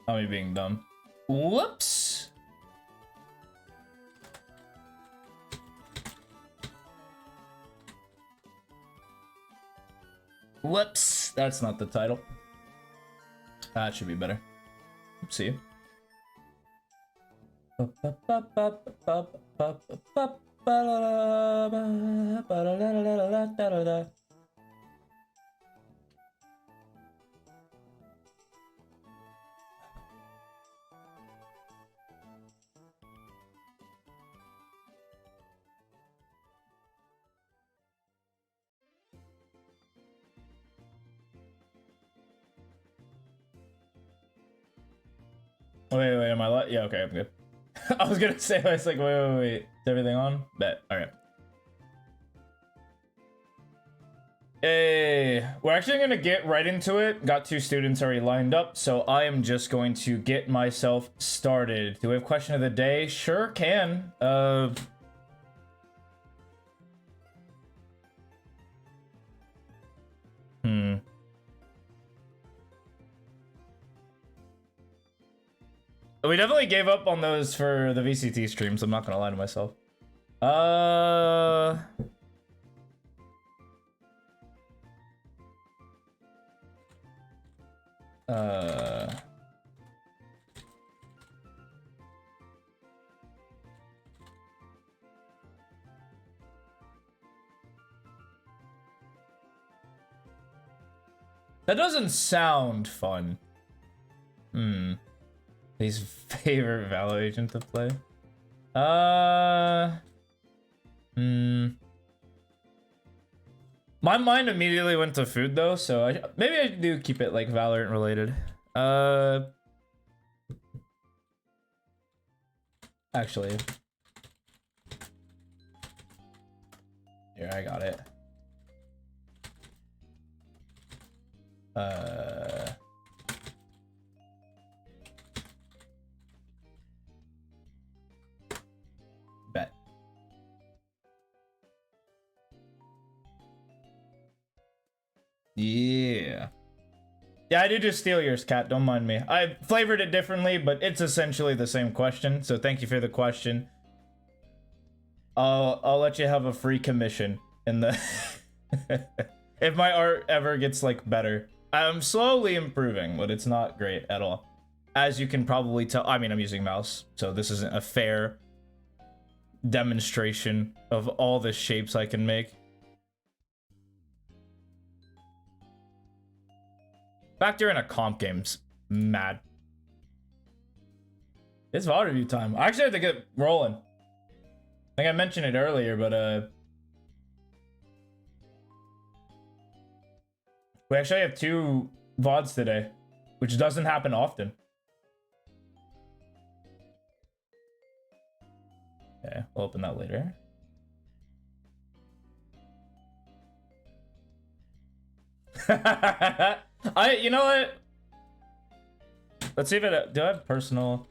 Not me being dumb. Whoops. Whoops. That's not the title. That should be better. Oopsie. Wait, am I live? Yeah, okay, I'm good. I was gonna say, I was like, wait. Is everything on? Bet. Alright. Hey, we're actually gonna get right into it. Got 2 students already lined up, so I am just going to get myself started. Do we have question of the day? Sure can. We definitely gave up on those for the VCT streams, I'm not gonna lie to myself. That doesn't sound fun. His favorite Valo agent to play. My mind immediately went to food though, so maybe I do keep it like Valorant related. Actually, here, I got it. Bet. Yeah, I did just steal yours, Cat. Don't mind me. I flavored it differently, but it's essentially the same question. So thank you for the question. I'll let you have a free commission in the if my art ever gets like better. I'm slowly improving, but it's not great at all. As you can probably tell, I mean, I'm using mouse, so this isn't a fair demonstration of all the shapes I can make. Back during a comp game's mad. It's VOD review time. I actually have to get rolling. I think I mentioned it earlier, but we actually have 2 VODs today, which doesn't happen often. Okay, we'll open that later. You know what? Let's see if it, do I have personal?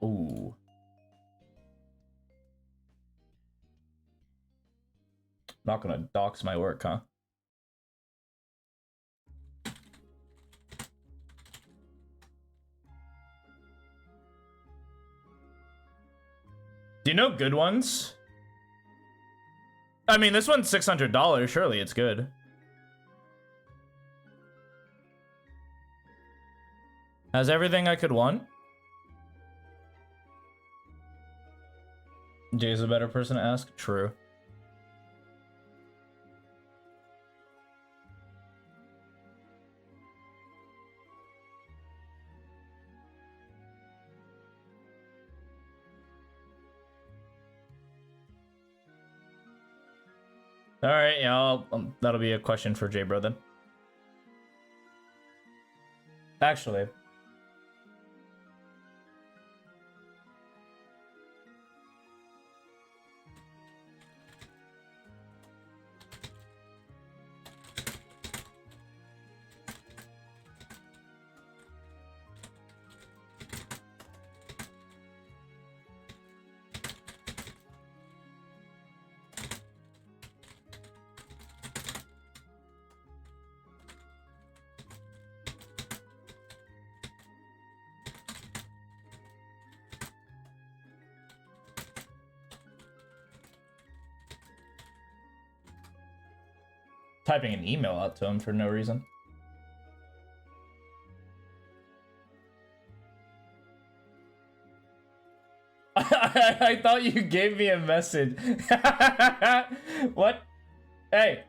Ooh. Not gonna dox my work, huh? Do you know good ones? I mean, this one's $600. Surely it's good. Has everything I could want? Jay's a better person to ask. True. All right, yeah, that'll be a question for Jay, bro, then. Actually. typing an email out to him for no reason. I thought you gave me a message. What? Hey.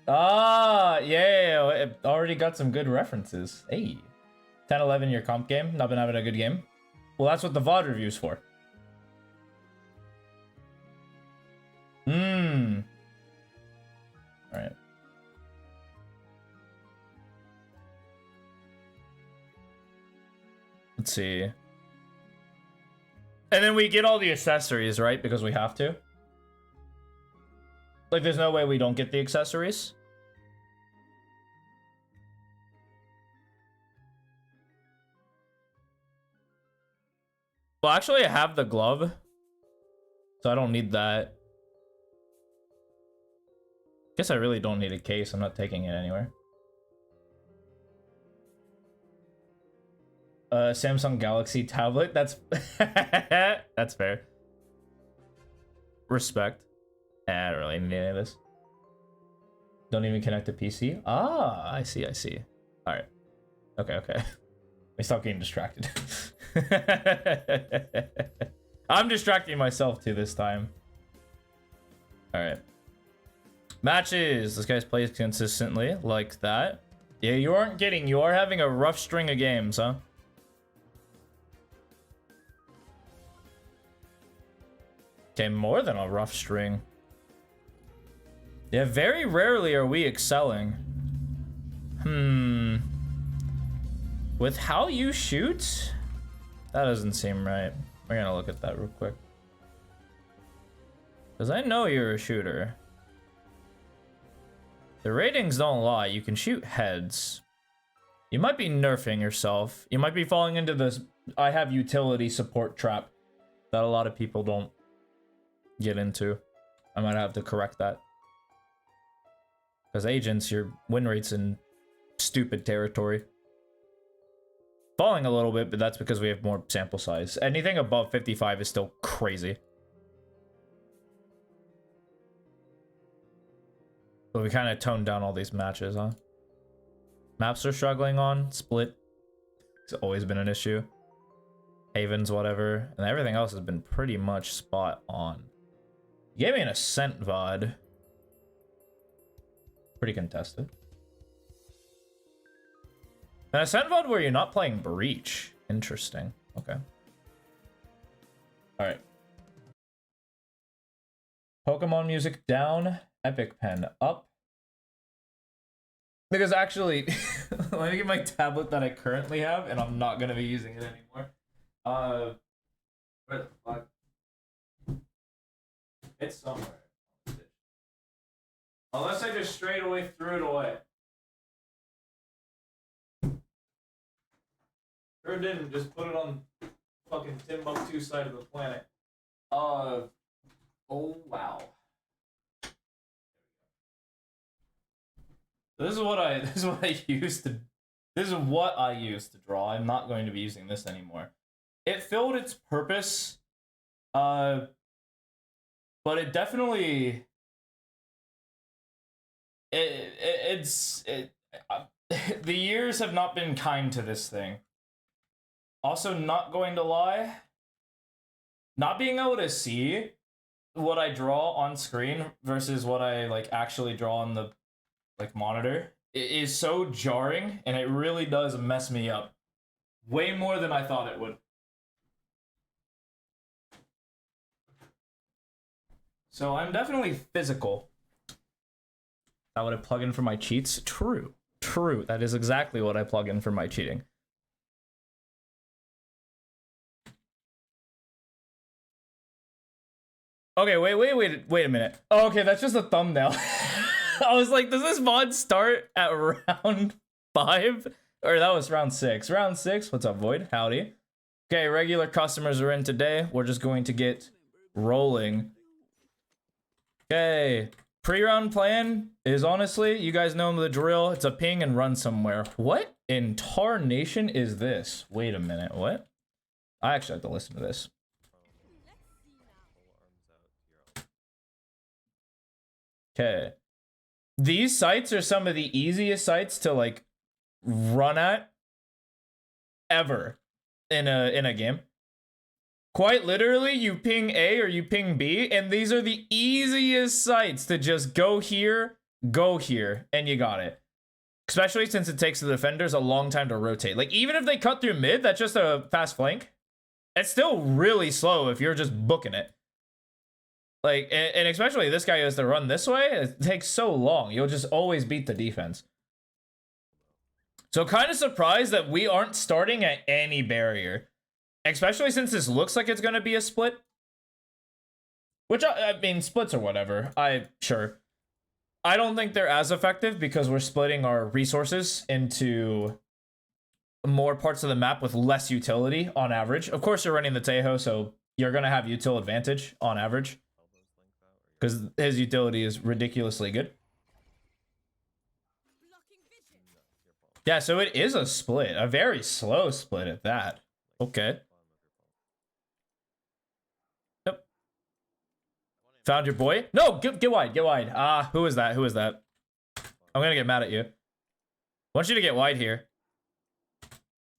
Ah, yeah, it already got some good references. Hey. 10-11 your comp game, not been having a good game. Well, that's what the VOD review's for. Alright. Let's see. And then we get all the accessories, right? Because we have to. Like, there's no way we don't get the accessories. Well, actually, I have the glove. So I don't need that. Guess I really don't need a case. I'm not taking it anywhere. Samsung Galaxy tablet. That's that's fair. Respect. I don't really need any of this. Don't even connect to PC. Ah, I see. All right. Okay. I stop getting distracted. I'm distracting myself too this time. All right. Matches. This guy's plays consistently like that. Yeah, you are having a rough string of games, huh? Okay, more than a rough string. Yeah, very rarely are we excelling. With how you shoot? That doesn't seem right. We're gonna look at that real quick. Because I know you're a shooter. The ratings don't lie. You can shoot heads. You might be nerfing yourself. You might be falling into this I have utility support trap that a lot of people don't get into. I might have to correct that. Because agents, your win rate's in stupid territory. Falling a little bit, but that's because we have more sample size. Anything above 55 is still crazy. But we kind of toned down all these matches, huh? Maps are struggling on. Split. It's always been an issue. Havens, whatever. And everything else has been pretty much spot on. You gave me an Ascent VOD. Pretty contested. An Ascent VOD where you're not playing Breach. Interesting. Okay. Alright. Pokemon music down. Epic Pen up. Because actually, let me get my tablet that I currently have, and I'm not going to be using it anymore. Where the fuck? It's somewhere. Unless I just straight away threw it away. Or didn't, just put it on fucking Timbuktu side of the planet. Oh wow. This is what I used to draw. I'm not going to be using this anymore. It filled its purpose, but it definitely the years have not been kind to this thing. Also, not going to lie, not being able to see what I draw on screen versus what I like actually draw on the monitor, it is so jarring, and it really does mess me up way more than I thought it would. So I'm definitely physical. That what I plug in for my cheats? True. That is exactly what I plug in for my cheating. Okay, wait a minute. Oh, okay, that's just a thumbnail. I was like, does this VOD start at round 5? Or that was round 6. Round 6? What's up, Void? Howdy. Okay, regular customers are in today. We're just going to get rolling. Okay. Pre-round plan is honestly, you guys know the drill. It's a ping and run somewhere. What in tarnation is this? Wait a minute, what? I actually have to listen to this. Okay. These sites are some of the easiest sites to like run at ever in a game. Quite literally, you ping A or you ping B, and these are the easiest sites to just go here, and you got it. Especially since it takes the defenders a long time to rotate. Like, even if they cut through mid, that's just a fast flank. It's still really slow if you're just booking it. Like, and especially this guy has to run this way, it takes so long. You'll just always beat the defense. So kind of surprised that we aren't starting at any barrier. Especially since this looks like it's going to be a split. Which, I mean, splits or whatever. Sure. I don't think they're as effective because we're splitting our resources into more parts of the map with less utility on average. Of course, you're running the Tejo, so you're going to have util advantage on average. Because his utility is ridiculously good. Yeah, so it is a split. A very slow split at that. Okay. Yep. Found your boy? No, get wide, get wide. Ah, who is that? Who is that? I'm gonna get mad at you. I want you to get wide here.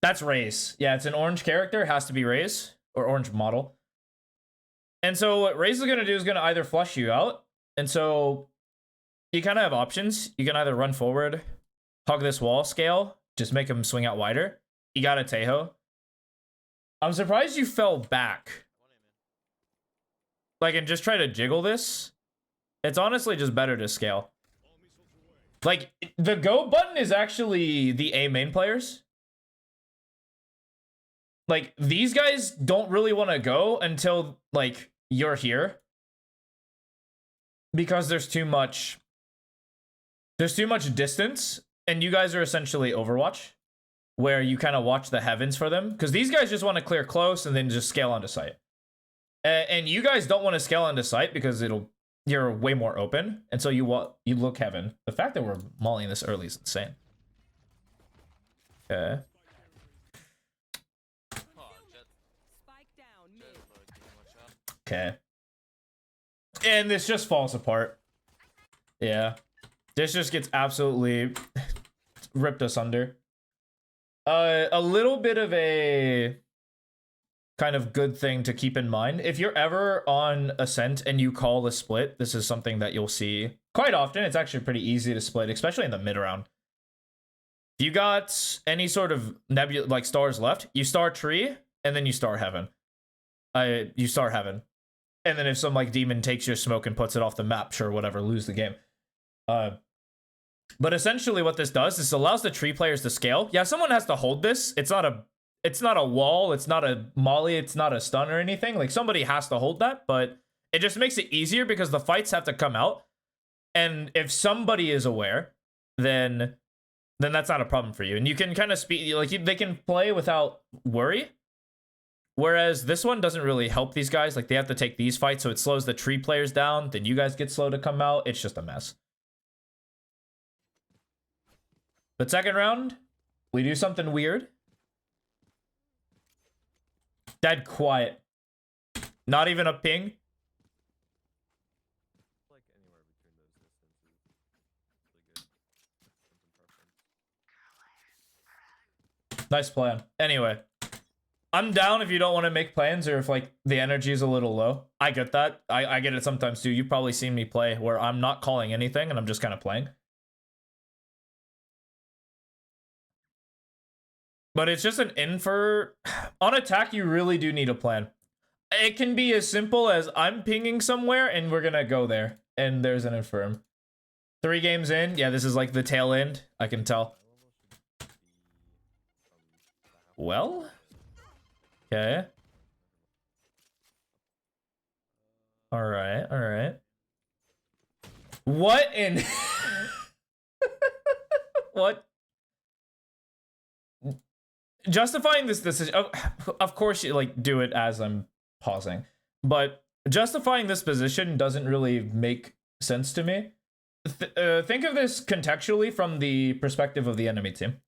That's Raze. Yeah, it's an orange character. It has to be Raze. Or orange model. And so what Raze is gonna do is gonna either flush you out. And so you kind of have options. You can either run forward, hug this wall, scale, just make him swing out wider. You got a Tejo. I'm surprised you fell back. Like, and just try to jiggle this. It's honestly just better to scale. Like, the go button is actually the A main players. Like, these guys don't really want to go until, like, you're here. Because there's too much distance. And you guys are essentially Overwatch. Where you kind of watch the heavens for them. Because these guys just want to clear close and then just scale onto sight. And you guys don't want to scale onto sight because you're way more open. And so you look heaven. The fact that we're mauling this early is insane. Okay. Okay. And this just falls apart. Yeah. This just gets absolutely ripped asunder. A little bit of a kind of good thing to keep in mind. If you're ever on Ascent and you call a split, this is something that you'll see quite often. It's actually pretty easy to split, especially in the mid round. If you got any sort of nebula, like stars left, you star tree and then you star heaven. You star heaven. And then if some like demon takes your smoke and puts it off the map, sure, whatever, lose the game. But essentially what this does is allows the tree players to scale. Yeah, someone has to hold this. It's not a wall, it's not a molly, it's not a stun or anything. Like somebody has to hold that, but it just makes it easier because the fights have to come out. And if somebody is aware, then that's not a problem for you. And you can kind of speed, like they can play without worry. Whereas this one doesn't really help these guys. Like they have to take these fights, so it slows the tree players down. Then you guys get slow to come out. It's just a mess. But second round, we do something weird. Dead quiet. Not even a ping. Nice plan. Anyway, I'm down if you don't want to make plans or if like the energy is a little low. I get that. I get it sometimes too. You've probably seen me play where I'm not calling anything and I'm just kind of playing. But it's just an infer. On attack, you really do need a plan. It can be as simple as I'm pinging somewhere and we're gonna go there. And there's an infirm. 3 games in. Yeah, this is like the tail end. I can tell. Well? Okay. Alright, alright. What in... What? Justifying this decision, of course you like do it as I'm pausing, but justifying this position doesn't really make sense to me think of this contextually from the perspective of the enemy team.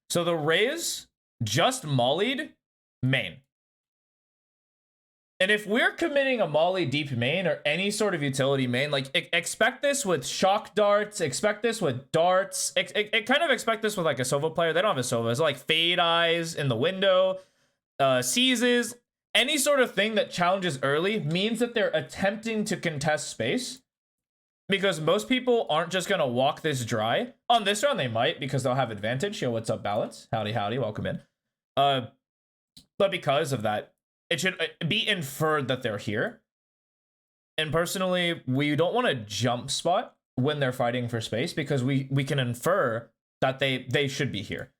So the Rays just mollied main. And if we're committing a molly deep main or any sort of utility main, like expect this with shock darts, expect this with darts, kind of expect this with like a Sova player. They don't have a Sova. It's like fade eyes in the window, seizes, any sort of thing that challenges early means that they're attempting to contest space, because most people aren't just going to walk this dry. On this round, they might, because they'll have advantage. Yo, what's up, Balance? Howdy, howdy. Welcome in. But because of that, it should be inferred that they're here. And personally, we don't want to jump spot when they're fighting for space, because we can infer that they should be here,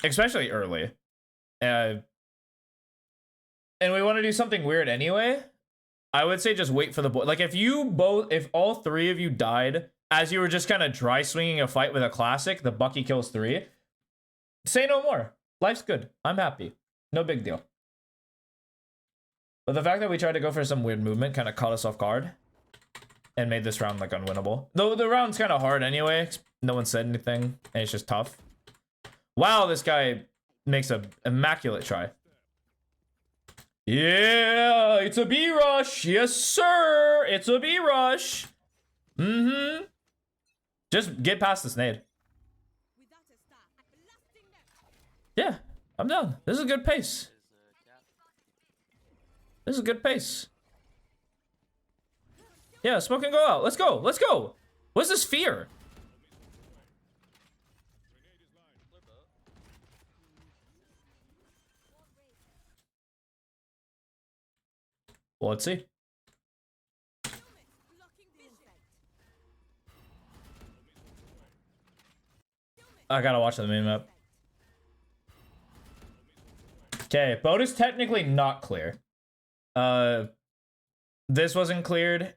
especially early. And we want to do something weird anyway. I would say just wait for the boy. Like if all three of you died as you were just kind of dry swinging a fight with a classic, the Bucky kills 3, say no more. Life's good. I'm happy. No big deal. But the fact that we tried to go for some weird movement kind of caught us off guard and made this round like unwinnable. Though the round's kind of hard anyway. No one said anything and it's just tough. Wow, this guy makes a immaculate try. Yeah, it's a B rush. Yes, sir. It's a B rush. Mm-hmm. Just get past this nade. Yeah, I'm done. This is a good pace. This is a good pace. Yeah, smoke and go out. Let's go. Let's go. What's this fear? Well, let's see. I gotta watch the minimap. Okay, boat is technically not clear. This wasn't cleared.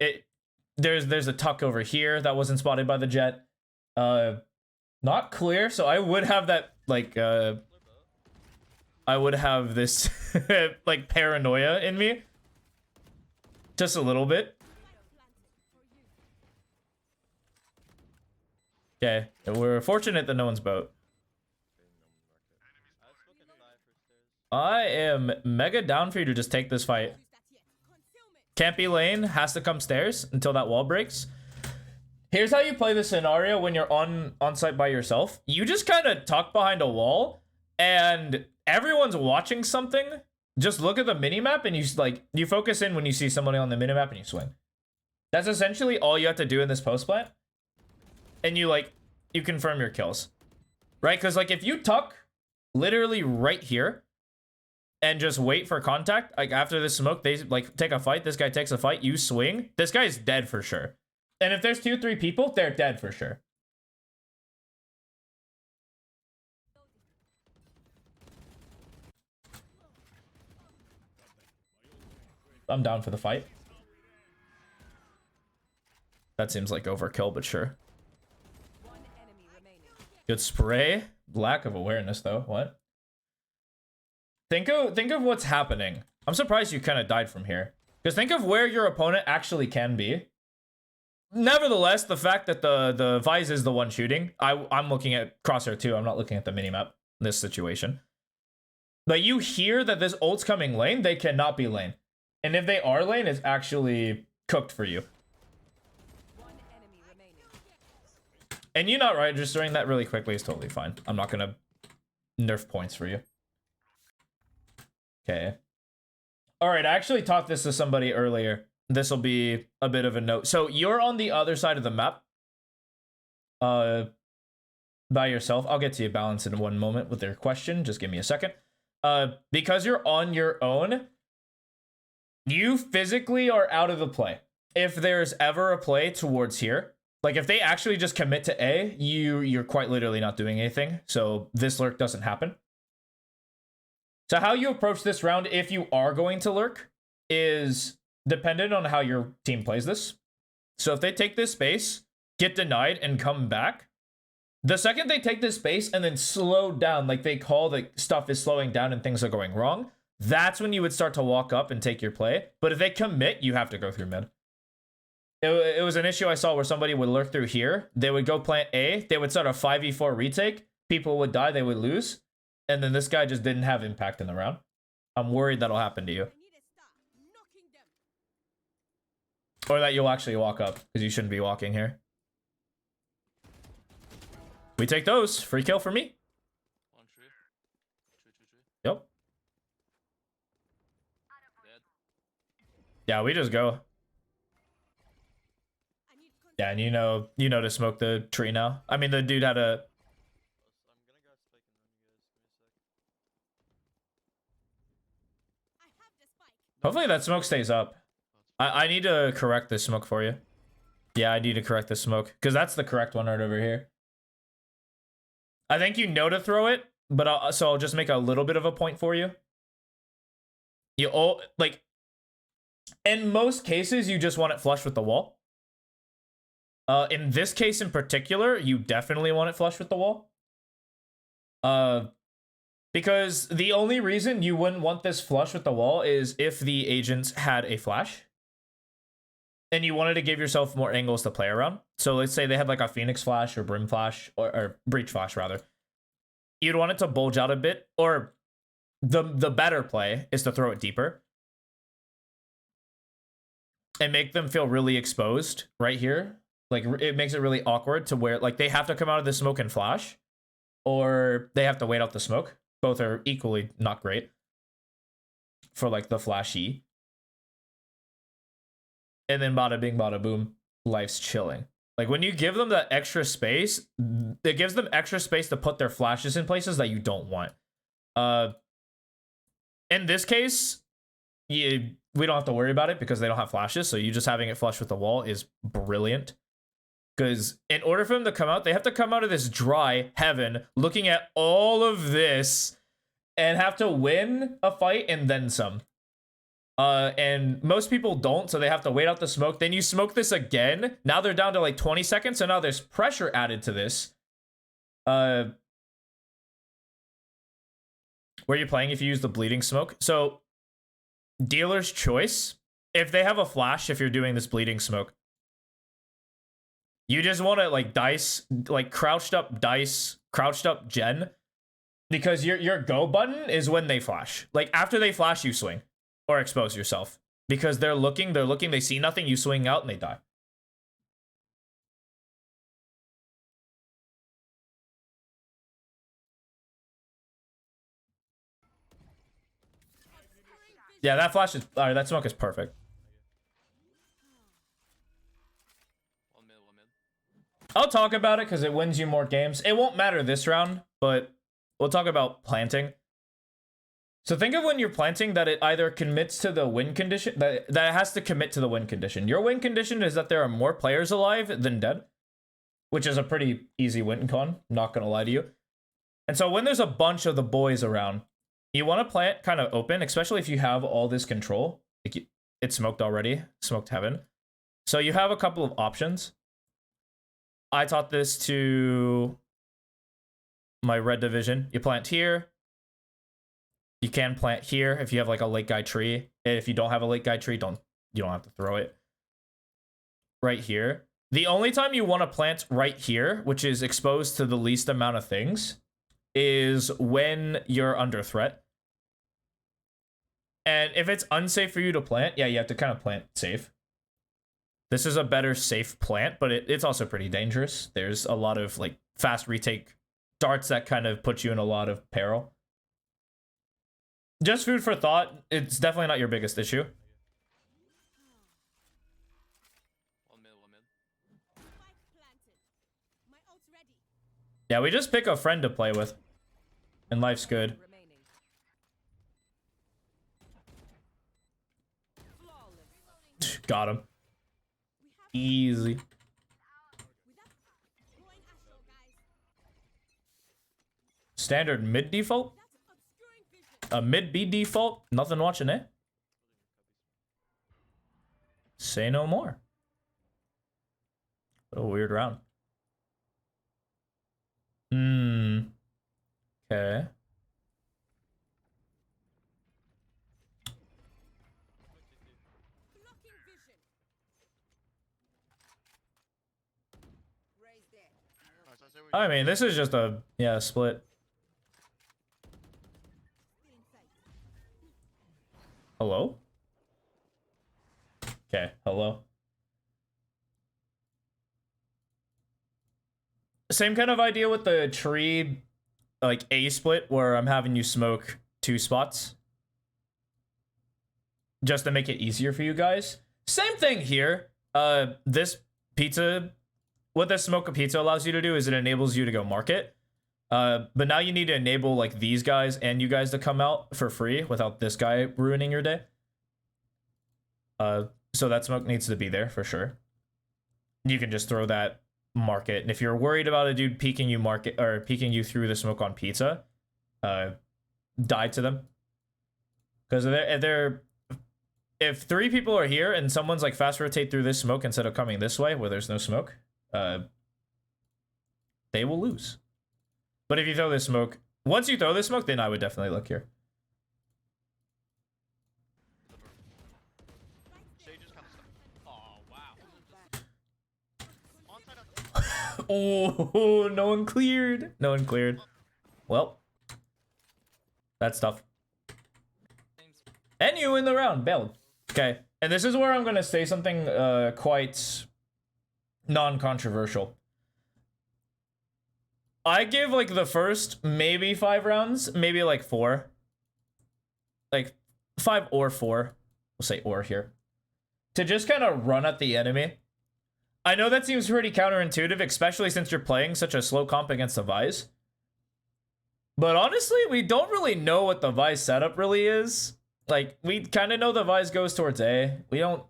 There's a tuck over here that wasn't spotted by the jet. Not clear. So I would have that like I would have this like paranoia in me. Just a little bit. Okay, we're fortunate that no one's boat. I am mega down for you to just take this fight. Can't be lane, has to come stairs until that wall breaks. Here's how you play the scenario when you're on site by yourself. You just kind of tuck behind a wall and everyone's watching something. Just look at the minimap and you focus in when you see somebody on the minimap and you swing. That's essentially all you have to do in this post plant. And you confirm your kills. Right? Because like if you tuck literally right here and just wait for contact, like after this smoke, they like take a fight, this guy takes a fight, you swing, this guy's dead for sure. And if there's 2-3 people, they're dead for sure. I'm down for the fight. That seems like overkill, but sure. Good spray. Lack of awareness, though. What? Think of what's happening. I'm surprised you kind of died from here. Because think of where your opponent actually can be. Nevertheless, the fact that the Vise is the one shooting, I'm looking at Crosshair too. I'm not looking at the minimap in this situation. But you hear that this ult's coming lane, they cannot be lane. And if they are lane, it's actually cooked for you. And you not registering that really quickly is totally fine. I'm not gonna nerf points for you. Okay. All right, I actually taught this to somebody earlier. This will be a bit of a note. So you're on the other side of the map. By yourself. I'll get to you, Balance, in one moment with their question. Just give me a second. Because you're on your own, you physically are out of the play. If there's ever a play towards here, like if they actually just commit to A, you're quite literally not doing anything. So this lurk doesn't happen. So how you approach this round, if you are going to lurk, is dependent on how your team plays this. So if they take this space, get denied, and come back, the second they take this space and then slow down, like they call the stuff is slowing down and things are going wrong, that's when you would start to walk up and take your play. But if they commit, you have to go through mid. It was an issue I saw where somebody would lurk through here. They would go plant A. They would start a 5v4 retake. People would die. They would lose. And then this guy just didn't have impact in the round. I'm worried that'll happen to you. Or that you'll actually walk up, because you shouldn't be walking here. We take those. Free kill for me. Yep. Yeah, we just go. Yeah, and you know to smoke the tree now. I mean, the dude had a... Hopefully that smoke stays up. I need to correct this smoke for you. Yeah, I need to correct this smoke, because that's the correct one right over here. I think you know to throw it, but so I'll just make a little bit of a point for you. You all, like, in most cases, you just want it flush with the wall. In this case in particular, you definitely want it flush with the wall. Because the only reason you wouldn't want this flush with the wall is if the agents had a flash. And you wanted to give yourself more angles to play around. So let's say they had like a Phoenix flash or Brim flash, or Breach flash rather. You'd want it to bulge out a bit, or the better play is to throw it deeper. And make them feel really exposed right here. Like, it makes it really awkward to where, like, they have to come out of the smoke and flash, or they have to wait out the smoke. Both are equally not great for, like, the flashy. And then bada bing, bada boom, life's chilling. Like, when you give them that extra space, it gives them extra space to put their flashes in places that you don't want. In this case, we don't have to worry about it because they don't have flashes, so you just having it flush with the wall is brilliant. Because in order for them to come out, they have to come out of this dry heaven, looking at all of this, and have to win a fight and then some. And most people don't, so they have to wait out the smoke. Then you smoke this again. Now they're down to like 20 seconds, so now there's pressure added to this. Where are you playing if you use the bleeding smoke? So, dealer's choice. If they have a flash, if you're doing this bleeding smoke, you just want to like dice, like crouched up dice, crouched up gen, because your go button is when they flash. Like after they flash, you swing or expose yourself because they're looking, they see nothing, you swing out and they die. Yeah, that flash is, that smoke is perfect. I'll talk about it because it wins you more games. It won't matter this round, but we'll talk about planting. So think of when you're planting that it either commits to the win condition, that it has to commit to the win condition. Your win condition is that there are more players alive than dead, which is a pretty easy win con, not gonna lie to you. And so when there's a bunch of the boys around, you want to plant kind of open, especially if you have all this control. It's smoked already, smoked heaven. So you have a couple of options. I taught this to my red division. You plant here. You can plant here if you have like a late guy tree. And if you don't have a late guy tree, you don't have to throw it. Right here. The only time you want to plant right here, which is exposed to the least amount of things, is when you're under threat. And if it's unsafe for you to plant, yeah, you have to kind of plant safe. This is a better safe plant, but it's also pretty dangerous. There's a lot of like fast retake darts that kind of put you in a lot of peril. Just food for thought. It's definitely not your biggest issue. Yeah, we just pick a friend to play with. And life's good. Got him. Easy. Standard mid default? A mid B default? Nothing watching it. Say no more. What a weird round. Okay. I mean, this is just a, yeah, split. Hello? Okay, hello. Same kind of idea with the tree, like A split, where I'm having you smoke 2 spots. Just to make it easier for you guys. Same thing here. This pizza, what this smoke a pizza allows you to do is it enables you to go market. But now you need to enable like these guys and you guys to come out for free without this guy ruining your day. So that smoke needs to be there for sure. You can just throw that market, and if you're worried about a dude peeking you market or peeking you through the smoke on pizza, die to them. Because if 3 people are here and someone's like fast rotate through this smoke instead of coming this way where there's no smoke, they will lose. But if you throw this smoke, once you throw this smoke, then I would definitely look here. Oh, no one cleared. No one cleared. Well, that's tough. And you in the round, bailed. Okay, and this is where I'm gonna say something quite non-controversial. I give like the first maybe 5 rounds, maybe like 4. Like 5 or 4. We'll say or here. To just kind of run at the enemy. I know that seems pretty counterintuitive, especially since you're playing such a slow comp against the Vise. But honestly, we don't really know what the Vise setup really is. Like, we kind of know the Vise goes towards A. We don't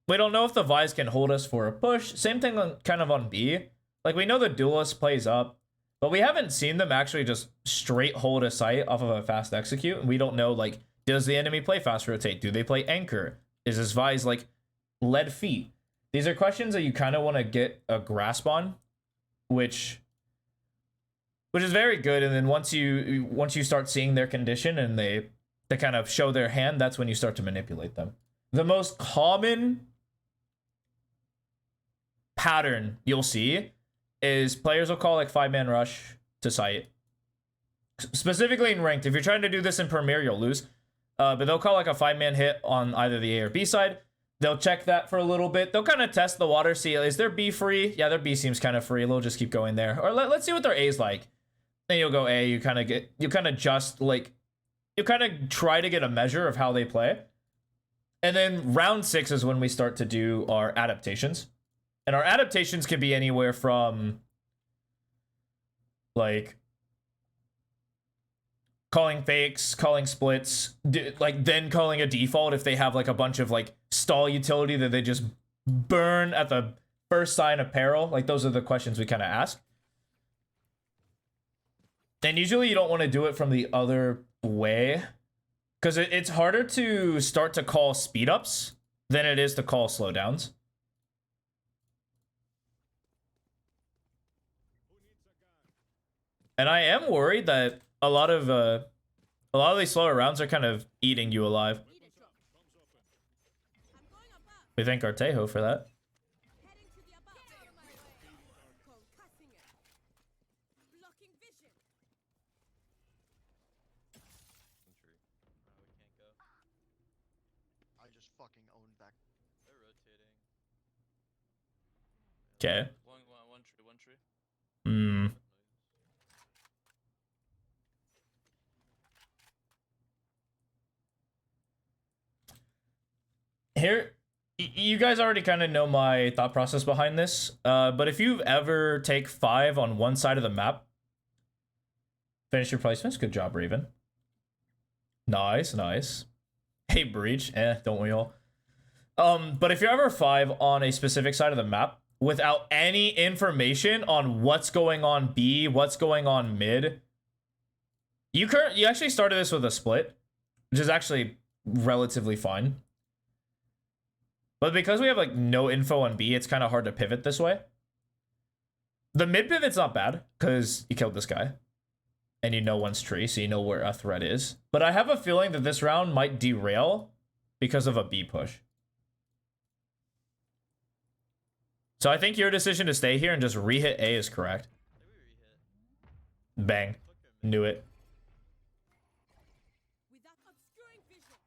know if the Vise can hold us for a push. Same thing on, kind of on B. Like, we know the Duelist plays up, but we haven't seen them actually just straight hold a site off of a fast execute. And we don't know, like, does the enemy play fast rotate? Do they play anchor? Is this Vise, like, lead feet? These are questions that you kind of want to get a grasp on, which is very good. And then once you start seeing their condition and they kind of show their hand, that's when you start to manipulate them. The most common pattern you'll see is players will call like 5-man rush to site. Specifically in ranked. If you're trying to do this in Premier, you'll lose. But they'll call like a 5-man hit on either the A or B side. They'll check that for a little bit. They'll kind of test the water, see, is their B free? Yeah, their B seems kind of free. They'll just keep going there. Or let's see what their A's like. Then you'll go A, you kind of try to get a measure of how they play. And then round 6 is when we start to do our adaptations. And our adaptations can be anywhere from like calling fakes, calling splits, like then calling a default if they have like a bunch of like stall utility that they just burn at the first sign of peril. Like those are the questions we kind of ask. And usually you don't want to do it from the other way because it's harder to start to call speed ups than it is to call slowdowns. And I am worried that a lot of these slower rounds are kind of eating you alive. We thank Artejo for that. I just fucking own back. They're rotating. Okay. One tree. Hmm. Here, you guys already kind of know my thought process behind this, but if you've ever take 5 on one side of the map, finish your placements. Good job, Raven. Nice, nice. Hey, Breach. Don't we all? But if you're ever 5 on a specific side of the map without any information on what's going on B, what's going on mid, you actually started this with a split, which is actually relatively fine. But because we have like no info on B, it's kind of hard to pivot this way. The mid pivot's not bad because you killed this guy. And you know one's tree, so you know where a threat is. But I have a feeling that this round might derail because of a B push. So I think your decision to stay here and just re-hit A is correct. Maybe we rehit. Bang. Knew it. Without obscuring vision.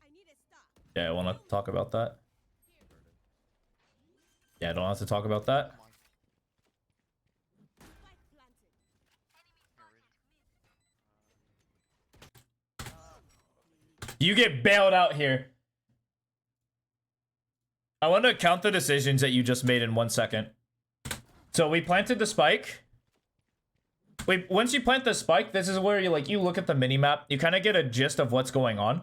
I need a stop. Yeah, I want to talk about that. Yeah, I don't have to talk about that. Spike planted. You get bailed out here. I want to count the decisions that you just made in 1 second. So we planted the spike. Once you plant the spike, this is where you look at the minimap. You kind of get a gist of what's going on.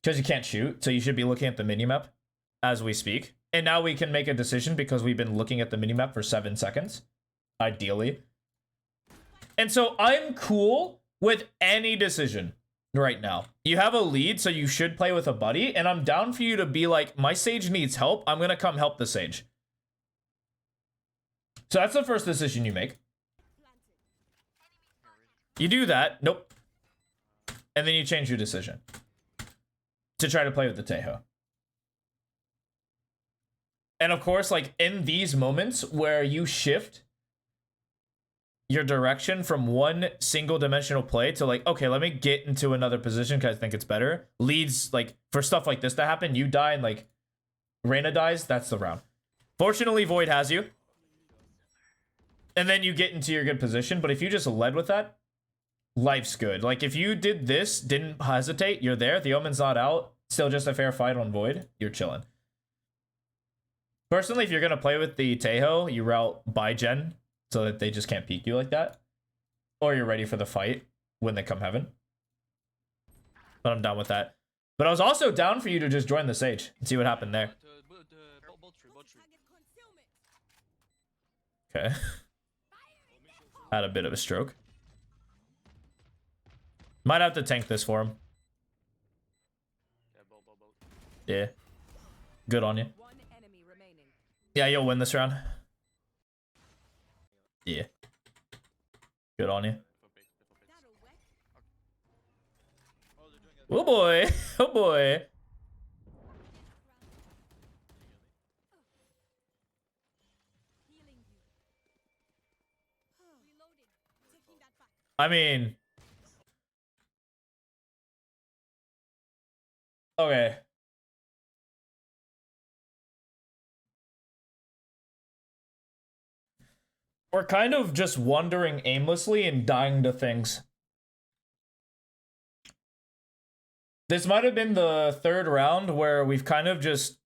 Because you can't shoot, so you should be looking at the minimap as we speak. And now we can make a decision because we've been looking at the minimap for 7 seconds. Ideally. And so I'm cool with any decision right now. You have a lead, so you should play with a buddy. And I'm down for you to be like, my Sage needs help. I'm going to come help the Sage. So that's the first decision you make. You do that. Nope. And then you change your decision to try to play with the Tejo. And of course, like in these moments where you shift your direction from one single dimensional play to like, okay, let me get into another position because I think it's better. Leads, like for stuff like this to happen, you die and like Reyna dies, that's the round. Fortunately, Void has you. And then you get into your good position. But if you just led with that, life's good. Like if you did this, didn't hesitate, you're there. The Omen's not out. Still just a fair fight on Void. You're chilling. Personally, if you're going to play with the Tejo, you route by gen so that they just can't peek you like that. Or you're ready for the fight when they come heaven. But I'm down with that. But I was also down for you to just join the Sage and see what happened there. Bolt tree. Target concealment. Okay. Had a bit of a stroke. Might have to tank this for him. Yeah, bolt. Yeah. Good on you. One enemy remaining. Yeah, you'll win this round. Yeah. Good on you. That'll work. Oh, they're doing it. Oh boy. Oh boy. Healing you. Reloading. Taking that back. I mean... Okay. We're kind of just wandering aimlessly and dying to things. This might have been the third round where we've kind of just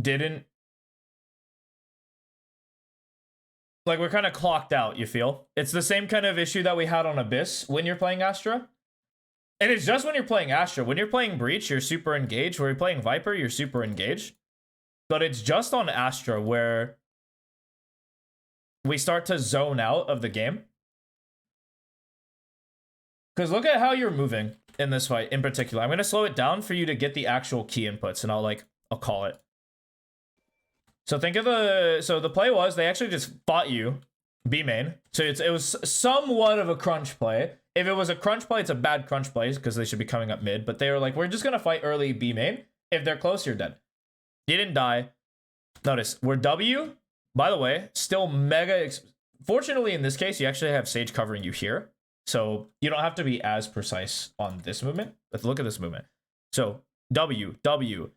didn't... Like, we're kind of clocked out, you feel? It's the same kind of issue that we had on Abyss when you're playing Astra. And it's just when you're playing Astra. When you're playing Breach, you're super engaged. When you're playing Viper, you're super engaged. But it's just on Astra where we start to zone out of the game. Because look at how you're moving in this fight in particular. I'm going to slow it down for you to get the actual key inputs, and I'll call it. So think of the play was they actually just fought you B main. So it was somewhat of a crunch play. If it was a crunch play, it's a bad crunch play because they should be coming up mid. But they were like, we're just going to fight early B main. If they're close, you're dead. You didn't die. Notice, we're W. By the way, still mega... Fortunately, in this case, you actually have Sage covering you here. So you don't have to be as precise on this movement. Let's look at this movement. So W, W,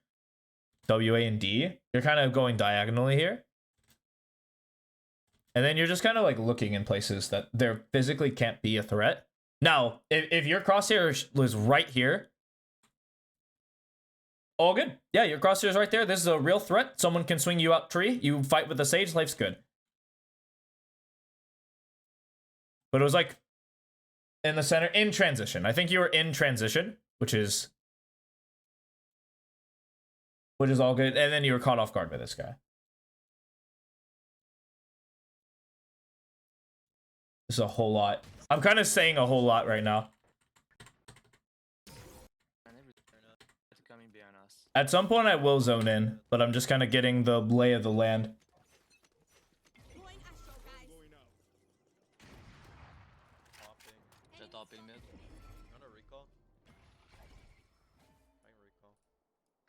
W, A, and D. You're kind of going diagonally here. And then you're just kind of like looking in places that there physically can't be a threat. Now, if your crosshair was right here, all good. Yeah, your crosshair is right there. This is a real threat. Someone can swing you up tree. You fight with the Sage. Life's good. But it was like in the center, in transition. I think you were in transition, which is all good. And then you were caught off guard by this guy. This is a whole lot. I'm kind of saying a whole lot right now. It's coming behind us. At some point I will zone in, but I'm just kind of getting the lay of the land. Deploying Astro, guys.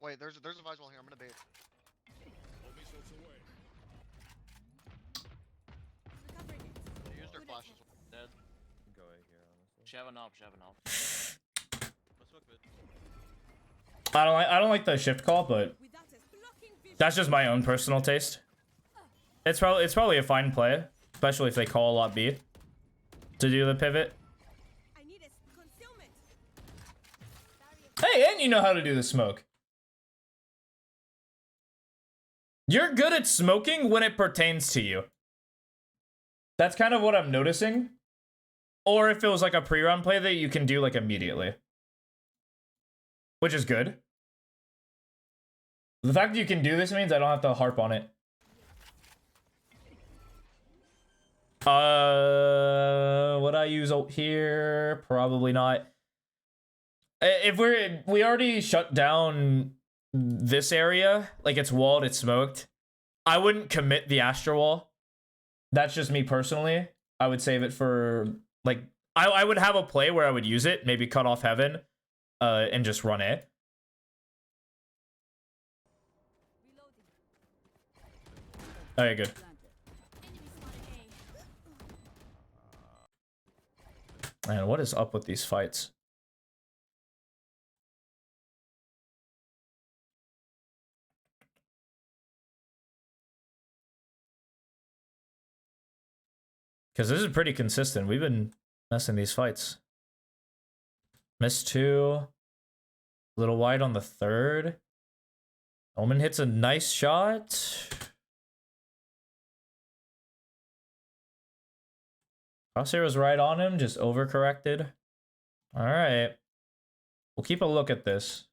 Wait, there's a Vise wall here. I'm gonna bait. Recovering it. They used their Good flashes. attempt. Dead. Go A here, honestly. She have an op, she have an op. Let's smoke mid. I don't like the shift call, but Without us blocking vision. that's just my own personal taste. It's probably a fine play, especially if they call a lot B to do the pivot. I need a concealment. Hey, and you know how to do the smoke. You're good at smoking when it pertains to you. That's kind of what I'm noticing. Or if it was like a pre-round play that you can do like immediately. Which is good. The fact that you can do this means I don't have to harp on it. Would I use ult here? Probably not. If we already shut down this area, like it's walled, it's smoked, I wouldn't commit the Astra wall. That's just me personally. I would save it for like I would have a play where I would use it, maybe cut off heaven, and just run it. Reloading. Okay, good. Enemy spotted A. Man, what is up with these fights? Because this is pretty consistent. We've been messing these fights. Missed 2. Little wide on the 3rd. Omen hits a nice shot. Crosshair was right on him, just overcorrected. Alright. We'll keep a look at this.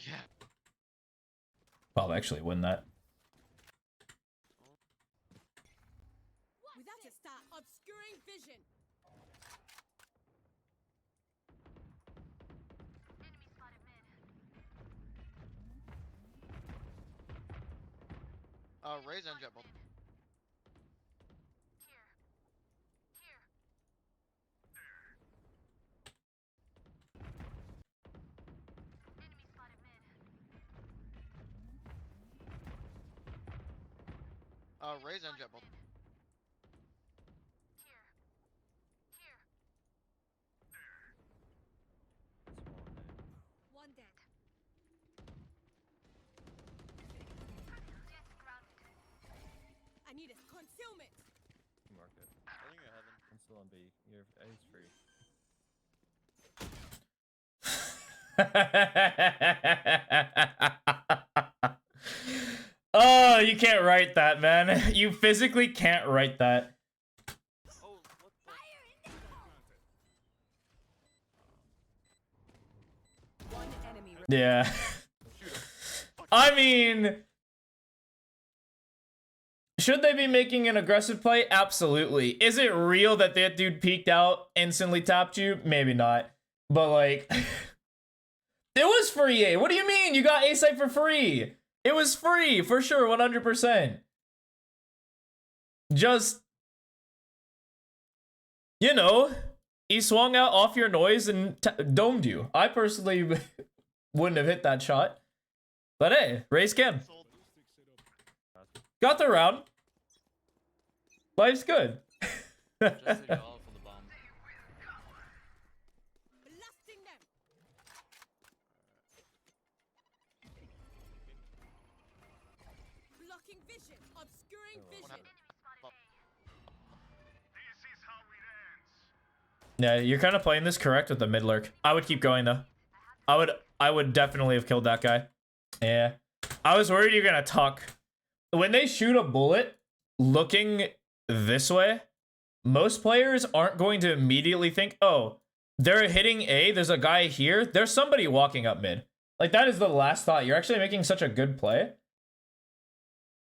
Yeah. I'll actually win that. Without a star obscuring vision. Raise and jet both. Raise and jet both. One dead. I need a concealment. Mark it. I think you're heaven. I'm still on B. Your A is free. Oh, you can't write that, man. You physically can't write that. Oh, what the? One enemy. Yeah. I mean, should they be making an aggressive play? Absolutely. Is it real that that dude peeked out, instantly tapped you? Maybe not. But like, it was free A. What do you mean? You got A site for free. It was free for sure, 100%. Just, you know, he swung out off your noise and domed you. I personally wouldn't have hit that shot. But hey, raise cam. Got the round. Life's good. Just take it off on the bomb. Blasting them. Blocking vision. Obscuring vision. Yeah, you're kind of playing this correct with the mid lurk. I would keep going though. I would definitely have killed that guy. Yeah. I was worried you're gonna tuck. When they shoot a bullet looking this way, most players aren't going to immediately think, oh, they're hitting A, there's a guy here, there's somebody walking up mid. Like, that is the last thought. You're actually making such a good play.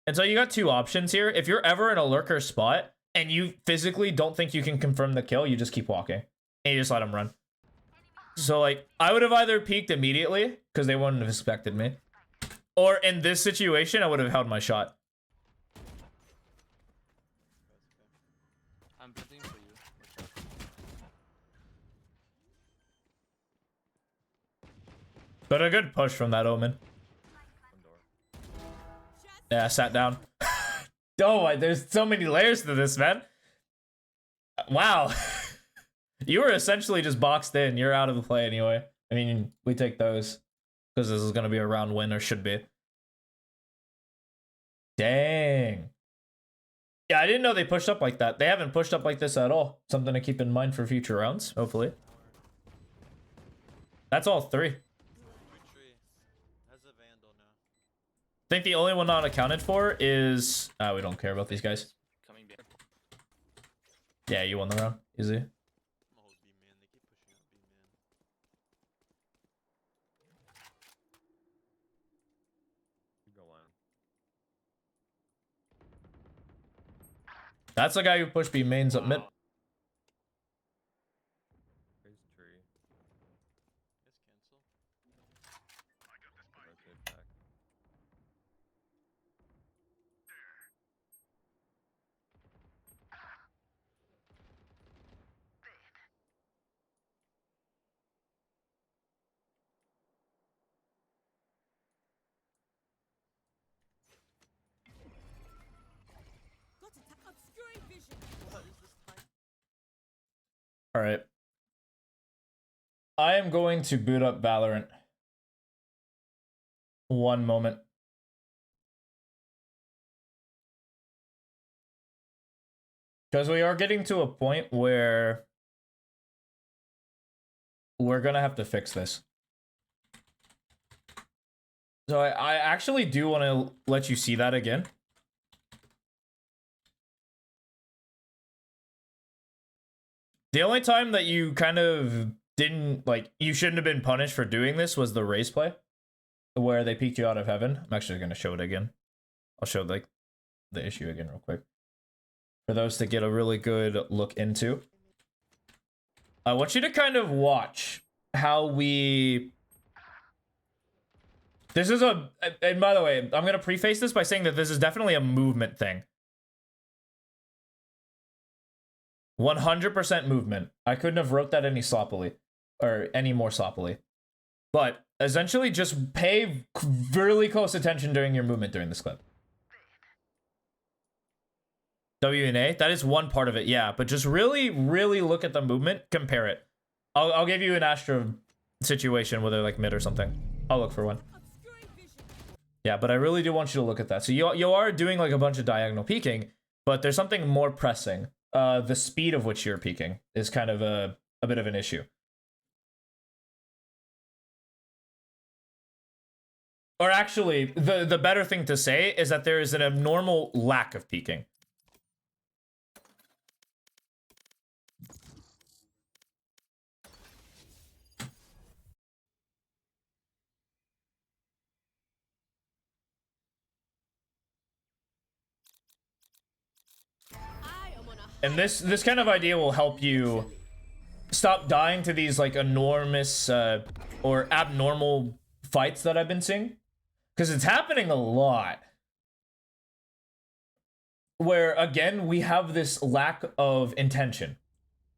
And so you got two options here. If you're ever in a lurker spot and you physically don't think you can confirm the kill, you just keep walking. And you just let him run. So, like, I would have either peeked immediately, because they wouldn't have expected me. Or in this situation, I would have held my shot. I'm betting for you. Watch out. But a good push from that Omen. One door. Yeah, sat down. Oh, there's so many layers to this, man. Wow. You were essentially just boxed in. You're out of the play anyway. I mean, we take those. Because this is going to be a round win, or should be. Dang. Yeah, I didn't know they pushed up like that. They haven't pushed up like this at all. Something to keep in mind for future rounds, hopefully. That's all three. Good tree. Has a vandal now. I think the only one not accounted for is... we don't care about these guys. Coming back. Yeah, you won the round. Easy. I'm gonna hold B man. They keep pushing up B man. Keep going. That's the guy who pushed B mains up mid. Wow. Raise tree. Yes, cancel. Rotate back. Got it. Obscuring vision. What is this time? All right. I am going to boot up Valorant. One moment. Because we are getting to a point where we're going to have to fix this. So I actually do want to let you see that again. The only time that you kind of didn't, like, you shouldn't have been punished for doing this was the race play, where they peeked you out of heaven. I'm actually going to show it again. I'll show, like, the issue again real quick. For those to get a really good look into. I want you to kind of watch how we... This is a... And by the way, I'm going to preface this by saying that this is definitely a movement thing. 100% movement. I couldn't have wrote that any sloppily. Or any more sloppily. But essentially just pay really close attention during your movement during this clip. W and A, that is one part of it, yeah. But just really, really look at the movement, compare it. I'll give you an Astra situation, whether like mid or something. I'll look for one. Obscuring vision. Yeah, but I really do want you to look at that. So you are doing like a bunch of diagonal peeking, but there's something more pressing. The speed of which you're peeking is kind of a bit of an issue. Or actually, the better thing to say is that there is an abnormal lack of peeking. I am on a And this kind of idea will help you stop dying to these like enormous or abnormal fights that I've been seeing. Because it's happening a lot. Where, again, we have this lack of intention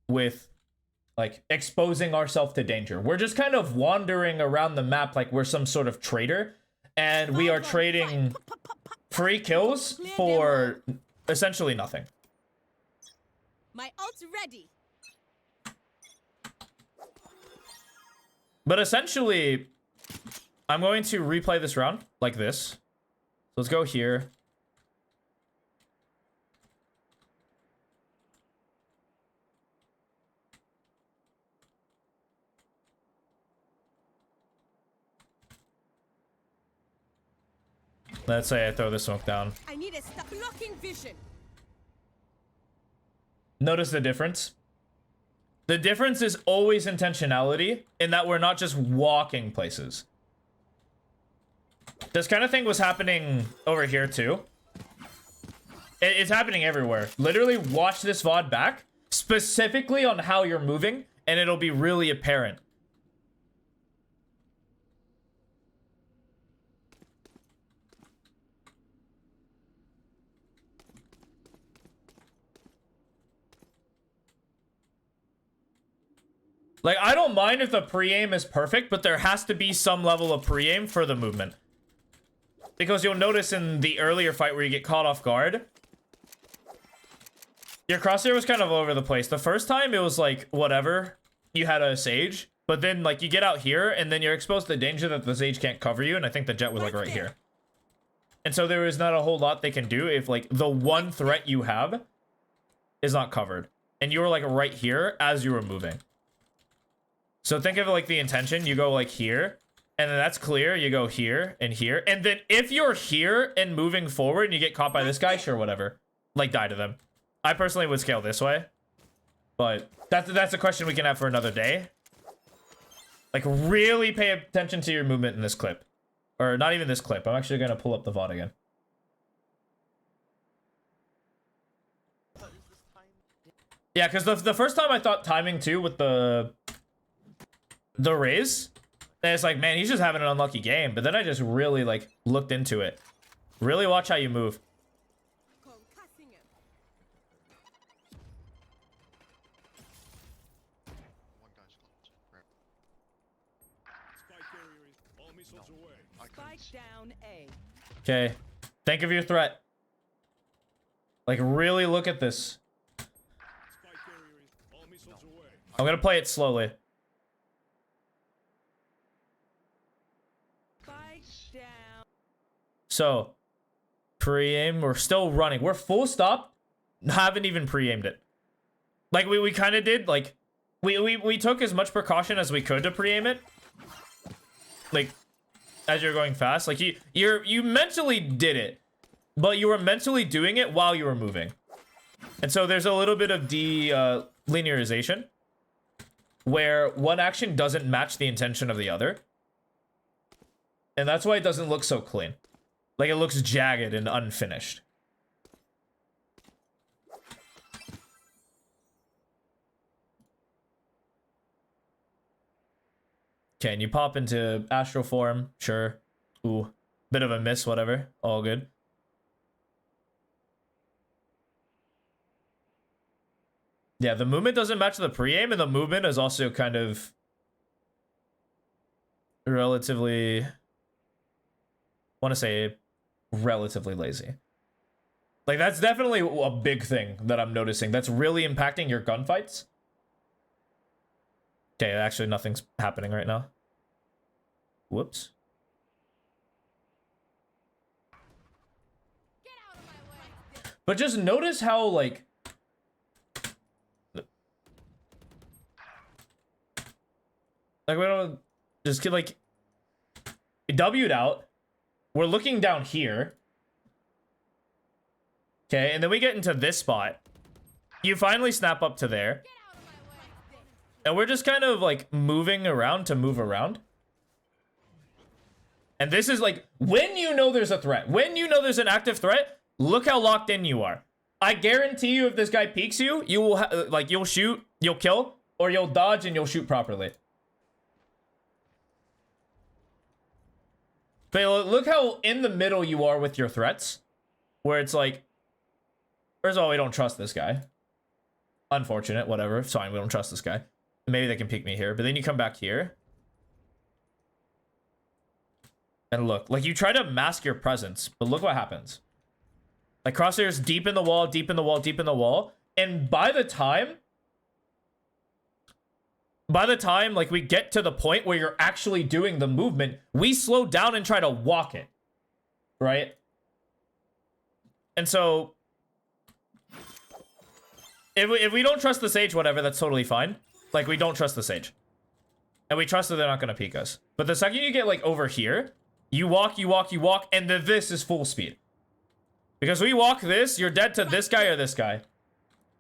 with, like, exposing ourselves to danger. We're just kind of wandering around the map like we're some sort of trader. And we are trading free kills for essentially nothing. My ult's ready. But essentially, I'm going to replay this round like this. So let's go here. Let's say I throw the smoke down. I need a stop blocking vision. Notice the difference. The difference is always intentionality in that we're not just walking places. This kind of thing was happening over here too. It's happening everywhere. Literally watch this VOD back, specifically on how you're moving, and it'll be really apparent. Like, I don't mind if the pre-aim is perfect, but there has to be some level of pre-aim for the movement. Because you'll notice in the earlier fight where you get caught off guard, your crosshair was kind of all over the place. The first time, it was like, whatever, you had a Sage. But then, like, you get out here, and then you're exposed to danger that the Sage can't cover you, and I think the Jet was, like, right here. And so there is not a whole lot they can do if, like, the one threat you have is not covered. And you were, like, right here as you were moving. So think of, like, the intention. You go, like, here, and then that's clear. You go here and here. And then if you're here and moving forward and you get caught by this guy, sure, whatever. Like, die to them. I personally would scale this way. But that's a question we can have for another day. Like, really pay attention to your movement in this clip. Or not even this clip. I'm actually going to pull up the VOD again. Yeah, because the first time I thought timing too with the raise. And it's like, man, he's just having an unlucky game. But then I just really, like, looked into it. Really watch how you move. Concussing him. One guy's close. Rip. Spike area is all missiles away. I couldn't Spike down A. Okay. Think of your threat. Like, really look at this. Spike area is all missiles away. I'm going to play it slowly. Spike down. So, pre-aim. We're still running. We're full stop. Haven't even pre-aimed it. Like, we kind of did. Like, we took as much precaution as we could to pre-aim it. Like, as you're going fast. Like, you mentally did it. But you were mentally doing it while you were moving. And so there's a little bit of linearization. Where one action doesn't match the intention of the other. And that's why it doesn't look so clean. Like, it looks jagged and unfinished. Okay, and you pop into astral form. Sure. Ooh. Bit of a miss, whatever. All good. Yeah, the movement doesn't match the pre-aim, and the movement is also kind of relatively... I want to say relatively lazy. Like, that's definitely a big thing that I'm noticing. That's really impacting your gunfights. Okay, actually nothing's happening right now. Whoops. Get out of my way. But just notice how, like... Like, we don't... Just get, like... W'd out. We're looking down here. Okay, and then we get into this spot. You finally snap up to there. Get out of my way. And we're just kind of, like, moving around to move around. And this is, like, when you know there's a threat. When you know there's an active threat, look how locked in you are. I guarantee you if this guy peeks you, you will, like, you'll shoot, you'll kill, or you'll dodge and you'll shoot properly. But look how in the middle you are with your threats. Where it's like, first of all, we don't trust this guy. Unfortunate, whatever. It's fine, we don't trust this guy. Maybe they can peek me here. But then you come back here. And look, like, you try to mask your presence, but look what happens. Like, crosshairs deep in the wall, deep in the wall, deep in the wall. And by the time, like, we get to the point where you're actually doing the movement, we slow down and try to walk it. Right? And so, if we don't trust the Sage, whatever, that's totally fine. Like, we don't trust the Sage. And we trust that they're not going to peek us. But the second you get, like, over here, you walk, and then this is full speed. Because we walk this, you're dead to this guy or this guy.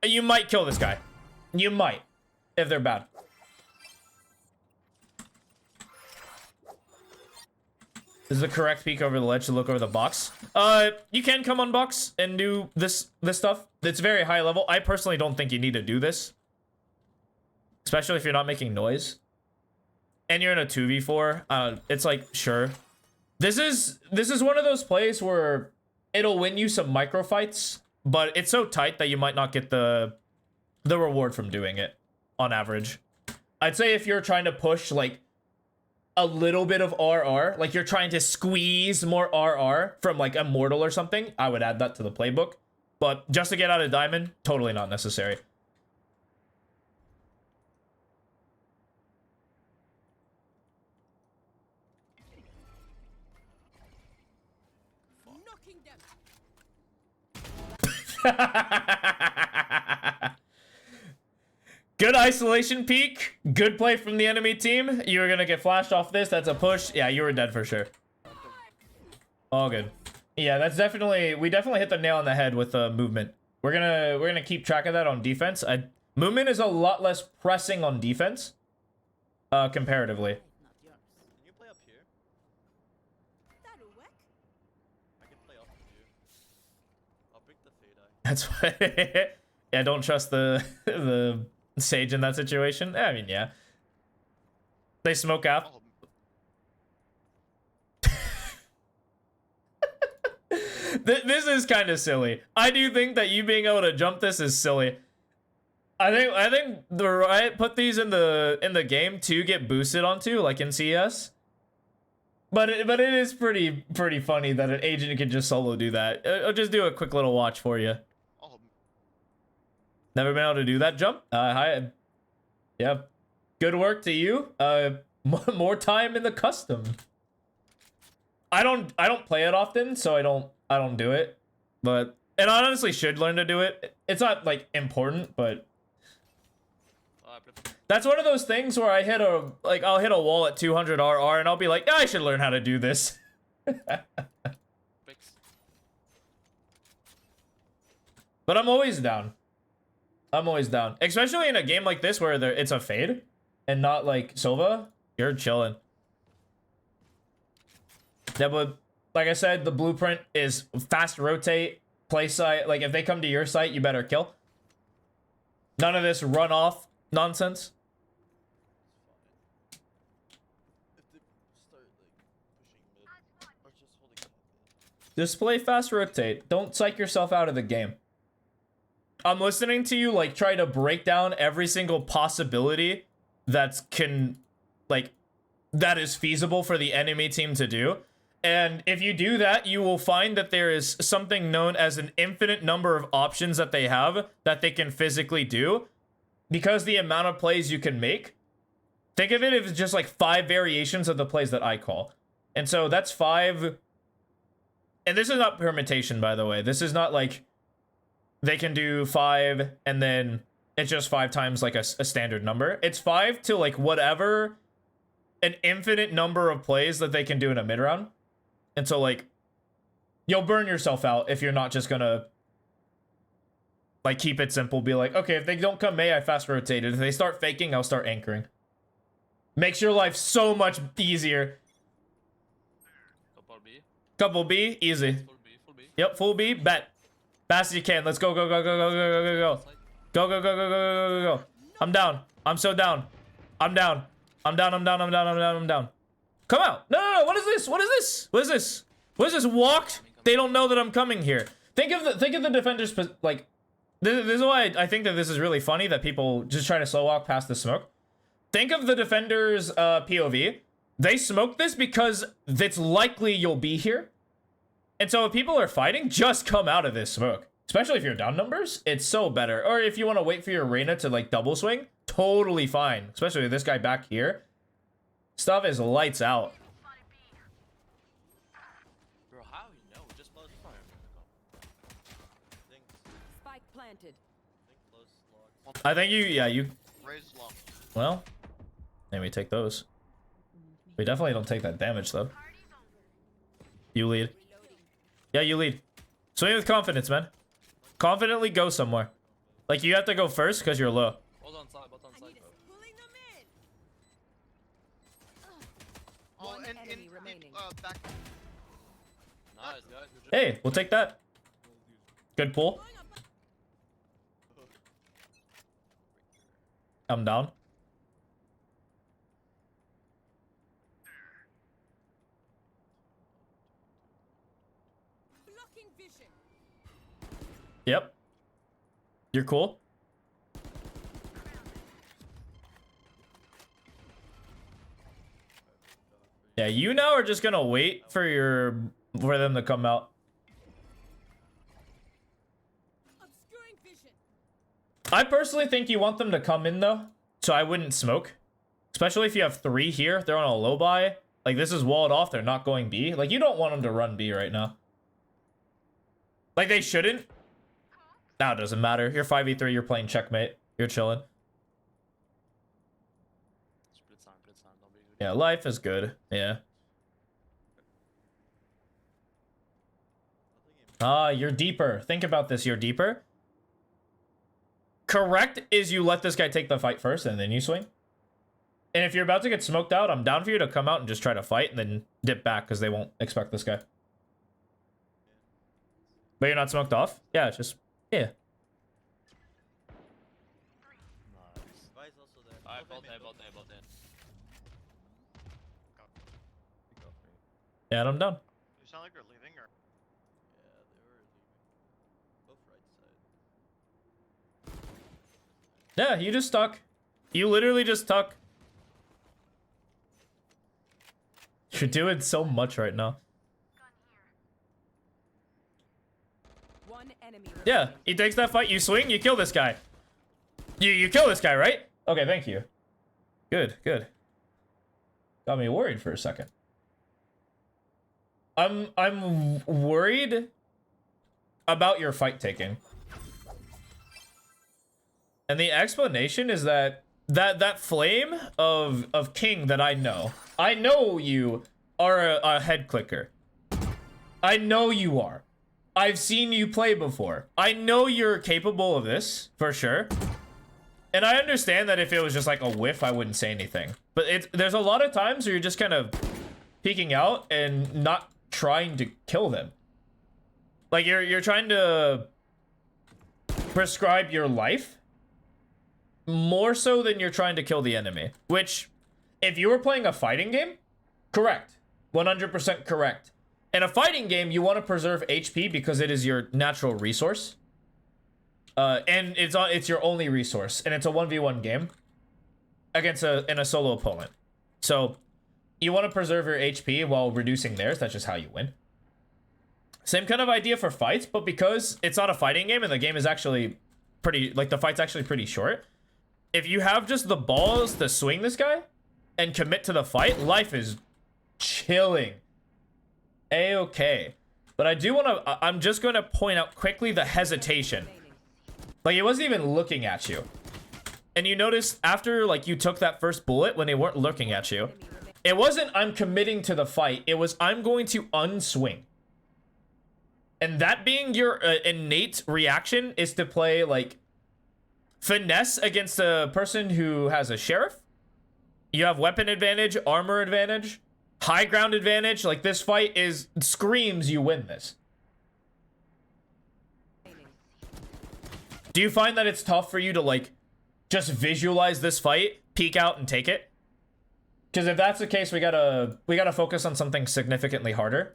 And you might kill this guy. You might. If they're bad. This is the correct peek over the ledge to look over the box. You can come on box and do this stuff. It's very high level. I personally don't think you need to do this. Especially if you're not making noise. And you're in a 2v4. It's like, sure. This is one of those plays where it'll win you some micro fights, but it's so tight that you might not get the reward from doing it on average. I'd say if you're trying to push like a little bit of RR, like you're trying to squeeze more RR from like Immortal or something, I would add that to the playbook. But just to get out of Diamond, totally not necessary. Knocking them. Good isolation peek. Good play from the enemy team. You were gonna get flashed off this. That's a push. Yeah, you were dead for sure. All good. Yeah, that's definitely, we definitely hit the nail on the head with movement. We're gonna keep track of that on defense. Movement is a lot less pressing on defense, comparatively. Not yours. Can you play up here? That'll work. I can play off of you. I'll break the fade eye. That's why. Yeah, don't trust the the Sage in that situation. I mean, yeah. They smoke out. Oh, This is kind of silly. I do think that you being able to jump this is silly. I think the Riot put these in the game to get boosted onto, like in CS. But it is pretty funny that an agent can just solo do that. I'll just do a quick little watch for you. oh, Never been able to do that jump? Hi. Yeah. Good work to you. More time in the custom. I don't play it often, so I don't do it. But and I honestly should learn to do it. It's not like important, but that's one of those things where I'll hit a wall at 200 RR and I'll be like, yeah, I should learn how to do this. Fix. But I'm always down. I'm always down. Especially in a game like this where it's a fade and not like Sova. You're chilling. Yeah, but like I said, the blueprint is fast rotate, play site. Like if they come to your site, you better kill. None of this run off nonsense. If they start like pushing mid or just holding top mid. Just play fast rotate. Don't psych yourself out of the game. I'm listening to you like try to break down every single possibility that is feasible for the enemy team to do. And if you do that, you will find that there is something known as an infinite number of options that they have that they can physically do because the amount of plays you can make. Think of it as just like 5 variations of the plays that I call. And so that's 5. And this is not permutation, by the way. This is not like they can do 5 and then it's just 5 times like a standard number. It's 5 to like whatever, an infinite number of plays that they can do in a mid round. And so like you'll burn yourself out if you're not just gonna like keep it simple. Be like, okay, if they don't come May, I fast rotate it. If they start faking, I'll start anchoring. Makes your life so much easier. Couple B. Couple B, easy. Full B. Full B. Yep, full B, bet. Fast as you can. Let's go, go, go, go, go, go, go, go, go. Go, go, go, go, go, go, go, go, go. I'm down. I'm so down. I'm down. I'm down, I'm down, I'm down, I'm down, I'm down. Come out. No, no, no. What is this? What is this? What is this? What is this? Walked? They don't know that I'm coming here. Think of the defenders, like, this is why I think that this is really funny that people just try to slow walk past the smoke. Think of the defenders' POV. They smoke this because it's likely you'll be here. And so if people are fighting, just come out of this smoke. Especially if you're down numbers, it's so better. Or if you want to wait for your Reyna to like double swing, totally fine. Especially with this guy back here. Stuff is lights out. Bro, how you know? Just blows fire. Think Spike planted. close logs. I think you, raise long. well, and we take those. We definitely don't take that damage though. You lead. Yeah, you lead. Swing with confidence, man. Confidently go somewhere. Like you have to go first because you're low. Hold on side, hold on I side. need us pulling them in. Oh, One and enemy remaining. back. Nice, guys. Good job. Hey, we'll take that. Good pull. Going up. I'm down. Blocking vision. Yep. You're cool. Yeah, you now are just gonna wait for them to come out. Obscuring vision. I personally think you want them to come in though, so I wouldn't smoke. Especially if you have 3 here, they're on a low buy. Like this is walled off, they're not going B. Like you don't want them to run B right now. Like they shouldn't. Now it doesn't matter. You're 5v3, you're playing checkmate. You're chilling. Yeah, life is good. Yeah. Ah, you're deeper. Think about this, you're deeper. Correct is you let this guy take the fight first and then you swing. And if you're about to get smoked out, I'm down for you to come out and just try to fight and then dip back because they won't expect this guy. But you're not smoked off? Yeah, just, yeah. Vi's also there. Alright, both there. Yeah, and I'm done. You sound like you're leaving, or Yeah, they were leaving. Both right side. Yeah, you just stuck. You literally just stuck. You're doing so much right now. One enemy. Yeah, remaining. he takes that fight, you swing, you kill this guy. You kill this guy, right? Okay, thank you. Good, good. Got me worried for a second. I'm worried about your fight taking. And the explanation is that flame of King that I know you are a head clicker. I know you are. I've seen you play before. I know you're capable of this, for sure. And I understand that if it was just like a whiff, I wouldn't say anything. But there's a lot of times where you're just kind of peeking out and not trying to kill them. Like you're trying to prescribe your life more so than you're trying to kill the enemy. Which, if you were playing a fighting game, correct. 100% correct. In a fighting game, you want to preserve HP because it is your natural resource. And it's your only resource. And it's a 1v1 game against a solo opponent. So, you want to preserve your HP while reducing theirs. That's just how you win. Same kind of idea for fights, but because it's not a fighting game and the game is actually pretty, like the fight's actually pretty short. If you have just the balls to swing this guy and commit to the fight, life is chilling. A-okay. But I do want to, I'm just going to point out quickly the hesitation. Like, it wasn't even looking at you. And you notice after, like, you took that first bullet when they weren't looking at you, it wasn't, I'm committing to the fight. It was, I'm going to unswing. And that being your innate reaction is to play, like, finesse against a person who has a sheriff. You have weapon advantage, armor advantage, high ground advantage. Like, this fight screams you win this. Do you find that it's tough for you to, like, just visualize this fight, peek out, and take it? Because if that's the case, we gotta focus on something significantly harder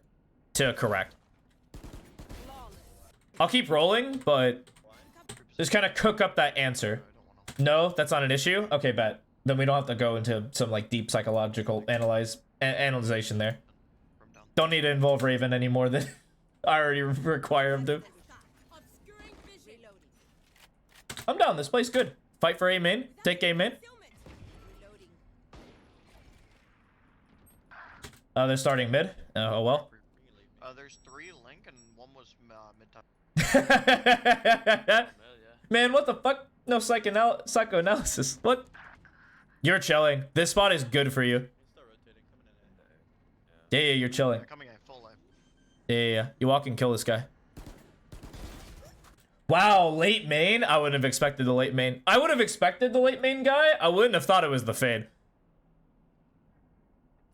to correct. I'll keep rolling, but just kind of cook up that answer. No, that's not an issue? Okay, bet. Then we don't have to go into some, like, deep psychological analyzation there. Don't need to involve Raven any more than I already require him to. Obscuring vision. I'm down. This play's good. Fight for A main. Take A main. Reloading. They're starting mid. Oh, well. there's 3 Link and 1 was mid-top. Man, what the fuck? No psychoanalysis. What? You're chilling. This spot is good for you. Start rotating, coming in. Yeah, you're chilling. They're coming in full life. Yeah. You walk and kill this guy. Wow, late main? I wouldn't have expected the late main. I would have expected the late main guy. I wouldn't have thought it was the fade.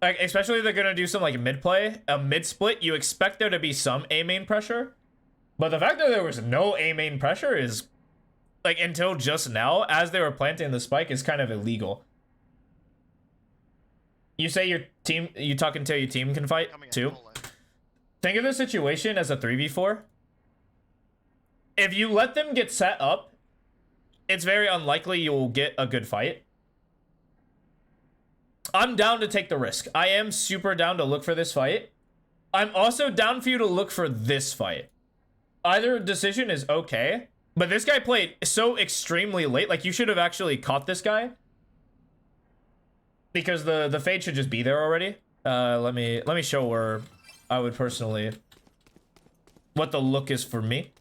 Like, especially if they're gonna do some, like, mid play, a mid split, you expect there to be some A main pressure. But the fact that there was no A main pressure is, like, until just now, as they were planting the spike, is kind of illegal. You say your team, you talk until your team can fight, Coming in too? full life. Think of the situation as a 3v4. If you let them get set up, it's very unlikely you'll get a good fight. I'm down to take the risk. I am super down to look for this fight. I'm also down for you to look for this fight. Either decision is okay, but this guy played so extremely late. Like, you should have actually caught this guy. Because the fade should just be there already. Let me show where I would personally... what the look is for me.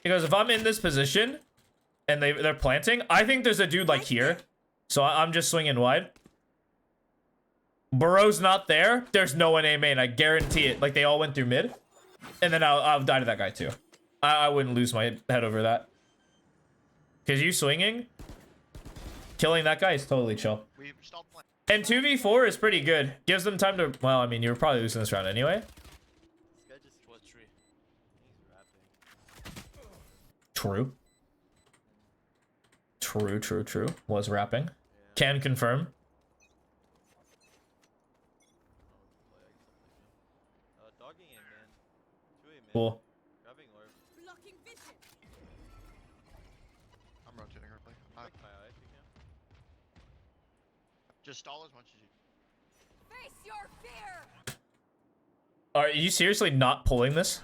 Because if I'm in this position and they're planting, I think there's a dude like here. So I'm just swinging wide. Burrow's not there. There's no one A main. I guarantee it. Like, they all went through mid. And then I'll die to that guy too. I wouldn't lose my head over that. Because you swinging, killing that guy is totally chill. We stopped playing. And 2v4 is pretty good. Gives them time to... well, I mean, you were probably losing this round anyway. This guy just what tree? He's rapping. True. True. Was rapping. Can confirm. Dogging him, man. 2A man. Cool. Grabbing orb. Blocking vision. I'm rotating her play. Like my eye if you can. Just stall as much as you. Face your fear. Are you seriously not pulling this?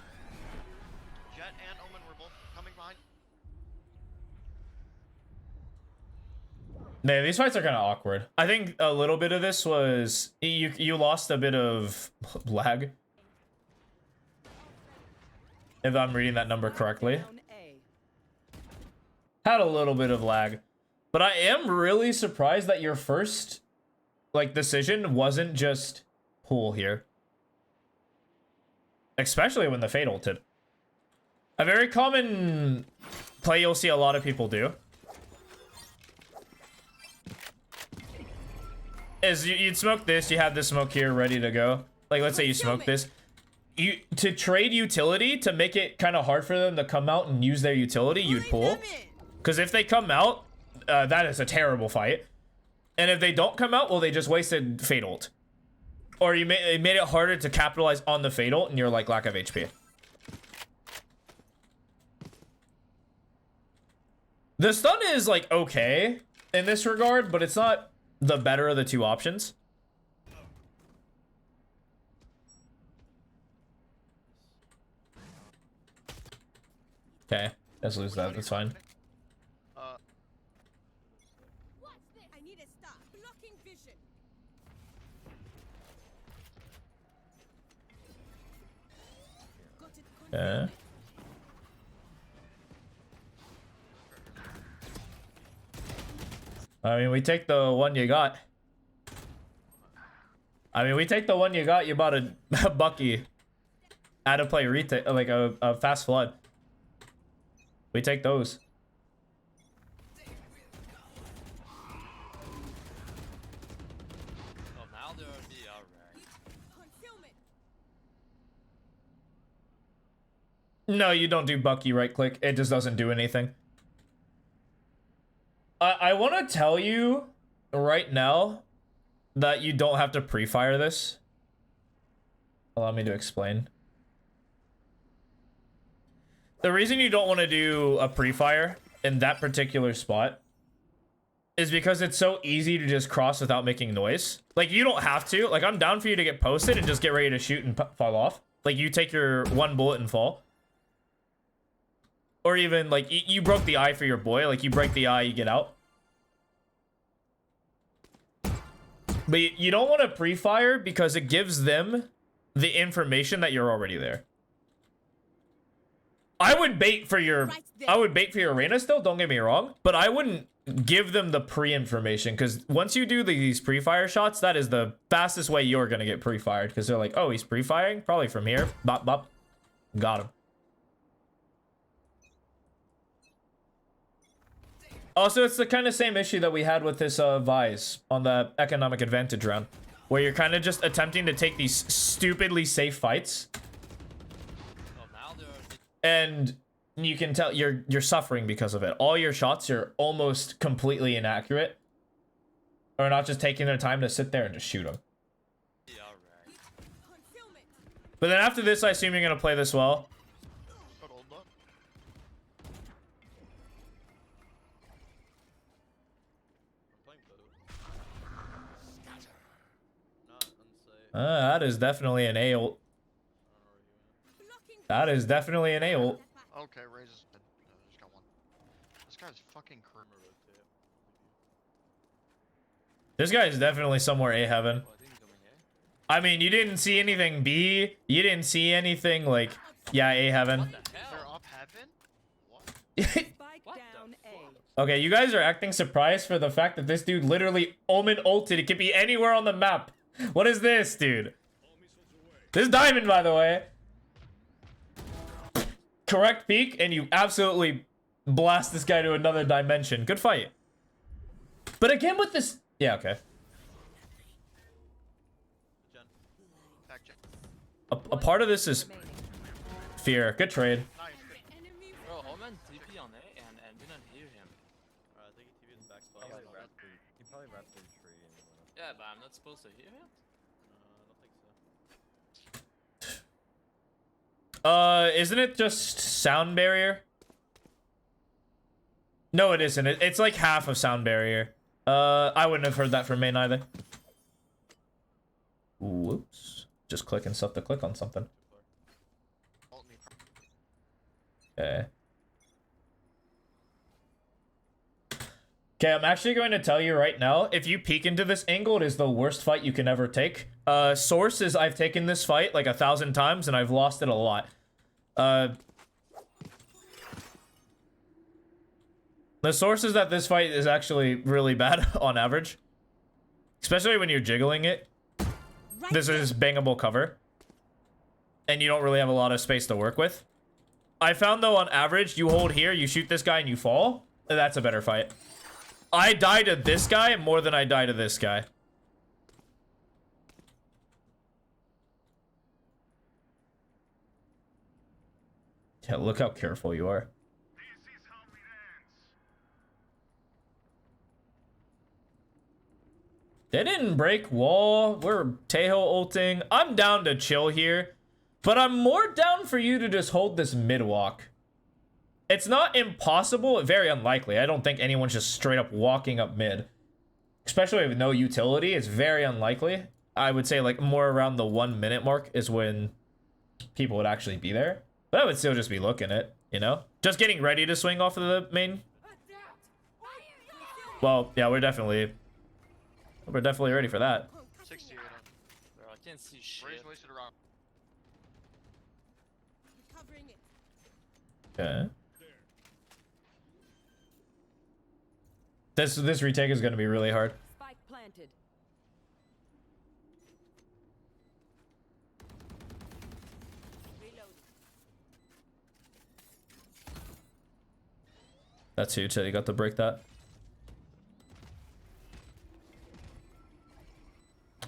Jet and Omen were both coming behind. Man, these fights are kind of awkward. I think a little bit of this was... you lost a bit of lag. If I'm reading that number correctly. Down A. Had a little bit of lag. But I am really surprised that your first, like, decision wasn't just pull here. Especially when the fade ulted. A very common play you'll see a lot of people do is you'd smoke this, you have this smoke here ready to go. Like, let's say you smoke this. To trade utility, to make it kind of hard for them to come out and use their utility, you'd pull. Because if they come out, that is a terrible fight. And if they don't come out, well, they just wasted fade ult. Or it made it harder to capitalize on the fade ult and you're like lack of HP. The stun is like okay in this regard, but it's not the better of the two options. Okay, let's lose that. That's fine. Watch this. I need a stop. Blocking vision. Got it. Yeah. I mean, we take the one you got. You bought a Bucky. How to play retail, like a fast flood. We take those. Oh, now they'll be alright. Concealment. No, you don't do Bucky right click. It just doesn't do anything. I want to tell you right now that you don't have to pre-fire this. Allow me to explain. The reason you don't want to do a pre-fire in that particular spot is because it's so easy to just cross without making noise. Like, you don't have to. Like, I'm down for you to get posted and just get ready to shoot and fall off. Like, you take your one bullet and fall. Or even, like, you broke the eye for your boy. Like, you break the eye, you get out. But you don't want to pre-fire because it gives them the information that you're already there. I would bait for your arena still, don't get me wrong. But I wouldn't give them the pre-information because once you do these pre-fire shots, that is the fastest way you're going to get pre-fired because they're like, oh, he's pre-firing? Probably from here. Bop, bop. Got him. Also, it's the kind of same issue that we had with this Vise on the economic advantage round, where you're kind of just attempting to take these stupidly safe fights, and you can tell you're suffering because of it. All your shots are almost completely inaccurate, or not just taking their time to sit there and just shoot them. Concealment. But then after this, I assume you're gonna play this well. That is definitely an A ult. Blocking That is definitely an A ult. Okay, Raze is dead. Just got one. This guy's fucking crazy. This guy is definitely somewhere A heaven. I mean, you didn't see anything B. You didn't see anything like, yeah, A heaven. They're up heaven? What? Spike down A. Okay, you guys are acting surprised for the fact that this dude literally Omen ulted. It could be anywhere on the map. What is this, dude? This is Diamond, by the way. Correct peek, and you absolutely blast this guy to another dimension. Good fight. But again with this... Yeah, okay. Jen. Back Jen. A part of this is Remaining. fear. Good trade. Nice. enemy. Bro, Omen TP on A and we don't hear him. Alright, I think he TV's back spot. He probably wrapped through the tree and he went up. Yeah, but I'm not supposed to hear him? I don't think so. Isn't it just sound barrier? No, it isn't. It's like half of sound barrier. I wouldn't have heard that from main either. Whoops. Just clicking stuff to click on something. Ult me. Okay. Okay, I'm actually going to tell you right now, if you peek into this angle, it is the worst fight you can ever take. Source is I've taken this fight like 1,000 times and I've lost it a lot. The source is that this fight is actually really bad on average. Especially when you're jiggling it. Right This is bangable cover. And you don't really have a lot of space to work with. I found though on average, you hold here, you shoot this guy and you fall. That's a better fight. I die to this guy more than I die to this guy. Yeah, look how careful you are. They didn't break wall. We're Tejo ulting. I'm down to chill here. But I'm more down for you to just hold this mid walk. It's not impossible, very unlikely. I don't think anyone's just straight up walking up mid. Especially with no utility, it's very unlikely. I would say like more around the 1 minute mark is when people would actually be there. But I would still just be looking at, you know? Just getting ready to swing off of the main. Well, yeah, we're definitely ready for that. 68 on. Bro, I can't see shit. Raze wasted around. Covering it. Okay. This retake is going to be really hard. Spike planted. Reloading. That's huge that you got to break that.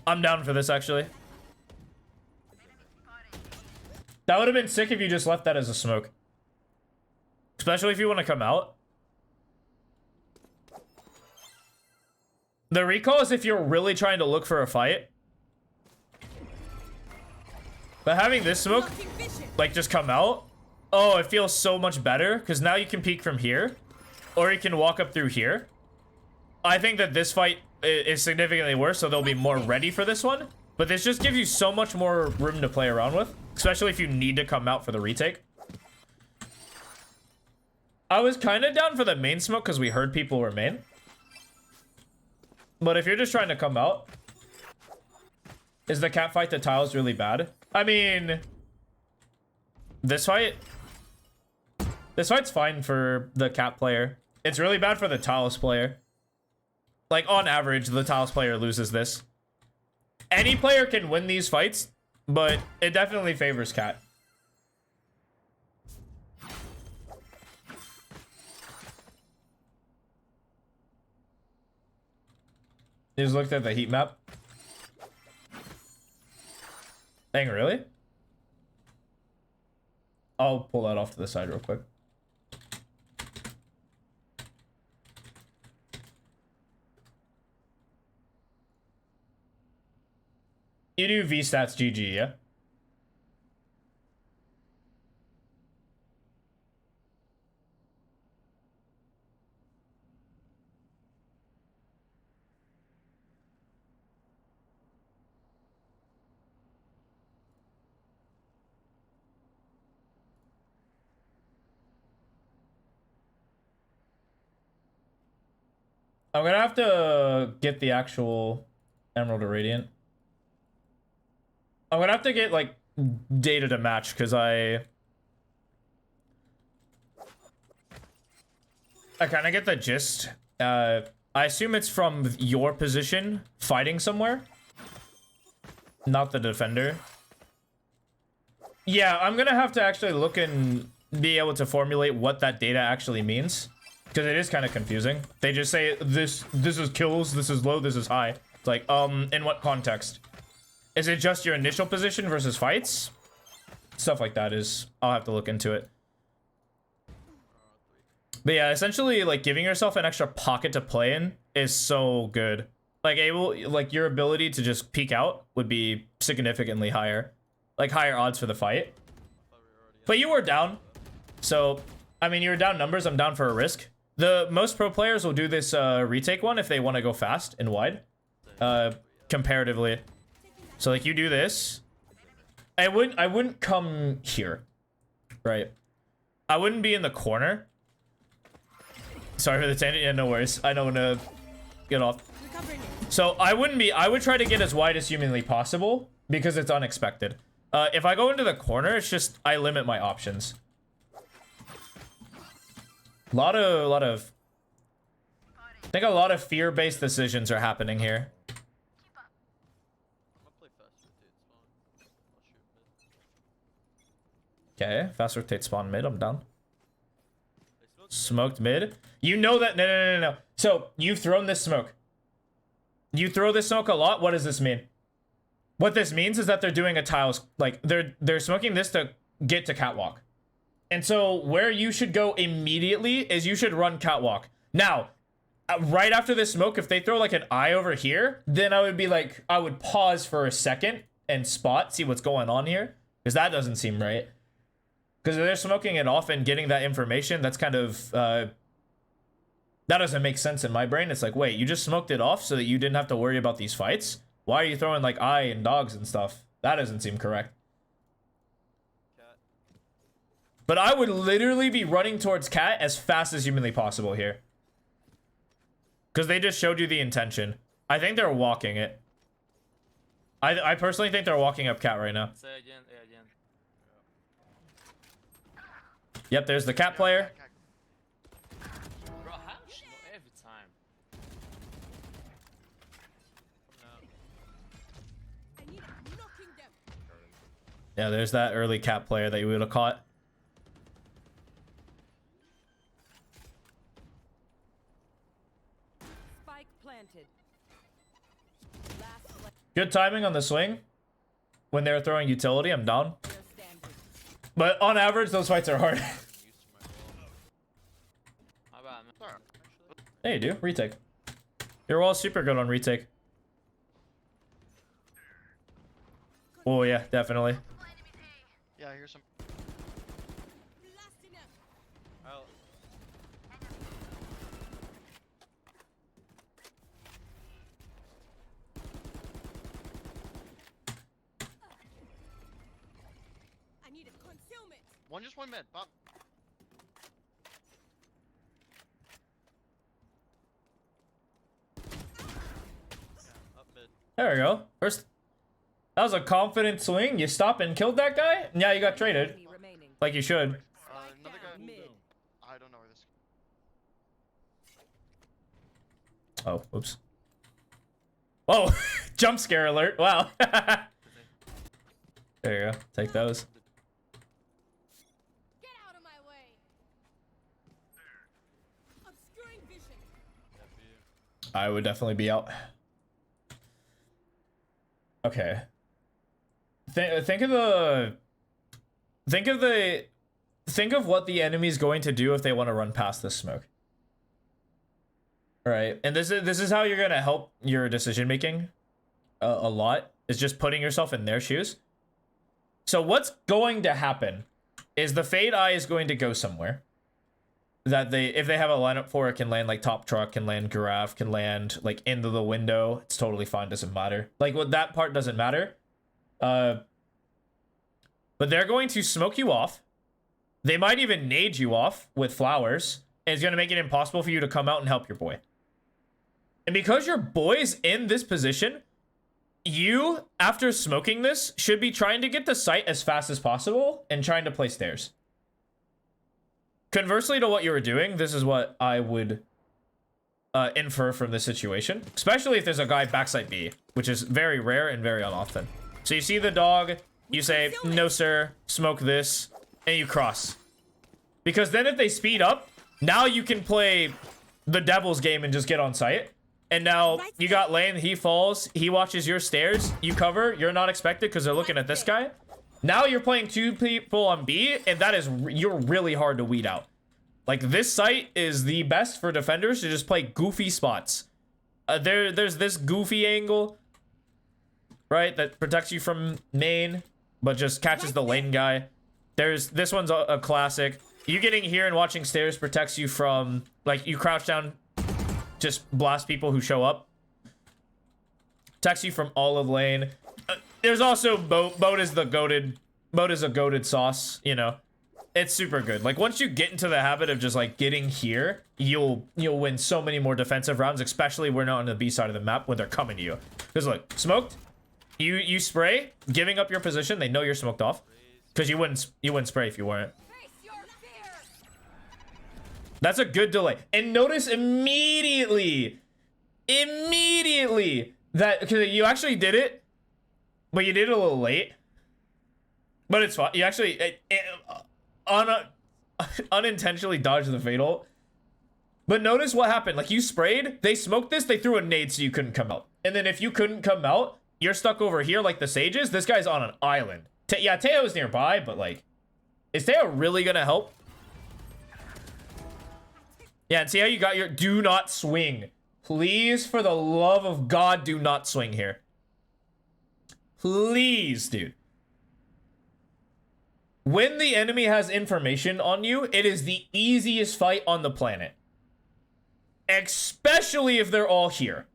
I'm down for this, actually. That would have been sick if you just left that as a smoke. Especially if you want to come out. The recall is if you're really trying to look for a fight. But having this smoke, Blocking vision. like, just come out. Oh, it feels so much better. Because now you can peek from here. Or you can walk up through here. I think that this fight is significantly worse, so they'll be more ready for this one. But this just gives you so much more room to play around with. Especially if you need to come out for the retake. I was kind of down for the main smoke because we heard people were main. But if you're just trying to come out... Is the cat fight the tiles really bad? I mean... This fight... This fight's fine for the cat player. It's really bad for the tiles player. Like, on average, the tiles player loses this. Any player can win these fights, but it definitely favors cat. You just looked at the heat map. Dang, really? I'll pull that off to the side real quick. You do VStats GG, yeah? I'm gonna have to get the actual Emerald or Radiant. I'm gonna have to get like data to match because I kind of get the gist. I assume it's from your position fighting somewhere, not the defender. Yeah, I'm gonna have to actually look and be able to formulate what that data actually means, because it is kind of confusing. They just say this is kills, this is low, this is high. It's like, in what context? Is it just your initial position versus fights? Stuff like that is, I'll have to look into it. But yeah, essentially, like, giving yourself an extra pocket to play in is so good. Like, your ability to just peek out would be significantly higher. Like, higher odds for the fight. But you were down. So, I mean, you were down numbers, I'm down for a risk. The most pro players will do this retake one if they want to go fast and wide. Comparatively. So, like, you do this. I wouldn't come here. Right. I wouldn't be in the corner. Sorry for the tangent. Yeah, no worries. I know when to get off. So I would try to get as wide as humanly possible because it's unexpected. If I go into the corner, it's just, I limit my options. I think a lot of fear-based decisions are happening here. I'm gonna play fast rotate spawn. I'll shoot mid. Okay, fast rotate spawn mid, I'm down. Smoked mid. You know that, no. So, you've thrown this smoke. You throw this smoke a lot, what does this mean? What this means is that they're doing a tiles, like, they're smoking this to get to catwalk. And so, where you should go immediately is you should run catwalk. Now, right after this smoke, if they throw, like, an eye over here, then I would be like, I would pause for a second and spot, see what's going on here. Because that doesn't seem right. Because if they're smoking it off and getting that information, that's kind of, that doesn't make sense in my brain. It's like, wait, you just smoked it off so that you didn't have to worry about these fights? Why are you throwing, like, eye and dogs and stuff? That doesn't seem correct. Cat. But I would literally be running towards cat as fast as humanly possible here. Because they just showed you the intention. I think they're walking it. I personally think they're walking up cat right now. Say again, again. Yep, there's the cat player. Bro, how much know every time? I need a knocking them. Yeah, there's that early cat player that you would have caught. Spike planted. Last play. Good timing on the swing. When they were throwing utility, I'm down. Standard. But on average, those fights are hard. Used to my wall. My bad, man. Hey, you do. Retake. Your wall's super good on retake. Oh, yeah, definitely. Yeah, here's some. Blasting them. Out. I need a concealment. One just went mid. Pop. Up mid. There we go. First, that was a confident swing. You stopped and killed that guy? Yeah, you got traded. Enemy remaining. Like you should. Another guy. Mid. I don't know where this. Oh, oops. Whoa, jump scare alert. Wow. There you go. Take those. Get out of my way. Obscuring vision. Yeah, for you. I would definitely be out. Okay. Think of what the enemy's going to do if they want to run past this smoke. All right, and this is how you're gonna help your decision making a lot. Is just putting yourself in their shoes. So what's going to happen is the fade eye is going to go somewhere that if they have a lineup for it, can land like top truck, can land giraffe, can land like into the window. It's totally fine, doesn't matter. Like what that part doesn't matter. But they're going to smoke you off. They might even nade you off with flowers, and it's gonna make it impossible for you to come out and help your boy. And because your boy's in this position, you, after smoking this, should be trying to get to site as fast as possible and trying to play stairs. Conversely to what you were doing, this is what I would infer from this situation. Especially if there's a guy backside B, which is very rare and very unoften. So you see the dog, you say, no sir, smoke this, and you cross. Because then if they speed up, now you can play the devil's game and just get on site. And now you got lane, he falls, he watches your stairs, you cover, you're not expected because they're looking at this guy. Now you're playing 2 people on B, and that is, you're really hard to weed out. Like, this site is the best for defenders to just play goofy spots. There's this goofy angle, right, that protects you from main, but just catches the lane guy. There's, this one's a classic. You getting here and watching stairs protects you from, like, you crouch down, just blast people who show up. Protects you from all of lane. There's also boat is the goated, boat is a goated sauce, you know. It's super good. Like, once you get into the habit of just like getting here, you'll win so many more defensive rounds, especially when not on the B side of the map when they're coming to you. Because look, smoked, you spray, giving up your position, they know you're smoked off. Because you wouldn't spray if you weren't. That's a good delay. And notice immediately that, because you actually did it, but you did it a little late. But it's fine. You actually unintentionally dodged the fatal. But notice what happened. Like, you sprayed, they smoked this, they threw a nade so you couldn't come out. And then if you couldn't come out, you're stuck over here like the Sages. This guy's on an island. Yeah, Teo's nearby, but like, is Teo really gonna help? Yeah, and see how you got your, do not swing. Please, for the love of God, do not swing here. Please, dude. When the enemy has information on you, it is the easiest fight on the planet. Especially if they're all here.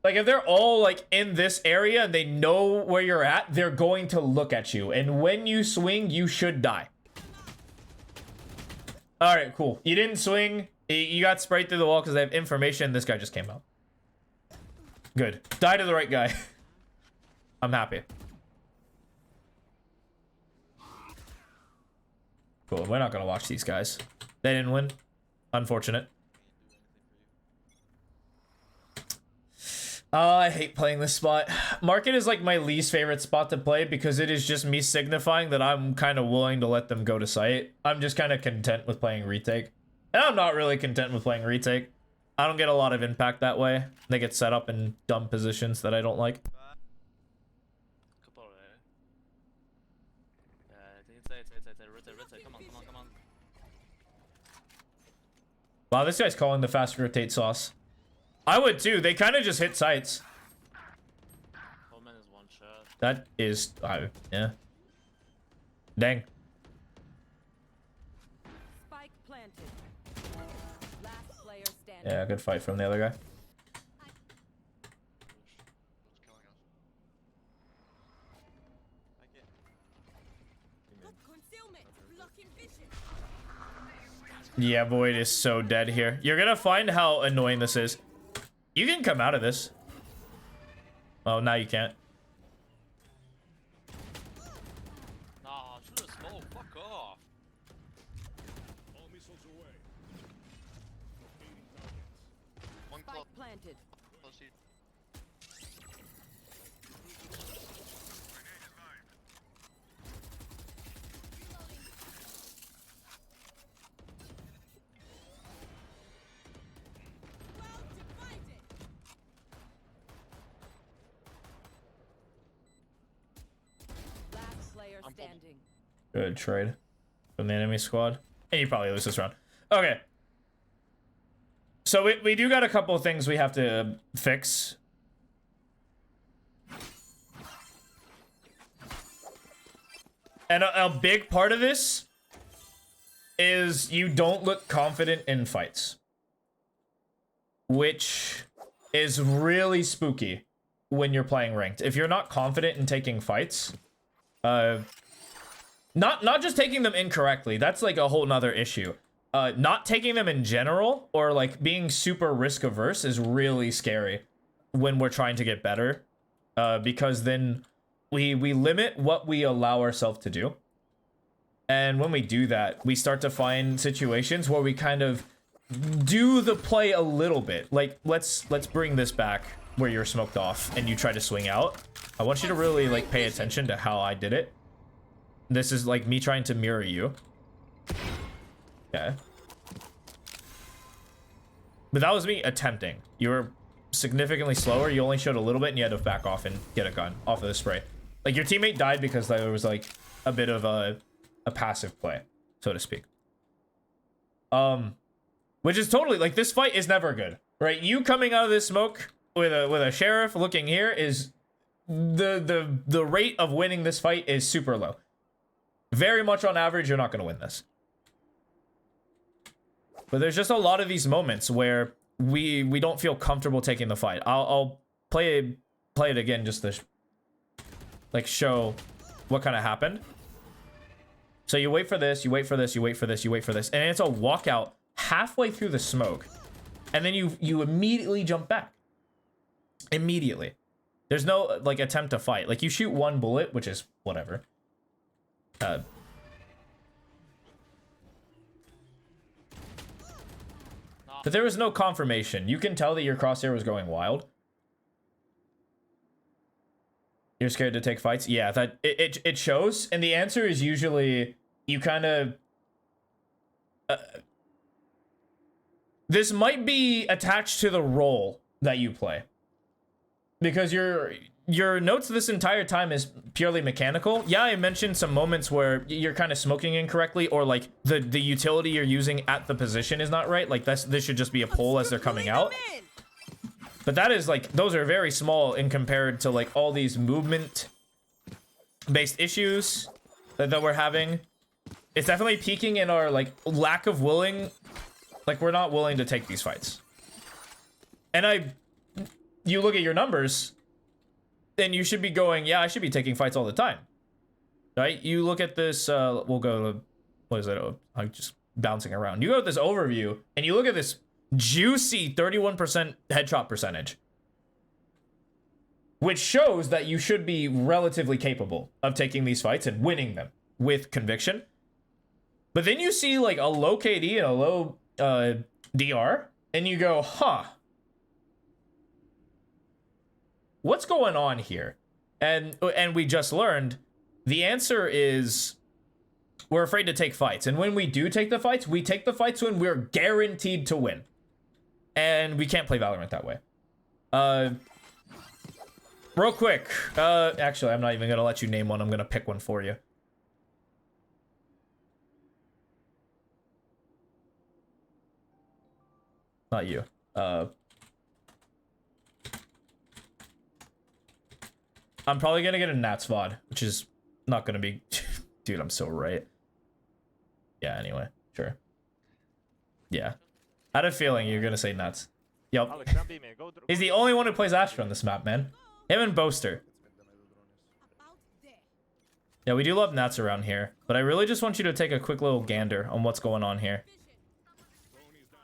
Like, if they're all, like, in this area and they know where you're at, they're going to look at you. And when you swing, you should die. Alright, cool. You didn't swing. You got sprayed through the wall because they have information. This guy just came out. Good. Die to the right guy. I'm happy. Cool. We're not going to watch these guys. They didn't win. Unfortunate. I hate playing this spot. Market is like my least favorite spot to play because it is just me signifying that I'm kind of willing to let them go to site. I'm just kind of content with playing retake. And I'm not really content with playing retake. I don't get a lot of impact that way. They get set up in dumb positions that I don't like. Wow, this guy's calling the fast rotate sauce. I would too. They kind of just hit sites. Coleman is one shot. That is, yeah. Dang. Spike planted. Last player standing. Yeah, good fight from the other guy. Who's killing us? Got concealment. Blocking vision. Yeah, Void is so dead here. You're gonna find how annoying this is. You can come out of this. Oh, now you can't. Nah, shoot a smoke. Fuck off. All missiles away. Locating targets. One close, Spike planted. close seat. Well divided. Last player standing. Good trade from the enemy squad. And you probably lose this round. Okay. So we do got a couple of things we have to fix. And a big part of this is you don't look confident in fights. Which is really spooky when you're playing ranked. If you're not confident in taking fights, not just taking them incorrectly, that's like a whole nother issue. not taking them in general or like being super risk averse is really scary when we're trying to get better, because then we limit what we allow ourselves to do. And when we do that, we start to find situations where we kind of do the play a little bit. Like, let's bring this back where you're smoked off and you try to swing out. I want you to really like pay attention to how I did it. This is like me trying to mirror you. Okay. But that was me attempting. You were significantly slower. You only showed a little bit and you had to back off and get a gun off of the spray. Like, your teammate died because there was like a bit of a passive play, so to speak. Which is totally like, this fight is never good, right? You coming out of this smoke with a sheriff looking here is the rate of winning this fight is super low. Very much on average, you're not going to win this. But there's just a lot of these moments where we don't feel comfortable taking the fight. I'll play it again just to like show what kind of happened. So you wait for this, you wait for this, you wait for this, you wait for this, and it's a walkout halfway through the smoke, and then you immediately jump back. Immediately. There's no like attempt to fight. Like, you shoot one bullet, which is whatever. But there was no confirmation. You can tell that your crosshair was going wild. You're scared to take fights? Yeah, that it shows. And the answer is usually you kind of... this might be attached to the role that you play. Because your notes this entire time is purely mechanical. Yeah, I mentioned some moments where you're kind of smoking incorrectly, or like the utility you're using at the position is not right. Like, this should just be a pull as they're coming out. But that is like, those are very small in compared to like all these movement based issues that we're having. It's definitely peaking in our like lack of willing, like we're not willing to take these fights. And you look at your numbers, then you should be going, yeah, I should be taking fights all the time, right? You look at this, we'll go to, what is it? Oh, I'm just bouncing around. You go to this overview, and you look at this juicy 31% headshot percentage, which shows that you should be relatively capable of taking these fights and winning them with conviction. But then you see like a low KD and a low DR, and you go, huh, what's going on here? And we just learned the answer is we're afraid to take fights. And when we do take the fights, we take the fights when we're guaranteed to win. And we can't play Valorant that way. Real quick. Actually, I'm not even gonna let you name one. I'm gonna pick one for you. Not you. I'm probably gonna get a Nats VOD, which is not gonna be... Dude, I'm so right. Yeah, anyway. Sure. Yeah. I had a feeling you're gonna say Nats. Yep. Alex, jump B, man. Go He's the only one who plays Astra on this map, man. Him and Boaster. About there. Yeah, we do love Nats around here. But I really just want you to take a quick little gander on what's going on here. Drone is down.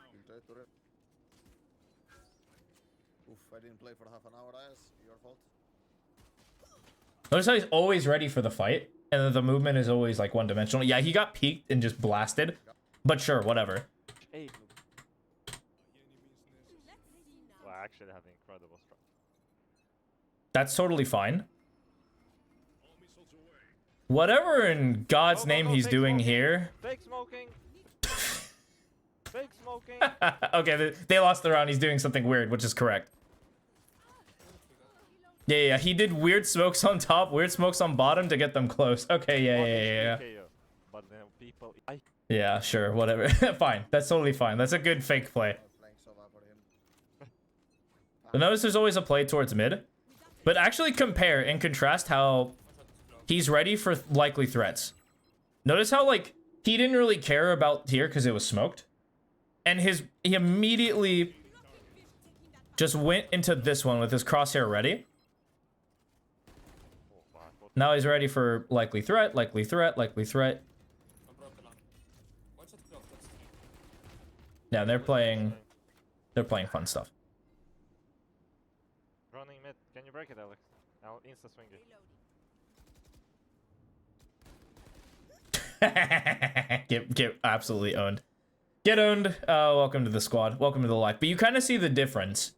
Oof, I didn't play for half an hour, guys. Your fault. Notice how he's always ready for the fight. And then the movement is always like one-dimensional. Yeah, he got peeked and just blasted. But sure, whatever. Hey. Let's see now. Well, I actually have incredible stuff. That's totally fine. All missiles away. Whatever in God's Go, name go, he's fake doing smoking. here. Fake smoking. Fake smoking. Okay, they lost the round. He's doing something weird, which is correct. Yeah, he did weird smokes on top, weird smokes on bottom to get them close. Okay, yeah. But then people... Yeah, sure, whatever. Fine, that's totally fine. That's a good fake play. Playing so bad for him. But notice there's always a play towards mid. But actually compare and contrast how he's ready for likely threats. Notice how, like, he didn't really care about here because it was smoked. And he immediately just went into this one with his crosshair ready. Now he's ready for likely threat, likely threat, likely threat. Yeah, they're playing fun stuff. Running mid. Can you break it, Alex? I'll insta swing it. Get absolutely owned. Get owned. Welcome to the squad. Welcome to the life. But you kind of see the difference.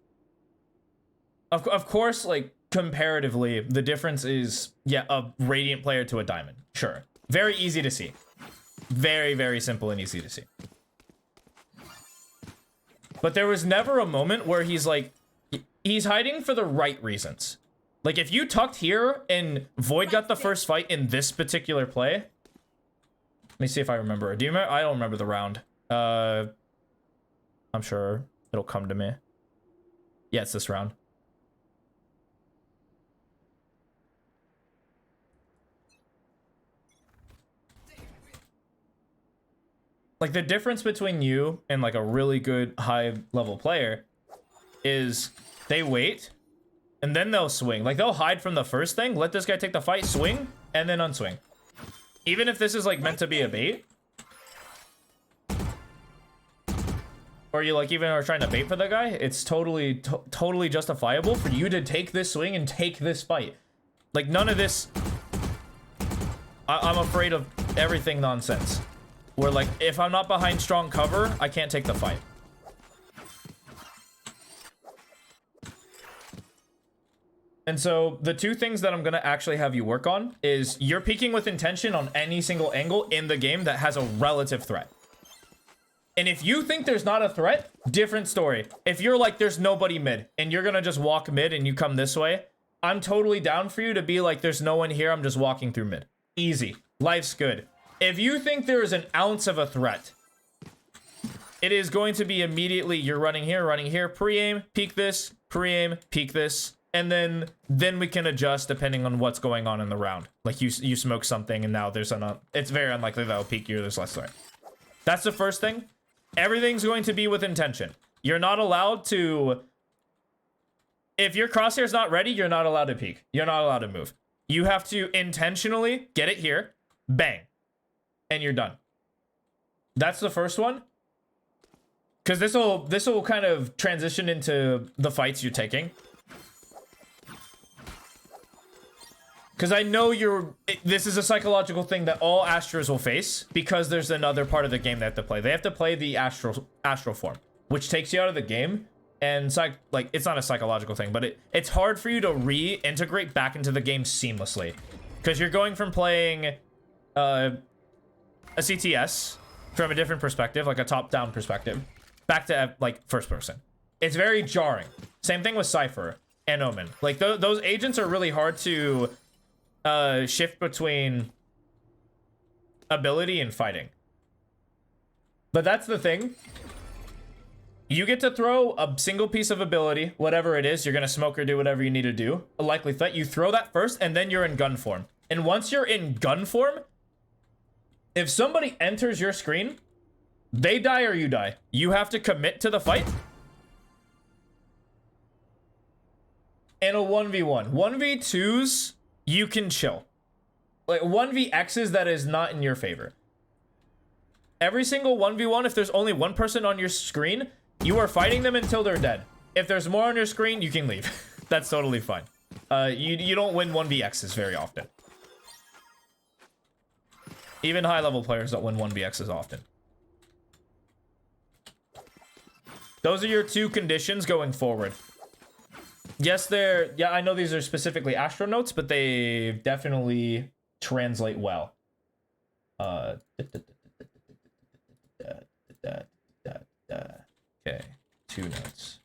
Of course, like, comparatively, the difference is, yeah, a Radiant player to a Diamond. Sure. Very easy to see. Very, very simple and easy to see. But there was never a moment where he's like, he's hiding for the right reasons. Like, if you tucked here and Void got the first fight in this particular play. Let me see if I remember. Do you remember? I don't remember the round. I'm sure it'll come to me. Yeah, it's this round. Like, the difference between you and like a really good high level player is they wait and then they'll swing. Like, they'll hide from the first thing, let this guy take the fight, swing, and then unswing. Even if this is like meant to be a bait, or you like even are trying to bait for the guy, it's totally totally justifiable for you to take this swing and take this fight. Like, none of this I'm afraid of everything nonsense where, like, if I'm not behind strong cover, I can't take the fight. And so the two things that I'm going to actually have you work on is you're peeking with intention on any single angle in the game that has a relative threat. And if you think there's not a threat, different story. If you're like, there's nobody mid and you're going to just walk mid and you come this way, I'm totally down for you to be like, there's no one here, I'm just walking through mid. Easy. Life's good. If you think there is an ounce of a threat, it is going to be immediately you're running here, pre-aim, peek this, pre-aim, peek this. And then we can adjust depending on what's going on in the round. Like, you smoke something and now there's it's very unlikely that I'll peek you, there's less threat. That's the first thing. Everything's going to be with intention. You're not allowed to, if your crosshair's not ready, you're not allowed to peek. You're not allowed to move. You have to intentionally get it here, bang, and you're done. That's the first one. Because this will kind of transition into the fights you're taking. Because I know this is a psychologiable thing that all Astros will face, because there's another part of the game they have to play. They have to play the Astral form, which takes you out of the game. And like, it's not a psychological thing, but it's hard for you to reintegrate back into the game seamlessly. Because you're going from playing a CTS from a different perspective, like a top-down perspective, back to like first person. It's very jarring. Same thing with Cypher and Omen. Like, those agents are really hard to shift between ability and fighting. But that's the thing. You get to throw a single piece of ability, whatever it is, you're gonna smoke or do whatever you need to do. A likely threat, you throw that first, and then you're in gun form. And once you're in gun form, if somebody enters your screen, they die or you die. You have to commit to the fight. And a 1v1. 1v2s, you can chill. Like, 1vx's, that is not in your favor. Every single 1v1, if there's only one person on your screen, you are fighting them until they're dead. If there's more on your screen, you can leave. That's totally fine. You don't win 1vx's very often. Even high-level players don't win 1vx's often. Those are your two conditions going forward. Yes, yeah, I know these are specifically Astro notes, but they definitely translate well. Okay, 2 notes.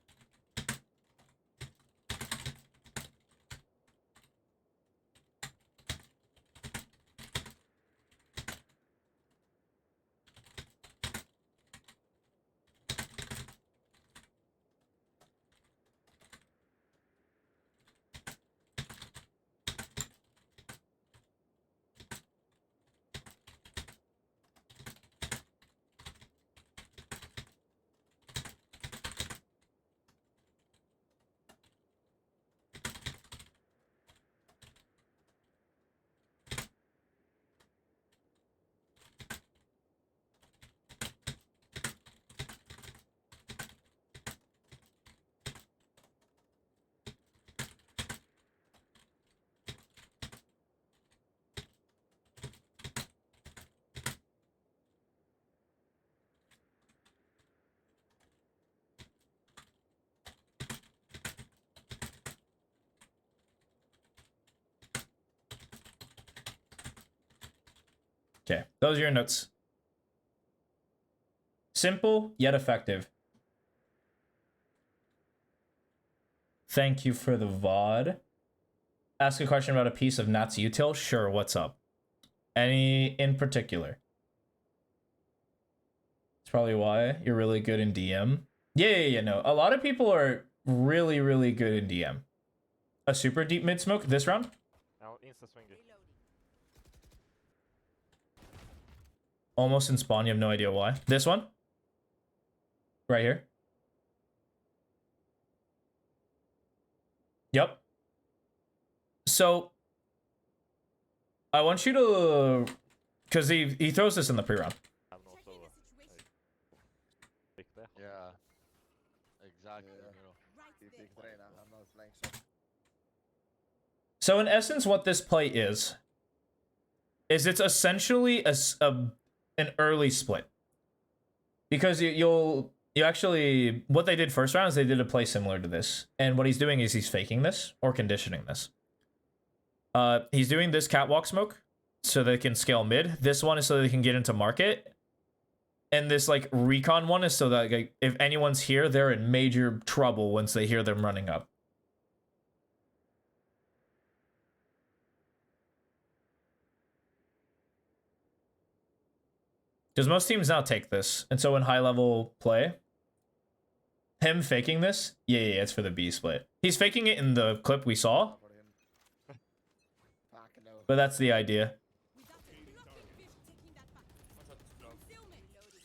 Okay, those are your notes. Simple yet effective. Thank you for the VOD. Ask a question about a piece of Nat's util. Sure, what's up? Any in particular? It's probably why you're really good in DM. Yeah, no. A lot of people are really, really good in DM. A super deep mid smoke this round? Now, insta swingy. Almost in spawn, you have no idea why. This one? Right here. Yep. So, I want you to... Because he throws this in the pre-round. I'm also Checking the situation. pick there. Yeah. Exactly, Yeah. bro. Right Big there. trainer. I'm not playing so. So in essence, what this play is it's essentially an early split. Because you actually, what they did first round is they did a play similar to this. And what he's doing is he's faking this or conditioning this. He's doing this catwalk smoke so they can scale mid. This one is so they can get into market. And this like recon one is so that like, if anyone's here, they're in major trouble once they hear them running up. Because most teams now take this. And so in high level play, him faking this, yeah, it's for the B split. He's faking it in the clip we saw, For him. Fucking no. but that's the idea. Without a blocking vision. Taking that back. Concealment. Reloading.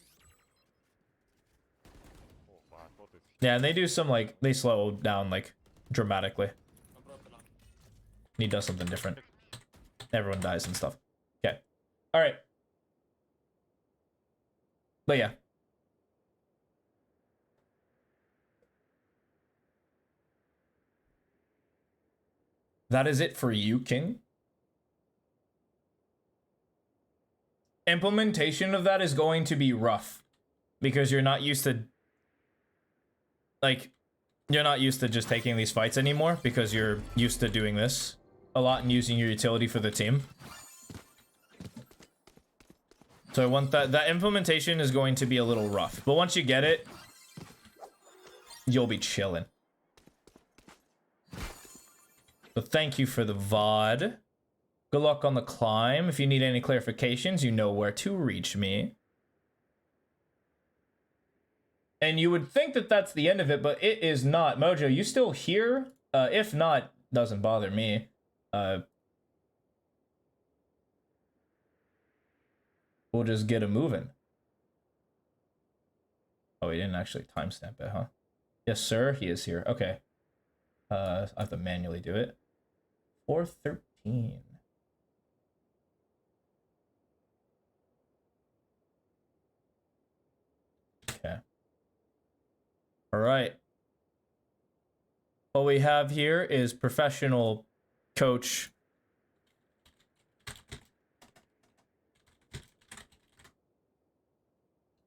Oh, wow, I thought this. Yeah, and they do some like, they slow down like dramatically. And he does something different. Everyone dies and stuff. Okay. All right. But yeah. That is it for you, King. Implementation of that is going to be rough because you're not used to you're not used to just taking these fights anymore because you're used to doing this a lot and using your utility for the team. So I want that implementation is going to be a little rough, but once you get it, you'll be chilling. So thank you for the VOD. Good luck on the climb. If you need any clarifications, you know where to reach me. And you would think that that's the end of it, but it is not. Mojo, you still here? If not, doesn't bother me. We'll just get it moving. Oh, he didn't actually timestamp it, huh? Yes, sir. He is here. Okay. I have to manually do it. 413. Okay. All right. What we have here is professional coach.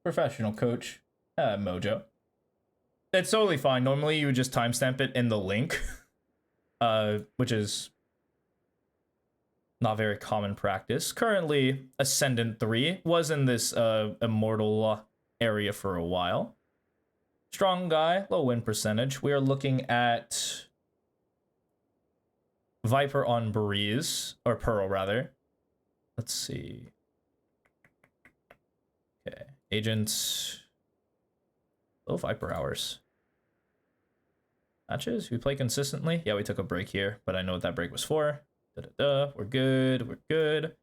Professional coach, Mojo. It's totally fine. Normally you would just timestamp it in the link, which is not very common practice. Currently, Ascendant 3 was in this Immortal area for a while. Strong guy, low win percentage. We are looking at Viper on Breeze, or Pearl rather. Let's see. Okay, agents. Low Viper hours. Matches, we play consistently. Yeah, we took a break here, but I know what that break was for. We're good, we're good.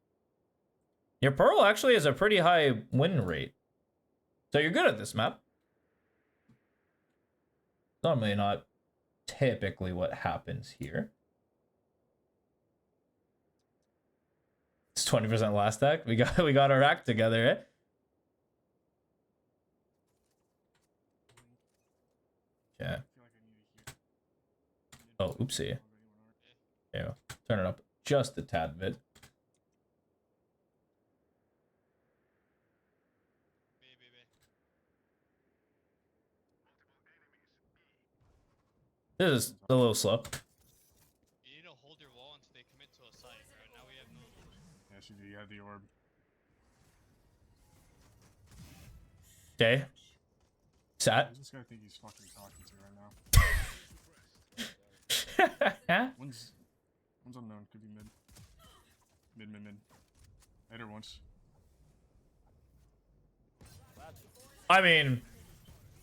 Your Pearl actually has a pretty high win rate. So you're good at this map. Normally not typically what happens here. It's 20% last act. We got our act together, eh? Yeah. Oh, oopsie. Yeah, turn it up just a tad bit. This is a little slow. You need to hold your wall until they commit to a site. Right now we have no. Yeah, she do. You have the orb. Okay. Sat. Who's this guy think he's fucking talking to right now? One's unknown, could be mid. Mid. Hit her once. I mean,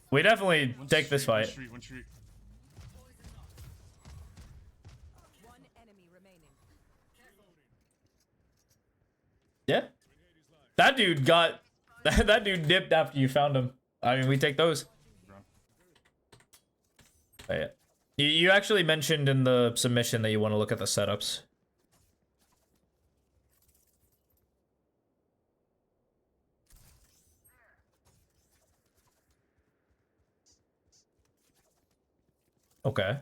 we definitely One's take this street, fight. One street. One enemy remaining. Yeah. That dude got that dude dipped after you found him. I mean, we take those. Oh, yeah. You actually mentioned in the submission that you want to look at the setups. Okay.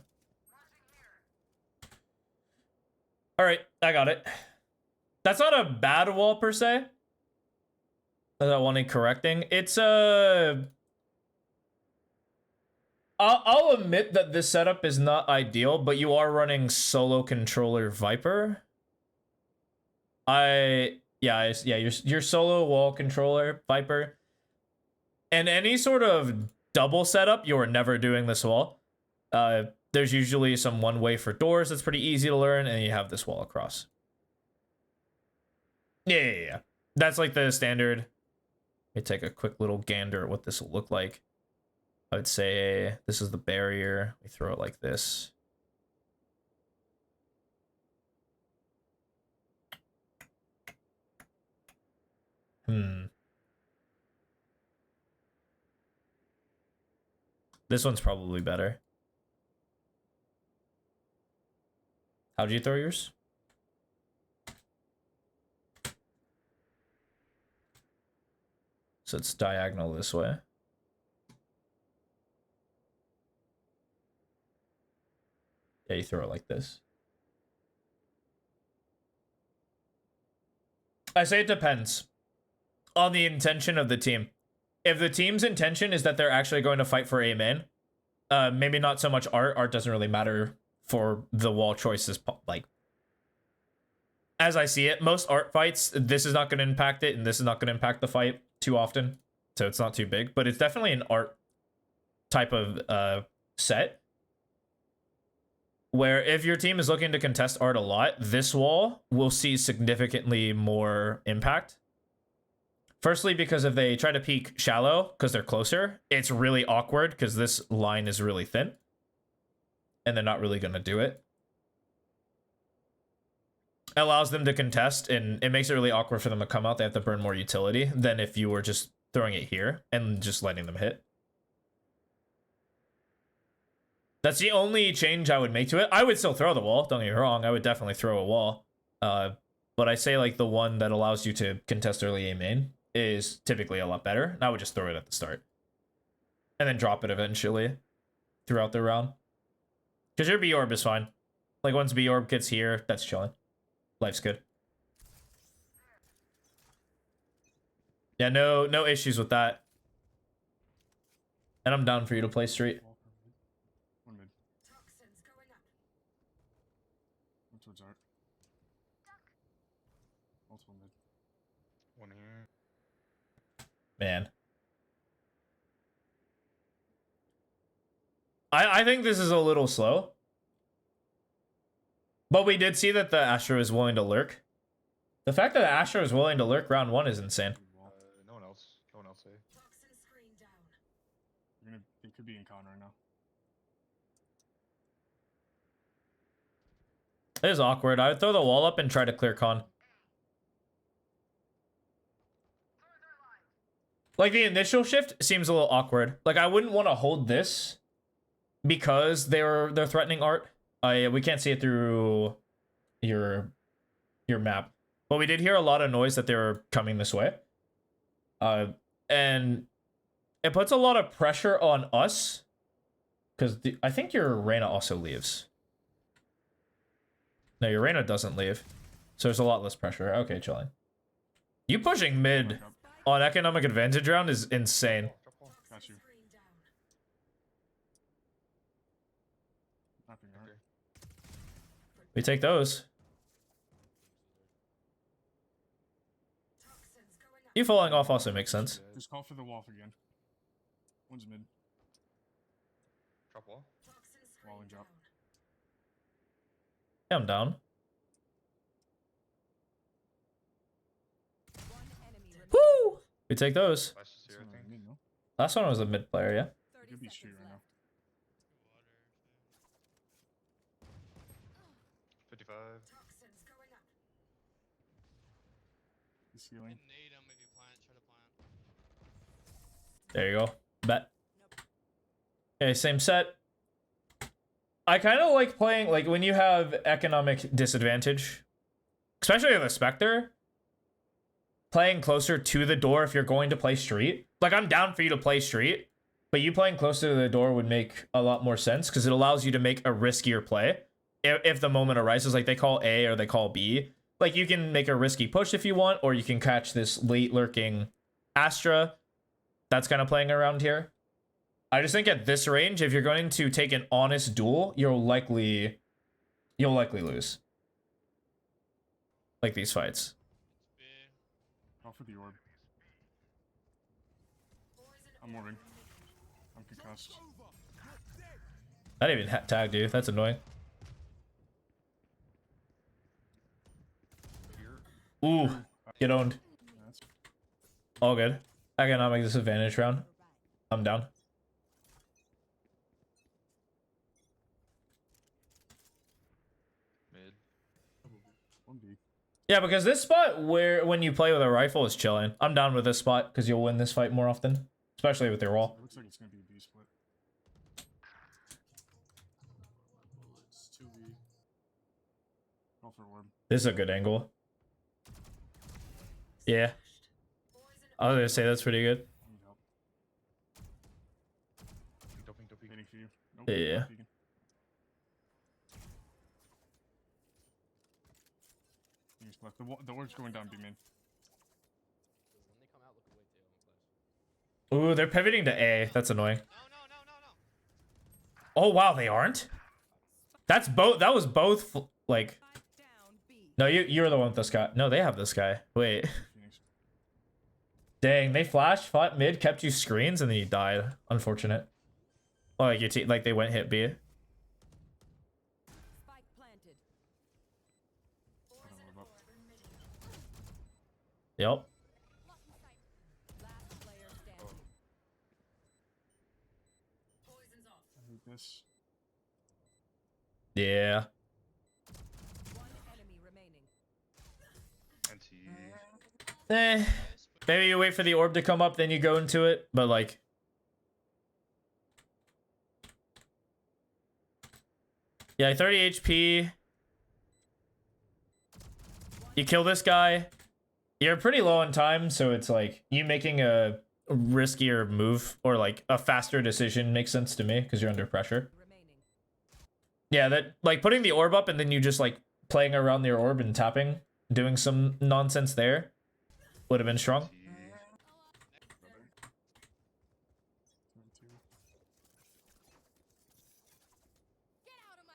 All right, I got it. That's not a bad wall per se. That one correcting. It's I'll admit that this setup is not ideal, but you are running solo controller Viper. Yeah, your solo wall controller Viper. And any sort of double setup, you are never doing this wall. There's usually some one way for doors that's pretty easy to learn, and you have this wall across. Yeah. That's like the standard. Let me take a quick little gander at what this will look like. I would say this is the barrier. We throw it like this. This one's probably better. How'd you throw yours? So it's diagonal this way. Yeah, you throw it like this. I say it depends on the intention of the team. If the team's intention is that they're actually going to fight for A main, maybe not so much art. Art doesn't really matter for the wall choices. Like, as I see it, most art fights, this is not going to impact it, and this is not going to impact the fight too often. So it's not too big, but it's definitely an art type of set. Where if your team is looking to contest art a lot, this wall will see significantly more impact. Firstly, because if they try to peek shallow, because they're closer, it's really awkward because this line is really thin. And they're not really going to do it. It allows them to contest, and it makes it really awkward for them to come out. They have to burn more utility than if you were just throwing it here and just letting them hit. That's the only change I would make to it. I would still throw the wall, don't get me wrong. I would definitely throw a wall. But I say like the one that allows you to contest early A main is typically a lot better. And I would just throw it at the start. And then drop it eventually throughout the round. Because your B-orb is fine. Like once B-orb gets here, that's chilling. Life's good. Yeah, no issues with that. And I'm down for you to play straight. One mid. One towards art. Multiple mid. One here. Man. I think this is a little slow. But we did see that the Astro is willing to lurk. The fact that the Astro is willing to lurk round one is insane. No one else. No one else. He could be in con right now. It is awkward. I would throw the wall up and try to clear con. Like the initial shift seems a little awkward. Like I wouldn't want to hold this because they're threatening art. We can't see it through your map. But we did hear a lot of noise that they were coming this way. And it puts a lot of pressure on us. Because I think your Reyna also leaves. No, your Reyna doesn't leave. So there's a lot less pressure. Okay, chilling. You pushing mid on economic advantage round is insane. Got you. Nothing, right? We take those. You falling off also makes sense. Just call for the wolf again. One's mid. Drop wall. Walling drop. Yeah, I'm down. One enemy remaining. Woo! We take those. Last is here, I Someone think. mid, no? Last one was a mid player, yeah. 30 could be seconds street right now. left. 55. The ceiling. Nade him if you plant. Try to plant. There you go. Bet. Okay, same set. I kind of like playing, like, when you have economic disadvantage, especially with a Spectre, playing closer to the door if you're going to play street. Like, I'm down for you to play street, but you playing closer to the door would make a lot more sense because it allows you to make a riskier play if the moment arises, like they call A or they call B. Like, you can make a risky push if you want, or you can catch this late lurking Astra that's kind of playing around here. I just think at this range, if you're going to take an honest duel, you'll likely lose. Like these fights. Call for the orb. I'm orbing. I'm concussed. I didn't even tag you. That's annoying. Ooh, get owned. That's All good. Economic disadvantage round. I'm down. Mid. 1B. Yeah, because this spot where when you play with a rifle is chilling. I'm down with this spot because you'll win this fight more often, especially with your wall. It looks like it's gonna be a B split. It's 2B. Call for orb. This is a good angle. Yeah. I was gonna say that's pretty good. I need help. Doping. Waiting for you. Nope. Yeah. not peeking. Things left. The orb's going down B main. When they come out, look away too. Ooh, they're pivoting to A. That's annoying. No. Oh wow, they aren't. That's both. That was both. Like, Spike down B. no, you're the one with this guy. No, they have this guy. Wait. Phoenix. Dang, they flashed, fought mid, kept you screens, and then you died. Unfortunate. Well, like like they went hit B. Spike planted. I don't know about. Yep. Last player standing. I hate this. Yeah. One enemy remaining. NT. Eh. Maybe you wait for the orb to come up, then you go into it. But like, yeah, 30 HP. You kill this guy. You're pretty low on time, so it's like you making a riskier move or like a faster decision makes sense to me because you're under pressure. Remaining. Yeah, that like putting the orb up and then you just like playing around your orb and tapping, doing some nonsense there would have been strong. Get out of my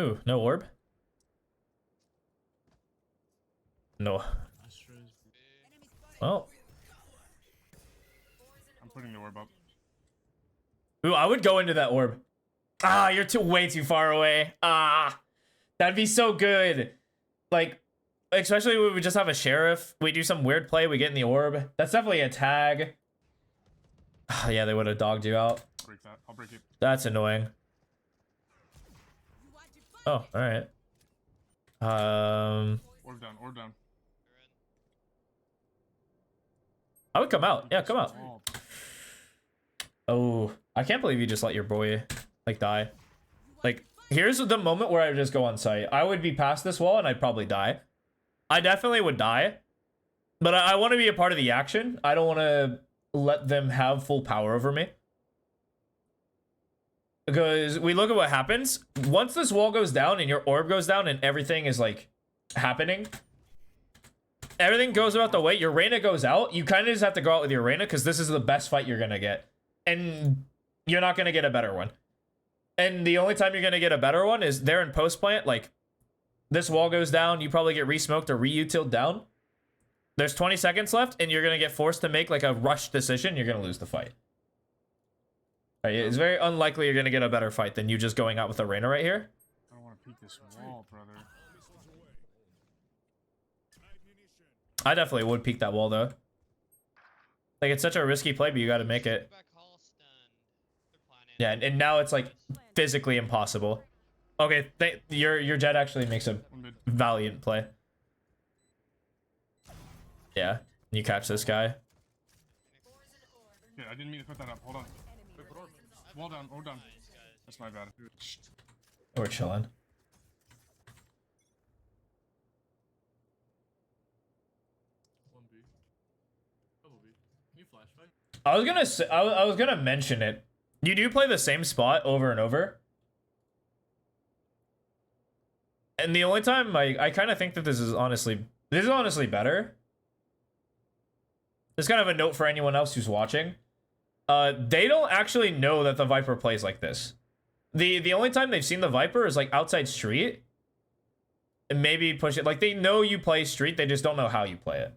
way. Ooh, no orb? No. Well, I'm putting the orb up. ooh, I would go into that orb. Ah, you're way too far away. Ah, that'd be so good. Like, especially when we just have a sheriff. We do some weird play. We get in the orb. That's definitely a tag. Ah, yeah, they would have dogged you out. Break that. I'll break it. That's annoying. You want to fight? Oh, all right. Orb down. Orb down. I would come out. Yeah, come out. Oh, Oh, I can't believe you just let your boy like die. Like, here's the moment where I would just go on site. I would be past this wall and I'd probably die. I definitely would die. But I want to be a part of the action. I don't want to let them have full power over me. Because we look at what happens. Once this wall goes down and your orb goes down and everything is like happening. Everything goes about the way. Your Reyna goes out. You kind of just have to go out with your Reyna because this is the best fight you're going to get. And you're not going to get a better one. And the only time you're going to get a better one is there in post plant. Like, this wall goes down. You probably get re-smoked or re-utiled down. There's 20 seconds left, and you're gonna get forced to make like a rush decision. You're gonna lose the fight. Right, it's very unlikely you're gonna get a better fight than you just going out with a Reyna right here. I don't want to peek this wall, brother. I definitely would peek that wall though. Like it's such a risky play, but you got to make it. Back hall stand. They're planning. Yeah, and now it's like physically impossible. Okay, your Jet actually makes a One mid. valiant play. Yeah, you catch this guy. Yeah, I didn't mean to put that up. Hold on. Wait, put orb. Wall down. Orb down. Nice, guys. That's my bad. We're chilling. One B. Double B. Can you flash fight? I was gonna say, I was gonna mention it. You do play the same spot over and over. And the only time I kind of think that this is honestly better. This is kind of a note for anyone else who's watching. They don't actually know that the Viper plays like this. The only time they've seen the Viper is like outside street. And maybe push it. Like they know you play street, they just don't know how you play it.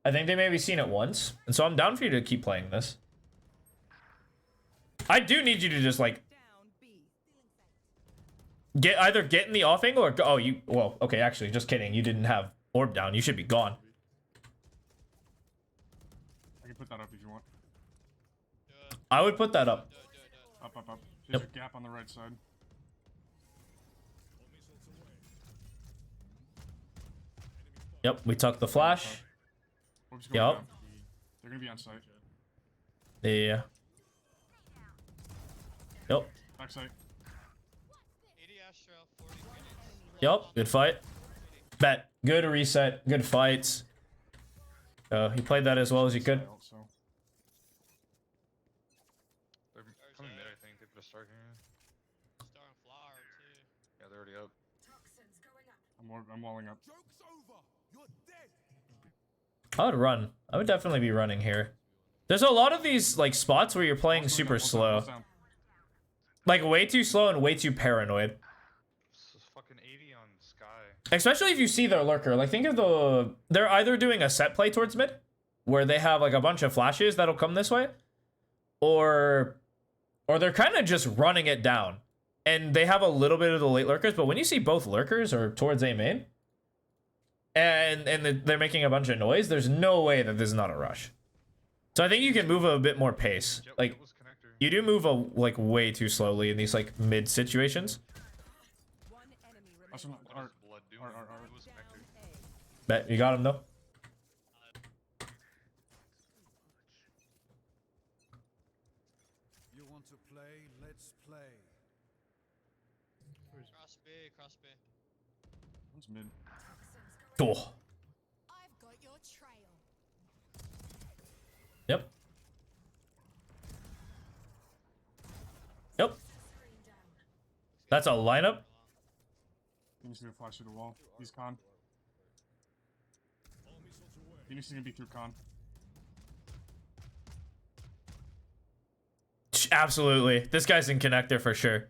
I think they maybe seen it once. And so I'm down for you to keep playing this. I do need you to just like Down B. either get in the off angle or oh you well okay actually just kidding, you didn't have orb down, you should be gone. I can put that up if you want. I would put that up. Up, up, up. There's Yep. a gap on the right side. Yep, we tuck the flash. Orb's going Yep. down. They're gonna be on site. Yeah. Yep. Back site. 80 Astra, 40 Phoenix. Yep. Good fight. Bet. Good reset. Good fights. He played that as well as he could. So. They're coming mid, I think. They put a star here. Star and flower, too. Yeah, they're already up. I'm walling up. Joke's over. You're dead. I would run. I would definitely be running here. There's a lot of these like spots where you're playing Wall's super going down, wall's slow. down, wall's down. Like way too slow and way too paranoid. This is fucking 80 on Sky. Especially if you see their lurker. Like think of they're either doing a set play towards mid, where they have like a bunch of flashes that'll come this way, or they're kind of just running it down. And they have a little bit of the late lurkers, but when you see both lurkers or towards A main, and they're making a bunch of noise, there's no way that this is not a rush. So I think you can move a bit more pace. Jet, Like Jet was connector. you do move like way too slowly in these like mid situations. One enemy That's remaining. what What art. is blood doing? Art. It was Down connector. A. Bet you got him though. You want to play? Let's play. Cross B, cross B. One's mid. Cool. I've got your trail. Yep. Yep. That's a lineup. He needs to go flash through the wall. He's con. He needs to be through con. Absolutely. This guy's in connector for sure.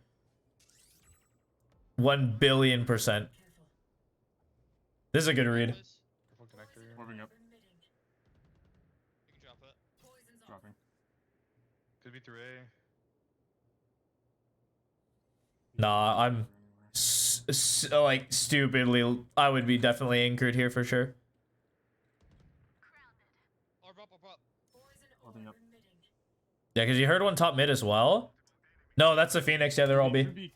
1 billion %. This is a good read. This, Careful connector here. Orbing up. you can drop it. Dropping. Could be through A. Nah, I'm like stupidly. I would be definitely anchored here for sure. Orb up, orb up. Orbing up. Yeah, because you heard one top mid as well. No, that's the Phoenix. Yeah, they're all B. B.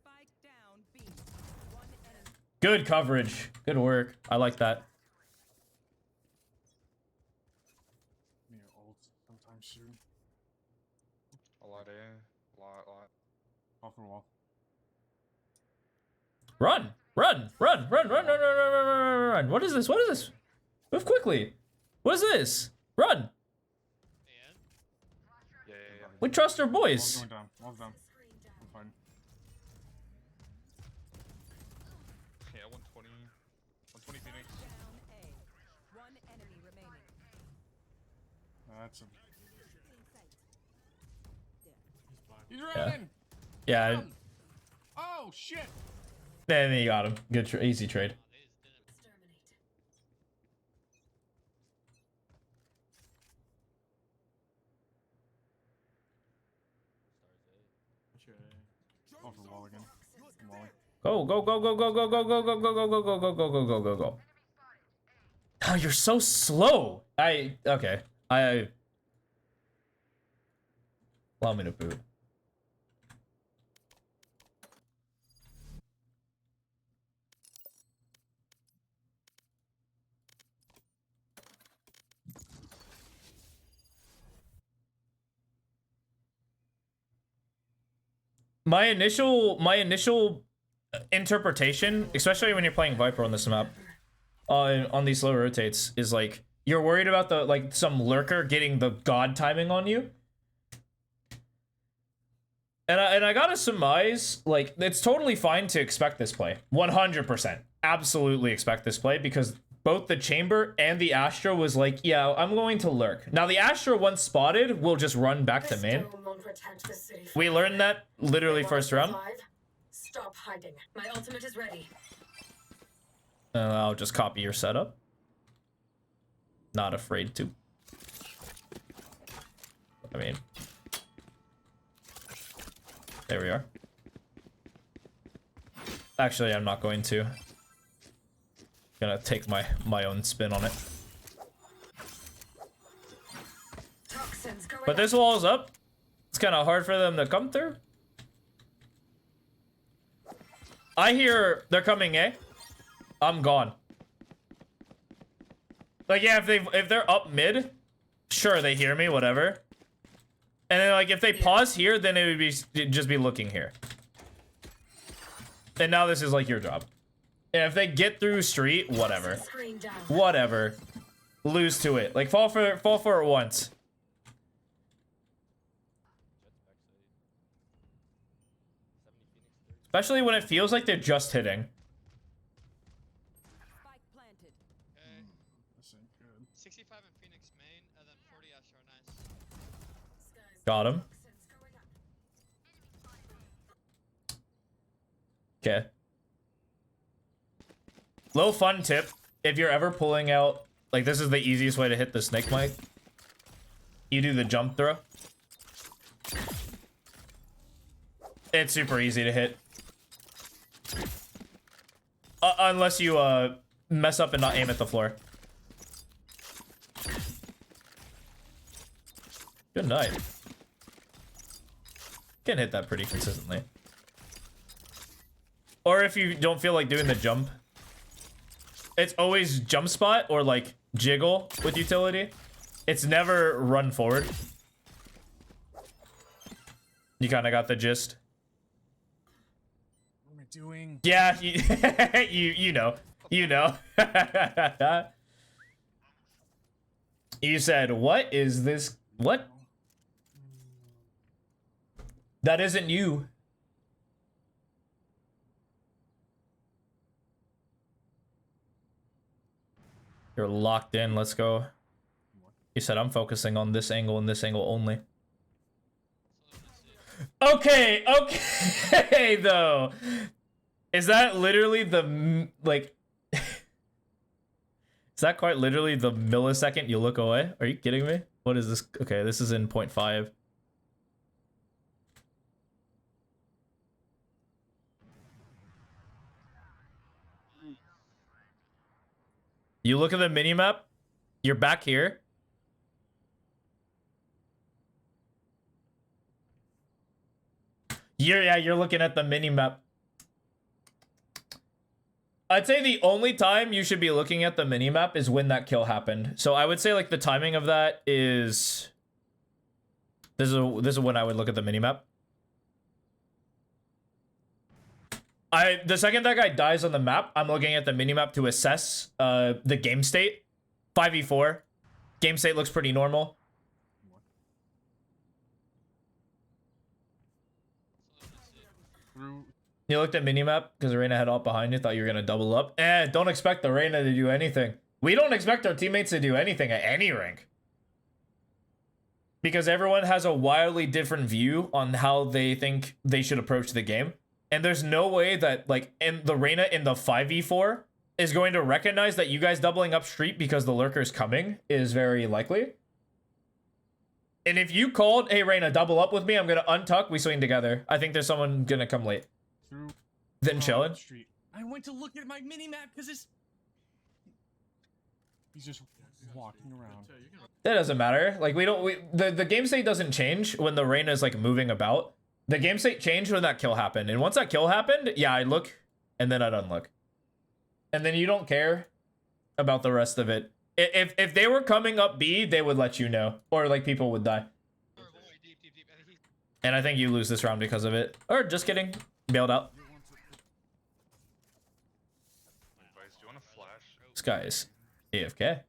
Spike down B. One enemy. Good coverage. Good work. I like that. Me ult sometime soon. A lot A. Lot. Off the wall. Run! Run! Run! Run! Run! Run! Run! Run! Run! Run! Run! What is this? What is this? Move quickly. What is this? Run! And Yeah. We trust our Wall's boys. going down. Wall's down. I'm fine. Yeah, 120. 120 Phoenix. Down A. One enemy remaining. That's a. He's Yeah. running. Yeah. Oh shit. Then you got him. Good, easy trade. they just didn't. Go, go, go, go, go, go, go, go, go, go, go, go, go, go, go, go, go, go, go. Oh, you're so slow. Okay. Allow me to boot. My initial interpretation, especially when you're playing Viper on this map, on these slow rotates, is like you're worried about the some lurker getting the god timing on you. And I gotta surmise, like, it's totally fine to expect this play. 100%. Absolutely expect this play, because both the Chamber and the Astra was like, yeah, I'm going to lurk. Now, the Astra, once spotted, will just run back to main. We learned that literally first round. Stop hiding. My ultimate is ready. I'll just copy your setup. Not afraid to. I mean... There we are. Actually, I'm not going to. Gonna take my own spin on it. But this wall's up. It's kind of hard for them to come through. I hear they're coming, eh? I'm gone. Like, yeah, if they're up mid, sure, they hear me, whatever. And then, like, if they pause here, then it would be just be looking here. And now this is, like, your job. And if they get through street, whatever. Whatever. Lose to it. Like, fall for it once. Especially when it feels like they're just hitting. Spike planted. Okay. This ain't good. 65 in Phoenix main, and then 40 Astra, nice. Got him. Okay. Little fun tip. If you're ever pulling out, like, this is the easiest way to hit the snake mic. You do the jump throw. It's super easy to hit. Unless you mess up and not aim at the floor. Good night. Can hit that pretty consistently. Or if you don't feel like doing the jump, it's always jump spot or like jiggle with utility. It's never run forward. You kind of got the gist. What am I doing? Yeah, you know. You know. You said, what is this? What? That isn't you. You're locked in. Let's go. You said I'm focusing on this angle and this angle only. Okay, okay, though. Is that literally the, like... Is that quite literally the millisecond you look away? Are you kidding me? What is this? Okay, this is in 0.5. You look at the minimap, you're back here. You're looking at the minimap. I'd say the only time you should be looking at the minimap is when that kill happened. So I would say like the timing of that is... This is when I would look at the minimap. The second that guy dies on the map, I'm looking at the minimap to assess the game state. 5v4. Game state looks pretty normal. You looked at minimap because Reyna had ult behind you, thought you were gonna double up. Don't expect the Reyna to do anything. We don't expect our teammates to do anything at any rank. Because everyone has a wildly different view on how they think they should approach the game. And there's no way that, like, the Reyna in the 5v4 is going to recognize that you guys doubling up street because the lurker's coming is very likely. And if you called, hey, Reyna, double up with me, I'm gonna untuck, we swing together. I think there's someone gonna come late. Then chilling. Street. I went to look at my mini map because it's. He's just walking around. That doesn't matter. Like the game state doesn't change when the Reyna is like moving about. The game state changed when that kill happened. And once that kill happened, yeah, I'd look and then I'd unlook. And then you don't care about the rest of it. If they were coming up B, they would let you know. Or like people would die. And I think you lose this round because of it. Or just kidding. Bailed out. This guy is AFK.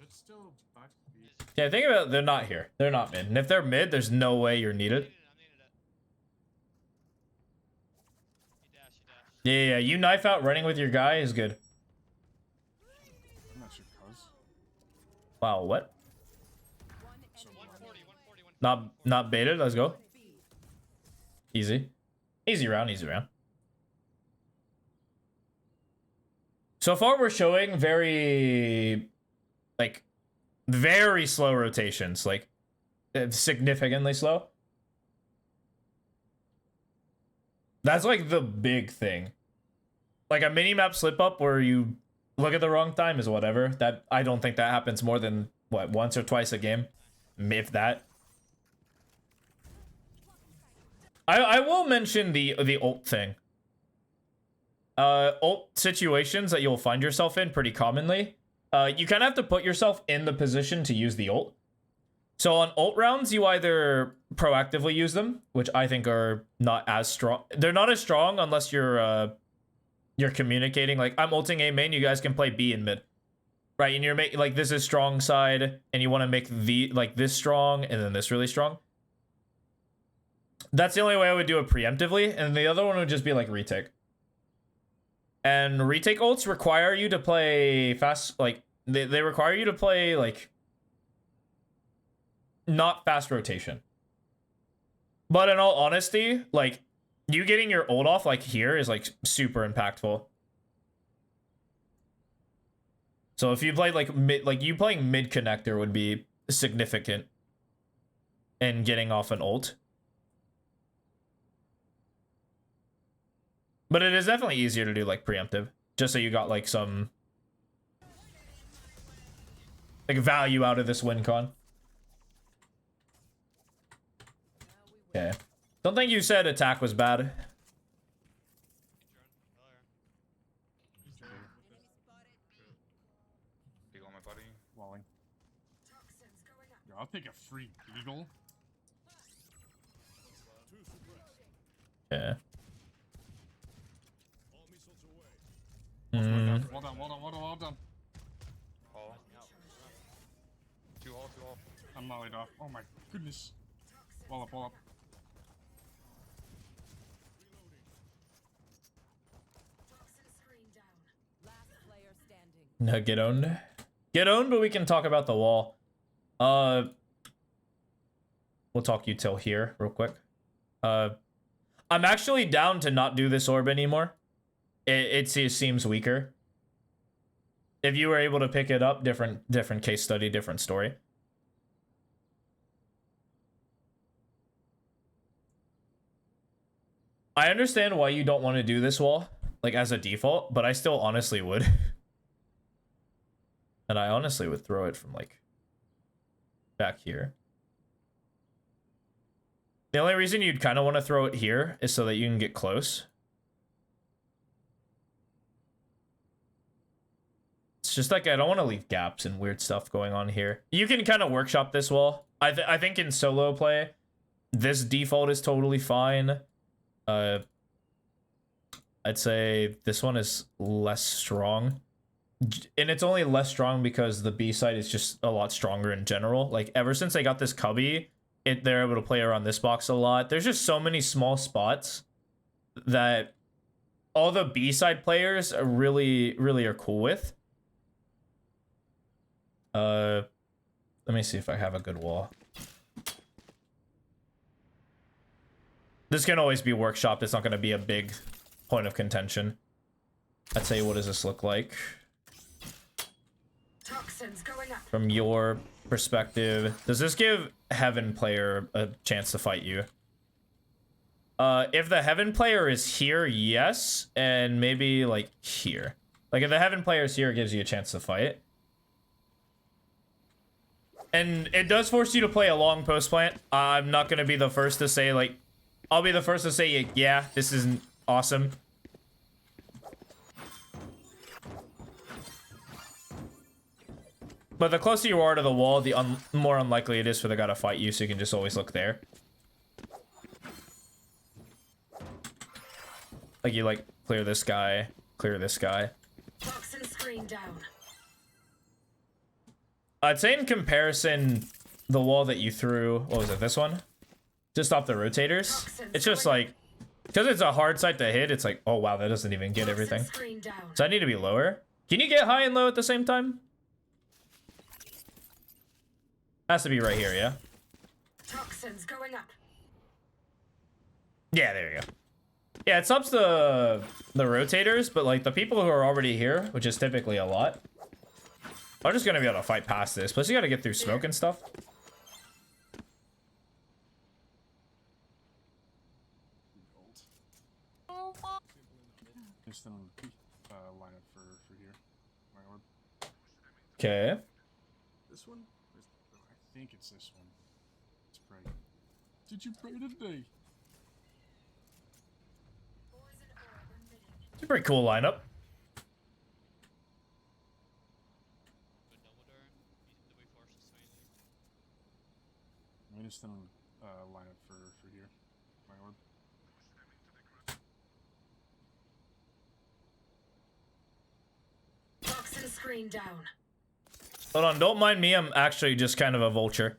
Still back to B. Yeah, think about it, they're not here. They're not mid. And if they're mid, there's no way you're needed. Yeah, you knife out running with your guy is good. I'm not sure, cuz. Wow, what? Not baited, let's go. Easy. Easy round, easy round. So far we're showing very slow rotations, like significantly slow. That's like the big thing. Like a mini-map slip-up where you look at the wrong time is whatever. That I don't think that happens more than, what, once or twice a game? If that. I will mention the ult thing. Ult situations that you'll find yourself in pretty commonly. You kind of have to put yourself in the position to use the ult. So on ult rounds, you either proactively use them, which I think are not as strong. They're not as strong unless you're communicating. Like, I'm ulting A main, you guys can play B in mid. Right, and you're making, like, this is strong side, and you want to make this strong, and then this really strong. That's the only way I would do it preemptively, and the other one would just be, like, retake. And retake ults require you to play fast, like, they require you to play, like, not fast rotation. But in all honesty, like, you getting your ult off, like, here is, like, super impactful. So if you played, like, you playing mid connector would be significant in getting off an ult. But it is definitely easier to do, like, preemptive. Just so you got, like, some, like, value out of this win con. Okay. Don't think you said attack was bad. Eagle on my buddy. Walling. Yo, I'll take a free eagle. Yeah. Well done, well done, well done, well done. Hall. 2 hall, 2 hall. I'm mollied off. Oh my goodness. Wall up, wall up. Last player standing. No, get owned. Get owned, but we can talk about the wall. We'll talk util here real quick. I'm actually down to not do this orb anymore. It seems weaker. If you were able to pick it up, different case study, different story. I understand why you don't want to do this wall, like, as a default, but I still honestly would. And I honestly would throw it from, like, back here. The only reason you'd kind of want to throw it here is so that you can get close. It's just like, I don't want to leave gaps and weird stuff going on here. You can kind of workshop this wall. I think in solo play, this default is totally fine. I'd say this one is less strong. And it's only less strong because the B side is just a lot stronger in general. Like, ever since they got this cubby, they're able to play around this box a lot. There's just so many small spots that all the B side players are really are cool with. Let me see if I have a good wall. This can always be workshopped. It's not going to be a big point of contention. I'd say, what does this look like? Toxins going up. From your perspective, does this give Heaven player a chance to fight you? If the Heaven player is here, yes, and maybe like here. Like if the Heaven player is here, it gives you a chance to fight. And it does force you to play a long post plant. I'm not gonna be the first to say like, I'll be the first to say, yeah, this isn't awesome. But the closer you are to the wall, the more unlikely it is for the guy to fight you, so you can just always look there. Like you like clear this guy, clear this guy. Toxin screen down. I'd say in comparison, the wall that you threw, what was it, this one? Just off the rotators. It's just like, because it's a hard site to hit, it's like, oh wow, that doesn't even get everything. Screen down. So I need to be lower. Can you get high and low at the same time? Has to be right here, yeah? Toxins going up. Yeah, there you go. Yeah, it stops the rotators, but like the people who are already here, which is typically a lot, are just gonna be able to fight past this. Plus you gotta get through smoke and stuff. Just line up for here. My orb. Okay. This one? I think it's this one. Let's pray. Did you pray today? It's a pretty cool lineup. I'm just gonna line up for here. My orb. Toxin screen down. Hold on, don't mind me. I'm actually just kind of a vulture.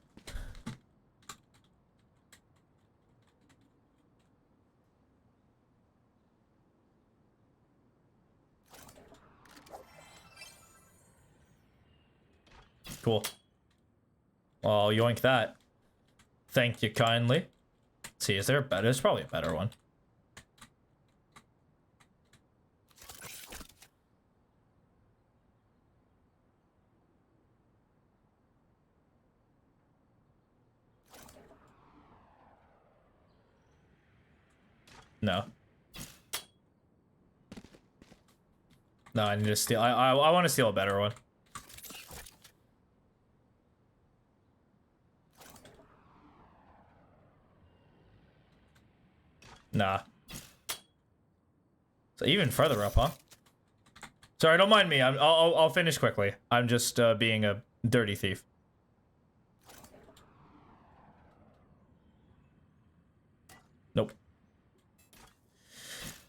Cool. Well, yoink that. Thank you kindly. Let's see, is there a better? There's probably a better one. No. No, I need to steal. I want to steal a better one. Nah. So even further up, huh? Sorry, don't mind me. I'll finish quickly. I'm just being a dirty thief. Nope.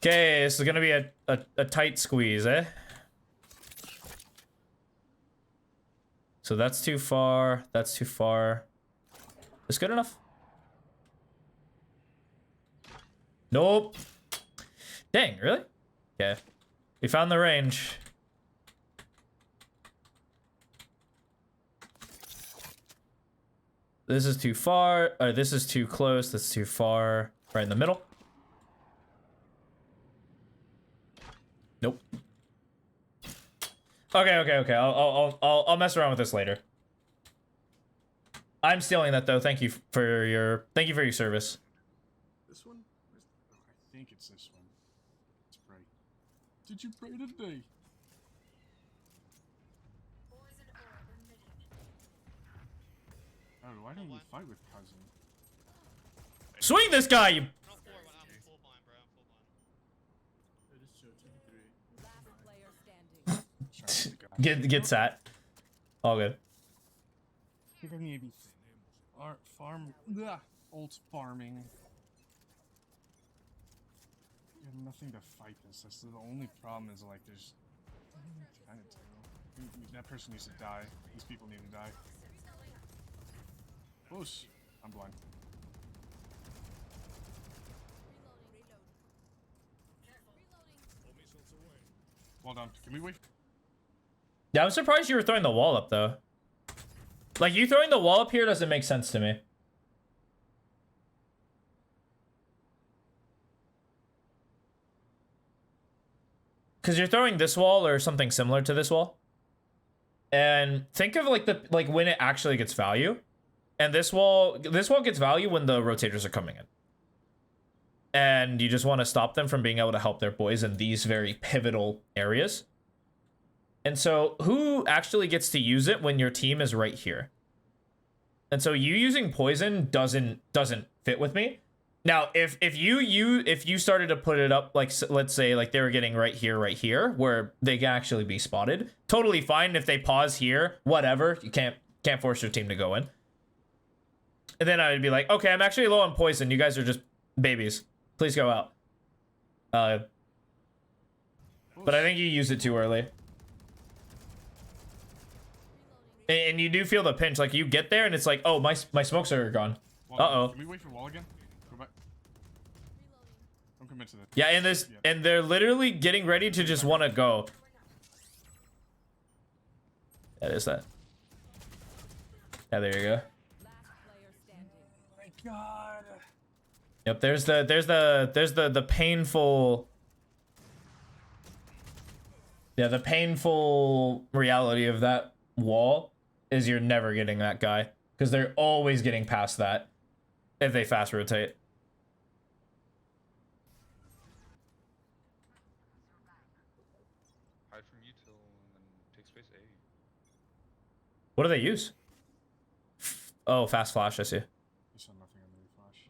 Okay, this is gonna be a tight squeeze, eh? So that's too far. That's too far. Is good enough? Nope. Dang, really? Okay. We found the range. This is too far. Or this is too close. That's too far. Right in the middle. Nope. Okay. I'll mess around with this later. I'm stealing that though. Thank you for your service. This one? I think it's this one. Let's pray. Did you pray today? Oh, why didn't you fight with cousin? Swing this guy, you. I'm full blind, bro. I'm full blind. Last player standing. Get sat. All good. You're gonna be ult farming. You have nothing to fight this. That's the only problem is like there's kind of terrible. That person needs to die. These people need to die. Close. I'm blind. Well done. Can we wait? Yeah, I'm surprised you were throwing the wall up though. Like you throwing the wall up here doesn't make sense to me. because you're throwing this wall or something similar to this wall. And think of like when it actually gets value. And this wall gets value when the rotators are coming in. And you just want to stop them from being able to help their boys in these very pivotal areas. And so who actually gets to use it when your team is right here? And so you using poison doesn't fit with me. Now, if you started to put it up, like, let's say like they were getting right here, where they can actually be spotted, totally fine. If they pause here, whatever, you can't force your team to go in. And then I would be like, okay, I'm actually low on poison. You guys are just babies. Please go out. But I think you used it too early. And you do feel the pinch. Like, you get there and it's like, oh, my smokes are gone. Uh-oh. Can we wait for wall again? Go back. Don't commit to that. Yeah, and they're literally getting ready to just want to go. That is that. Yeah, there you go. God. Yep, there's the painful. Yeah, the painful reality of that wall is you're never getting that guy, because they're always getting past that if they fast rotate. Hide from util and then take space A. What do they use? Oh, fast flash, I see. You saw nothing on the flash.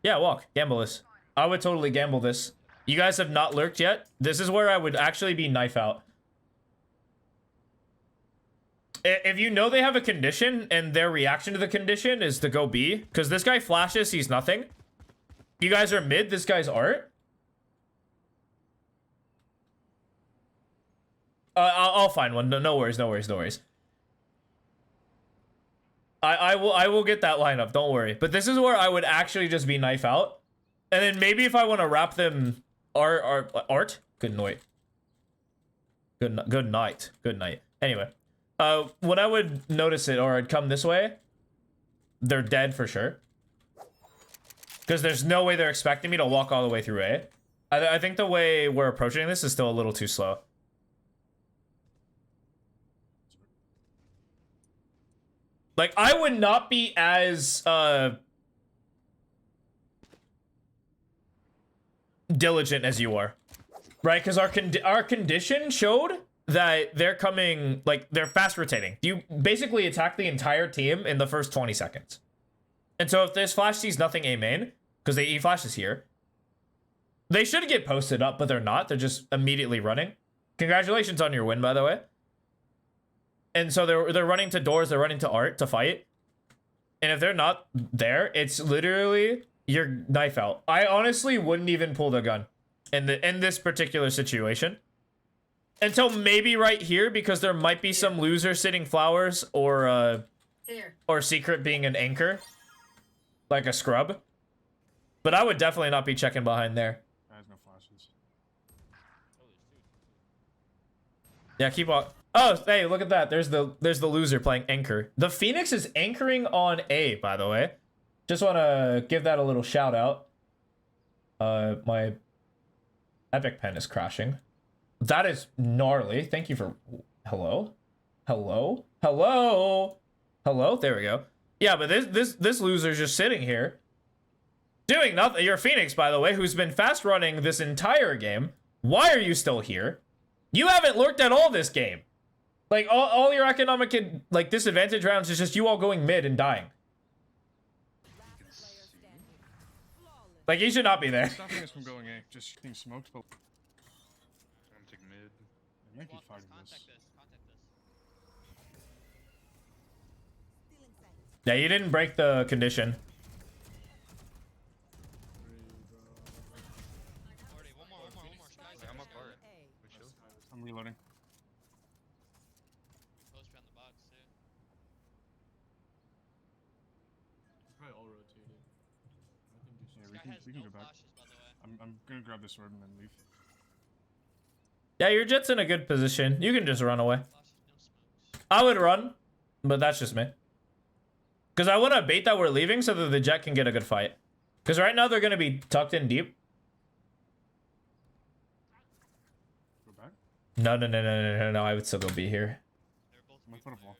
Yeah, walk. Gamble this. I would totally gamble this. You guys have not lurked yet. This is where I would actually be knife out. If you know they have a condition and their reaction to the condition is to go B, because this guy flashes, he's nothing. You guys are mid, this guy's art. I'll find one. No worries, no worries, no worries. I will get that lineup, don't worry. But this is where I would actually just be knife out. And then maybe if I want to wrap them art. Good night. Good night. Good night. Anyway. When I would notice it, or I'd come this way, they're dead for sure. Because there's no way they're expecting me to walk all the way through A. I think the way we're approaching this is still a little too slow. Like, I would not be as, diligent as you are. Right? Because our condition showed that they're coming, like, they're fast rotating. You basically attack the entire team in the first 20 seconds. And so if this flash sees nothing A main, because the E flash is here, they should get posted up, but they're not. They're just immediately running. Congratulations on your win, by the way. And so they're running to doors, they're running to art to fight. And if they're not there, it's literally your knife out. I honestly wouldn't even pull the gun in this particular situation. Until maybe right here, because there might be some loser sitting flowers, or secret being an anchor, like a scrub. But I would definitely not be checking behind there. I have no flashes. Yeah, keep on. Oh, hey, look at that. There's the loser playing anchor. The Phoenix is anchoring on A, by the way. Just want to give that a little shout out. My Epic Pen is crashing. That is gnarly. Thank you for... Hello? Hello? Hello? Hello? There we go. Yeah, but this loser's just sitting here. Doing nothing. You're Phoenix, by the way, who's been fast running this entire game. Why are you still here? You haven't lurked at all this game. Like, all your economic, like, disadvantage rounds is just you all going mid and dying. Like, you should not be there. Stopping us from going A, just getting smoked, but... I'm taking mid. It might be fighting this. Yeah, you didn't break the condition. One more. Guys, I'm up art. We chill. I'm reloading. close behind the box, too. Probably all rotated. I can do Yeah, This guy has we can no go back. flashes, by the way. I'm gonna grab this sword and then leave. Yeah, your jet's in a good position. You can just run away. Flashes, no smokes. I would run, but that's just me. Because I want to bait that we're leaving so that the jet can get a good fight. Because right now they're going to be tucked in deep. Go back. No. I would still go B here. They're both I'm gonna good put a wall.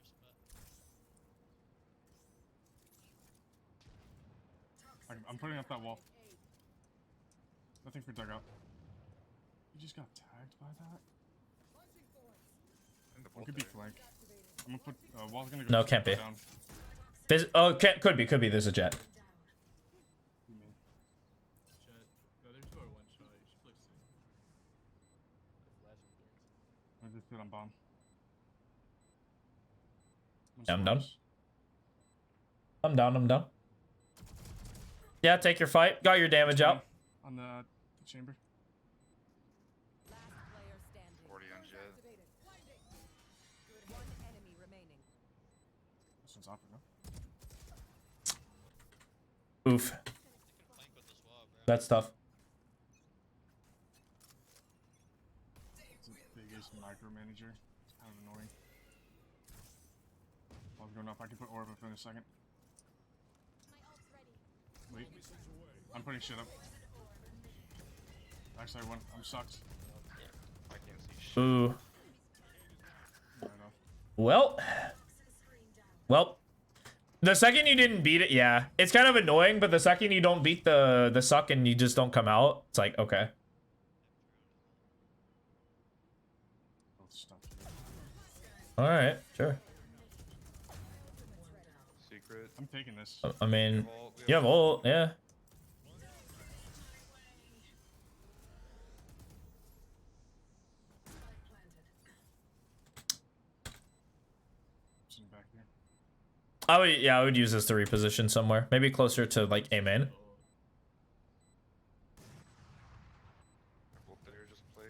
players, but I'm putting up that wall. Nothing for dugout. You just got tagged by that? One could be flank. I'm gonna put wall's gonna go. No, can't be. down. Could be. There's a jet. You mean? The other two are one shot. You should play soon. I just hit on bomb. Yeah, I'm done. I'm down. Yeah, take your fight. Got your damage up. On the chamber. Last player standing. 40 on jet. One enemy remaining. This one's opera, no? Oof. you can flank with this wall, bro. That's tough. It's the biggest micromanager. It's kind of annoying. Wall's going up. I can put orb up in a second. Wait. I'm putting shit up. Backside one. I'm sucked. I can't see shit. Ooh. Right off. Well. The second you didn't beat it, yeah, it's kind of annoying. But the second you don't beat the suck and you just don't come out, it's like okay. Both stuck. All right, sure. Secret. I'm taking this. I mean, We you have ult, yeah. Sitting back here. I would use this to reposition somewhere, maybe closer to like A main. Well, there, just play.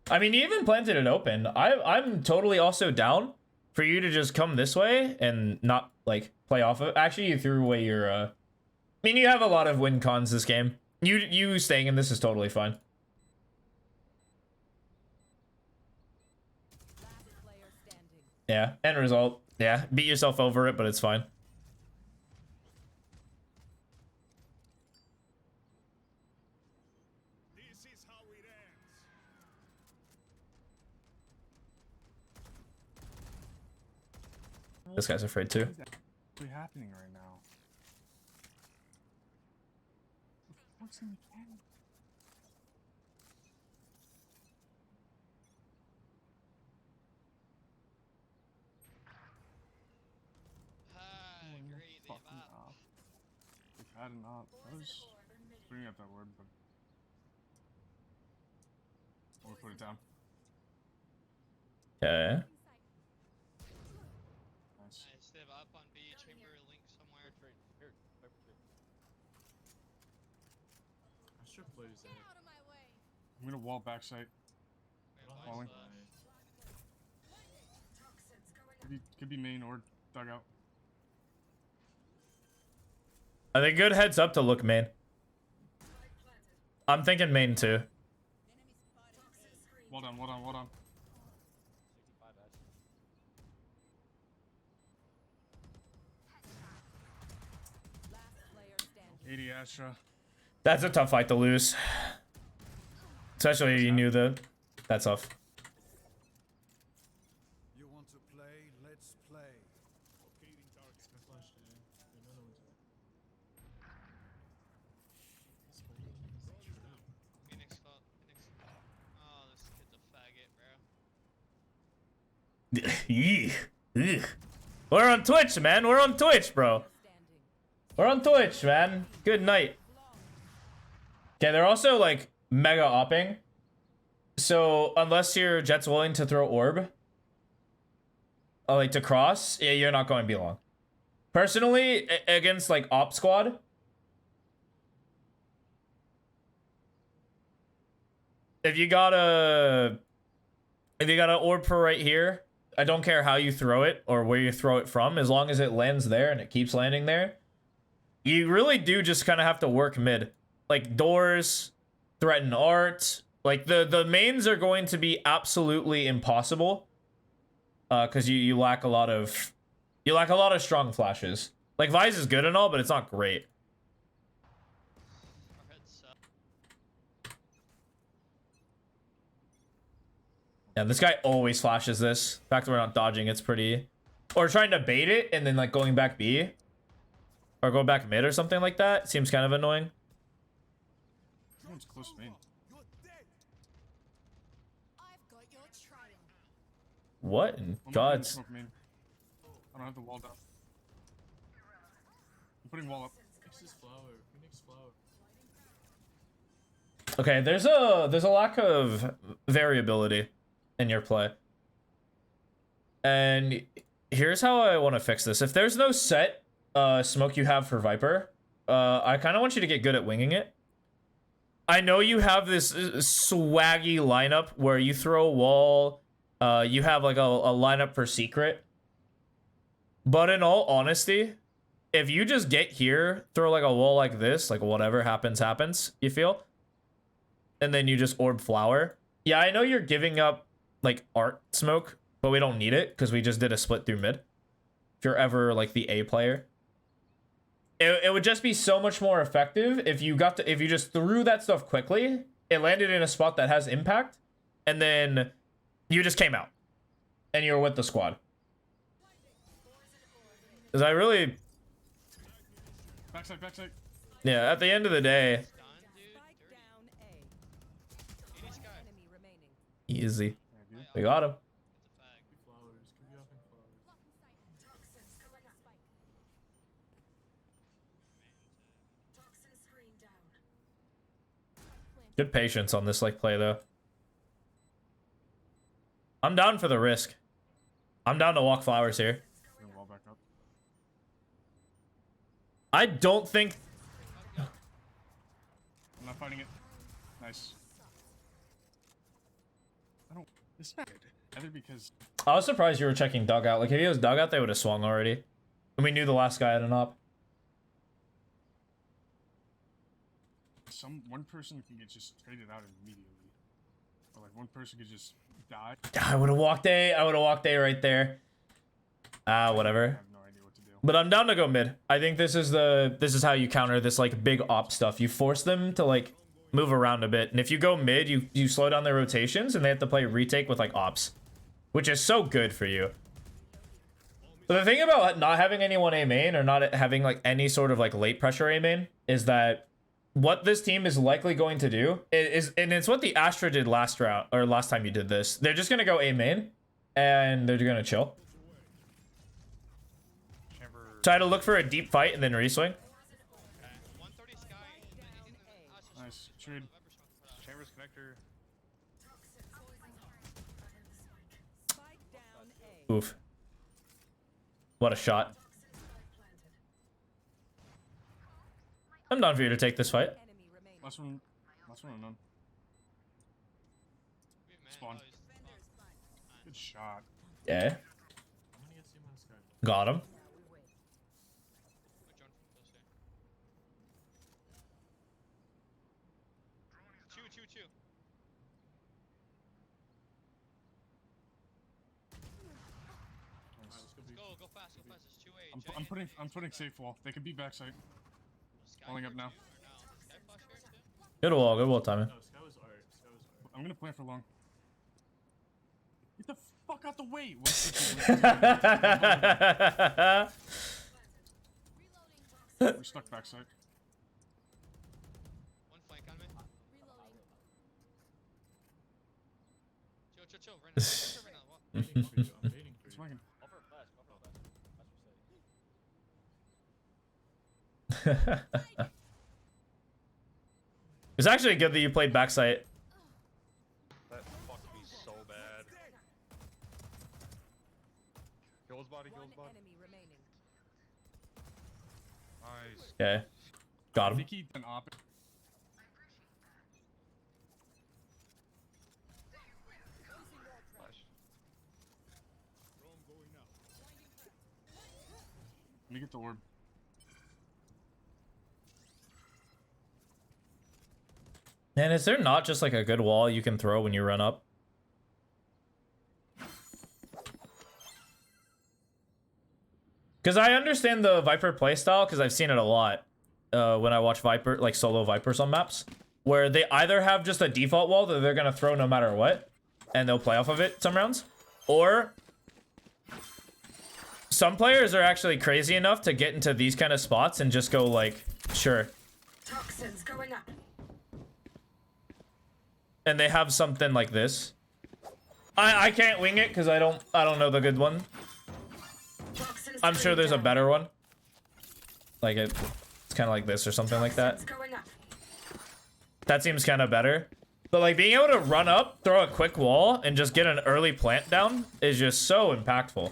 I mean, you even planted it open. I'm totally also down for you to just come this way and not like play off of. Actually, you threw away your. I mean, you have a lot of win cons this game. You staying in this is totally fine. Last player standing. Yeah, end result. Yeah, beat yourself over it, but it's fine. This is how it ends. This guy's afraid too. What's happening right now? What's in the cannon? Ah, great, they Fucking have up. They've had an op. I was bringing up that word, but we'll put it down. Okay. Nice. Nice, they have up on B, chamber link somewhere. I should play Zach. Out of my way. I'm gonna wall backside. Wait, why is Falling. that? Could be main or dugout. I think good heads up to look main. I'm thinking main too. Well done, well done, well done. Last player standing. 80 Astra. That's a tough fight to lose. Especially if you knew that's tough. You want to play? Let's play. Locating target. Phoenix fought. Phoenix. Oh, this kid's a faggot, bro. Yee. Ugh. We're on Twitch, man. We're on Twitch, bro. Standing. We're on Twitch, man. Good night. Okay, they're also like mega opping. So unless your Jet's willing to throw orb, like to cross, yeah, you're not going to be long. Personally, against like op squad, if you got a orb for right here, I don't care how you throw it or where you throw it from, as long as it lands there and it keeps landing there. You really do just kind of have to work mid. Like doors, threaten art. Like the mains are going to be absolutely impossible. Cause you lack a lot of strong flashes. Like Vise is good and all, but it's not great. Our heads suck. Yeah, this guy always flashes this. The fact that we're not dodging, it's pretty... Or trying to bait it and then like going back B. Or go back mid or something like that. Seems kind of annoying. Everyone's close to main. I've got your trail. What in I'm not putting God's... smoke main. I don't have the wall down. I'm putting wall up. Okay, there's a lack of variability in your play. And here's how I want to fix this. If there's no set smoke you have for Viper, I kind of want you to get good at winging it. I know you have this swaggy lineup where you throw a wall, you have like a lineup for secret. But in all honesty, if you just get here, throw like a wall like this, like whatever happens, happens, you feel? And then you just orb flower. Yeah, I know you're giving up like art smoke, but we don't need it because we just did a split through mid. If you're ever like the A player, it would just be so much more effective if you just threw that stuff quickly. It landed in a spot that has impact, and then you just came out and you're with the squad. Because I really, Backside, backside. yeah, at the end of the day, Done, dude. Spike Dirty. down A. 80 One sky. enemy remaining. easy. We got him. It's a fag. Toxins going up. Toxin screen down. Good patience on this like play though. I'm down for the risk. I'm down to walk flowers here. Bring wall back up. I don't think... I'm not fighting it. Nice. I don't... This is either because... I was surprised you were checking dugout. Like, if he was dugout, they would have swung already. And we knew the last guy had an op. one person can get just traded out immediately. Or like one person could just die. I would have walked A. I would have walked A right there. I Whatever. have no idea what to do. But I'm down to go mid. I think this is how you counter this like big op stuff. You force them to like move around a bit. And if you go mid, you slow down their rotations and they have to play retake with like ops. Which is so good for you. But the thing about not having anyone A main or not having like any sort of like late pressure A main is that what this team is likely going to do is, and it's what the Astra did last round or last time you did this. They're just gonna go A main and they're gonna chill. Chamber. Try to look for a deep fight and then reswing. 130 sky. Nice. Trade. Chamber's connector. Spike down A. Oof. What a shot. I'm down for you to take this fight. Enemy remaining. Last one unknown. Spawn. Good shot. Yeah. Got him. Two. Nice. Go fast. It's 2A. I'm putting safe wall. They could be backside. Falling up now. Good wall timing. I'm gonna plan for long. Get the fuck out the way! We're stuck backside. One flank on me. Chill. It's flanking. It's actually good that you played backside. That fucked me so bad. Gills body. One enemy remaining. Nice. Okay. Got I him. think he an op. Flash. Let me get the orb. Man, is there not just like a good wall you can throw when you run up? Because I understand the Viper playstyle because I've seen it a lot when I watch Viper, like solo Vipers on maps, where they either have just a default wall that they're going to throw no matter what, and they'll play off of it some rounds. Or some players are actually crazy enough to get into these kind of spots and just go like, sure. Toxins going up. And they have something like this. I can't wing it because I don't know the good one. Toxins I'm sure going there's a down. better one. Like it's kind of like this or something like that. Toxins going up. That seems kind of better. But like being able to run up, throw a quick wall, and just get an early plant down is just so impactful.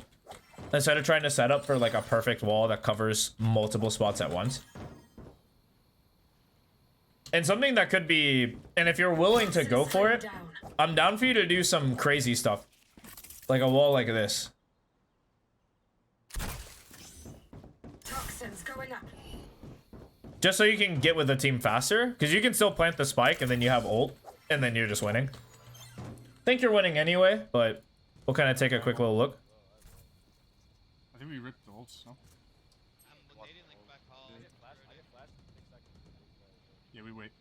Instead of trying to set up for like a perfect wall that covers multiple spots at once. And something that could be, and if you're willing to go for it, I'm down for you to do some crazy stuff. Like a wall like this. Toxins going up. Just so you can get with the team faster. Because you can still plant the spike and then you have ult. And then you're just winning. Think you're winning anyway, but we'll kind of take a quick little look. I think we ripped the ults, no? I'm nading like back hall. Yeah, we wait.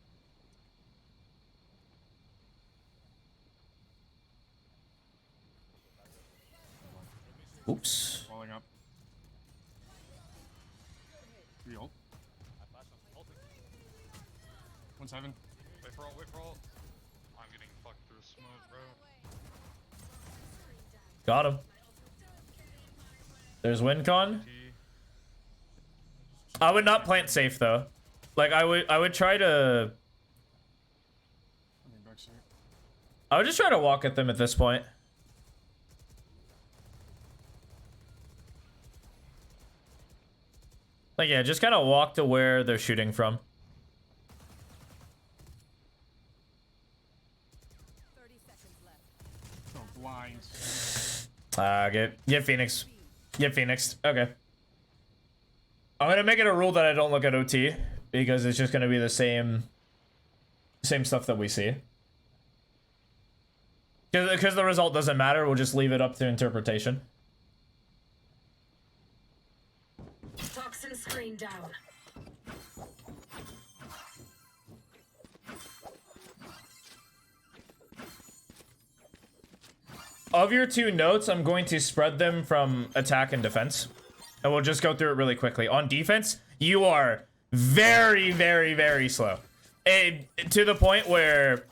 Oops. Falling up. 3 ult. 1-7. Wait for all. I'm getting fucked through smoke, bro. Got him. There's WinCon. I would not plant safe though. Like I would try to. I would just try to walk at them at this point. Like yeah, just kind of walk to where they're shooting from. 30 seconds left. So blind. Get Phoenix. Get Phoenix. Okay. I'm gonna make it a rule that I don't look at OT because it's just gonna be the same stuff that we see. Because the result doesn't matter, we'll just leave it up to interpretation. Toxin screen down. Of your 2 notes, I'm going to spread them from attack and defense. And we'll just go through it really quickly. On defense, you are very, very, very slow. And to the point where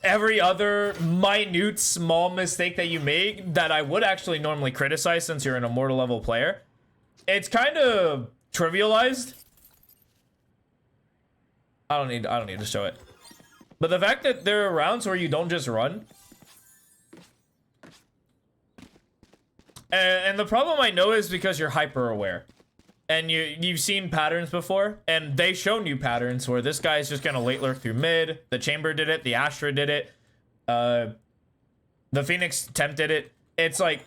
every other minute, small mistake that you make that I would actually normally criticize since you're an immortal level player, it's kind of trivialized. I don't need to show it. But the fact that there are rounds where you don't just run. And the problem I know is because you're hyper aware. And you've seen patterns before, and they show new patterns where this guy's just gonna late lurk through mid. The Chamber did it, the Astra did it, the Phoenix Temp did it. It's like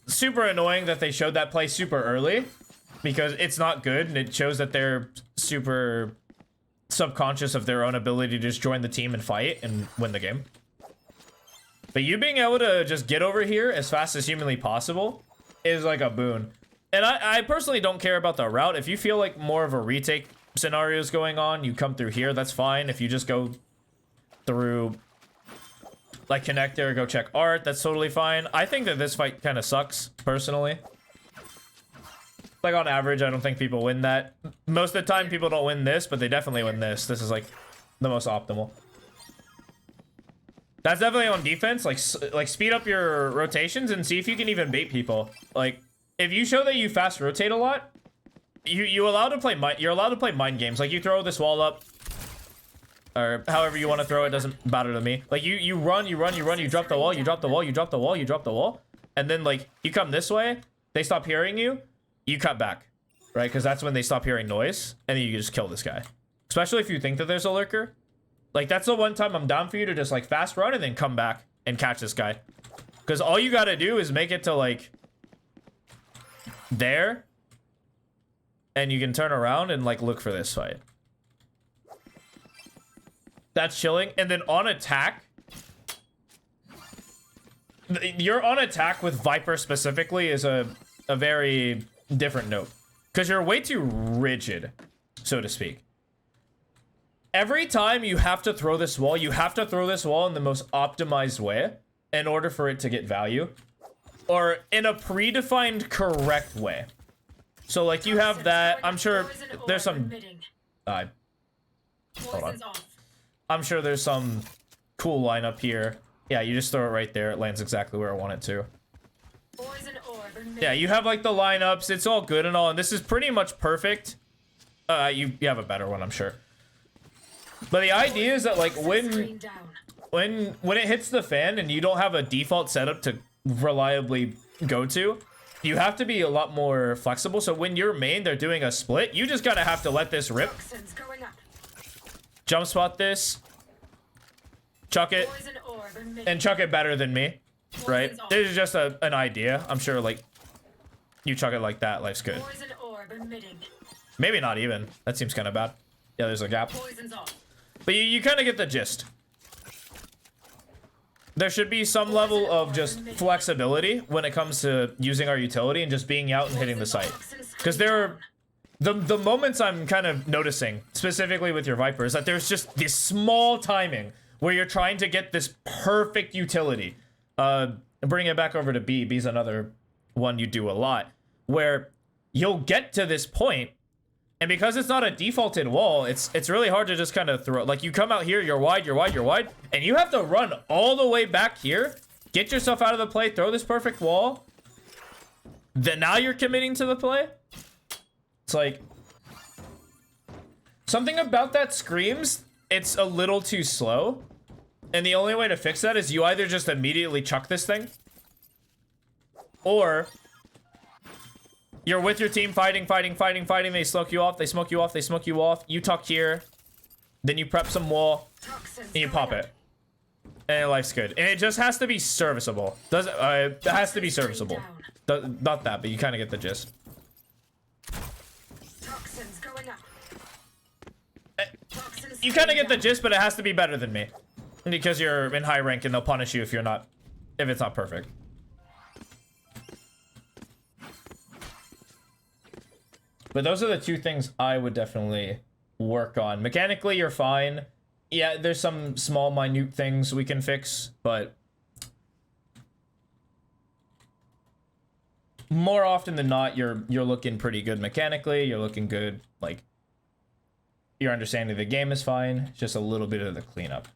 super annoying that they showed that play super early because it's not good, and it shows that they're super subconscious of their own ability to just join the team and fight and win the game. But you being able to just get over here as fast as humanly possible is like a boon. And I personally don't care about the route. If you feel like more of a retake scenario is going on, you come through here, that's fine. If you just go through like connector, go check art, that's totally fine. I think that this fight kind of sucks, personally. Like on average, I don't think people win that. Most of the time, people don't win this, but they definitely win this. This is like the most optimal. That's definitely on defense. Like speed up your rotations and see if you can even bait people. Like if you show that you fast rotate a lot, you're allowed to play mind games. Like you throw this wall up, or however you want to throw it, doesn't matter to me. Like you run, you drop the wall, you drop the wall, you drop the wall, you drop the wall, and then like you come this way, they stop hearing you, you cut back, right? Because that's when they stop hearing noise, and then you just kill this guy. Especially if you think that there's a lurker. Like that's the one time I'm down for you to just like fast run and then come back and catch this guy. Because all you gotta do is make it to like there, and you can turn around and like look for this fight. That's chilling. And then on attack, you're on attack with Viper specifically is a very different note. Because you're way too rigid, so to speak. every time you have to throw this wall, you have to throw this wall in the most optimized way in order for it to get value. Or in a predefined correct way. So like you have that, I'm sure there's some... hold on. I'm sure there's some cool lineup here. Yeah, you just throw it right there. It lands exactly where I want it to. Yeah, you have like the lineups. It's all good and all. And this is pretty much perfect. You have a better one, I'm sure. But the idea is that like when it hits the fan and you don't have a default setup to reliably go to, you have to be a lot more flexible. So when you're main, they're doing a split, you just gotta have to let this rip. Jump spot this. Chuck it. And chuck it better than me. Right? This is just an idea. I'm sure like you chuck it like that, life's good. Maybe not even. That seems kind of bad. Yeah, there's a gap. But you kind of get the gist. There should be some level of just flexibility when it comes to using our utility and just being out and hitting the site. Because there are... The moments I'm kind of noticing, specifically with your Viper, is that there's just this small timing where you're trying to get this perfect utility. Bring it back over to B. B's another one you do a lot. Where you'll get to this point, and because it's not a defaulted wall, it's really hard to just kind of throw. Like, you come out here, you're wide, and you have to run all the way back here, get yourself out of the play, throw this perfect wall. Then now you're committing to the play. It's like... something about that screams it's a little too slow. And the only way to fix that is you either just immediately chuck this thing, or you're with your team fighting. They smoke you off. You tuck here. Then you prep some wall. And you pop it. And life's good. And it just has to be serviceable. It has to be serviceable. Not that, but you kind of get the gist. You kind of get the gist, but it has to be better than me. Because you're in high rank and they'll punish you if it's not perfect. But those are the two things I would definitely work on. Mechanically, you're fine. Yeah, there's some small, minute things we can fix, but more often than not, you're looking pretty good mechanically. You're looking good, like, your understanding of the game is fine. Just a little bit of the cleanup.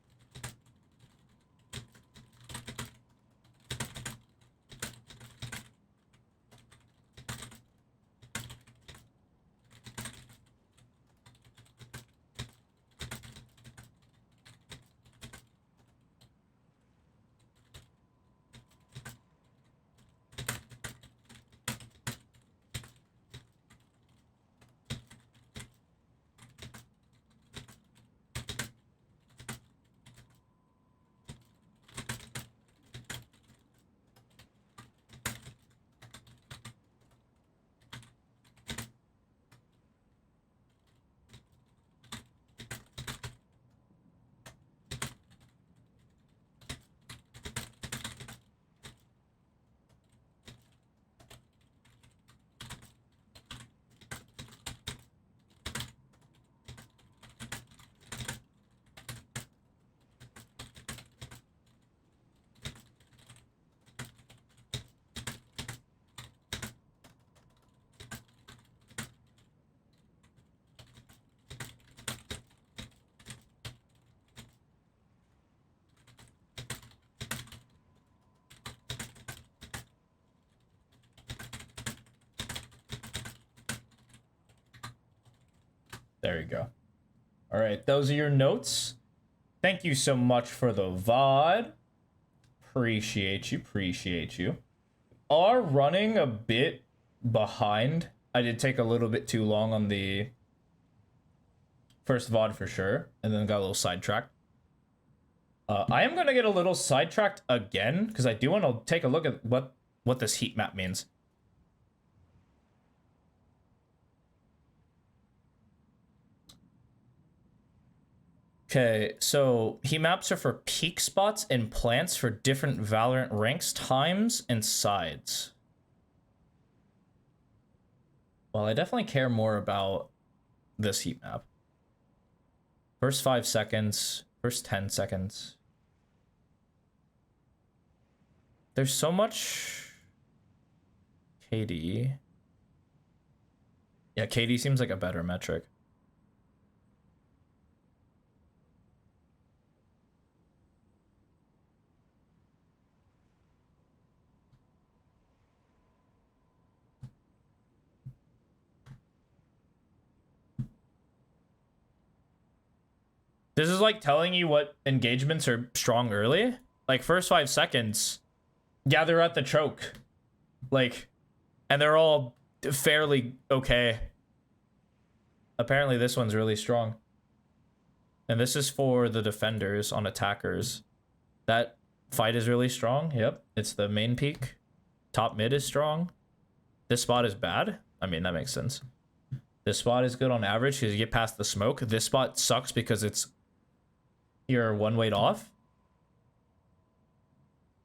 There you go. All right, those are your notes. Thank you so much for the VOD. Appreciate you. Are running a bit behind. I did take a little bit too long on the first VOD for sure, and then got a little sidetracked. I am gonna get a little sidetracked again because I do want to take a look at what this heat map means. Okay, so heat maps are for peak spots and plants for different Valorant ranks, times, and sides. Well, I definitely care more about this heat map. First 5 seconds, first 10 seconds. There's so much KD. Yeah, KD seems like a better metric. This is like telling you what engagements are strong early. Like first 5 seconds, yeah, they're at the choke. Like, and they're all fairly okay. Apparently this one's really strong. And this is for the defenders on attackers. That fight is really strong. Yep, it's the main peak. Top mid is strong. This spot is bad. I mean, that makes sense. This spot is good on average because you get past the smoke. This spot sucks because it's you're one weight off.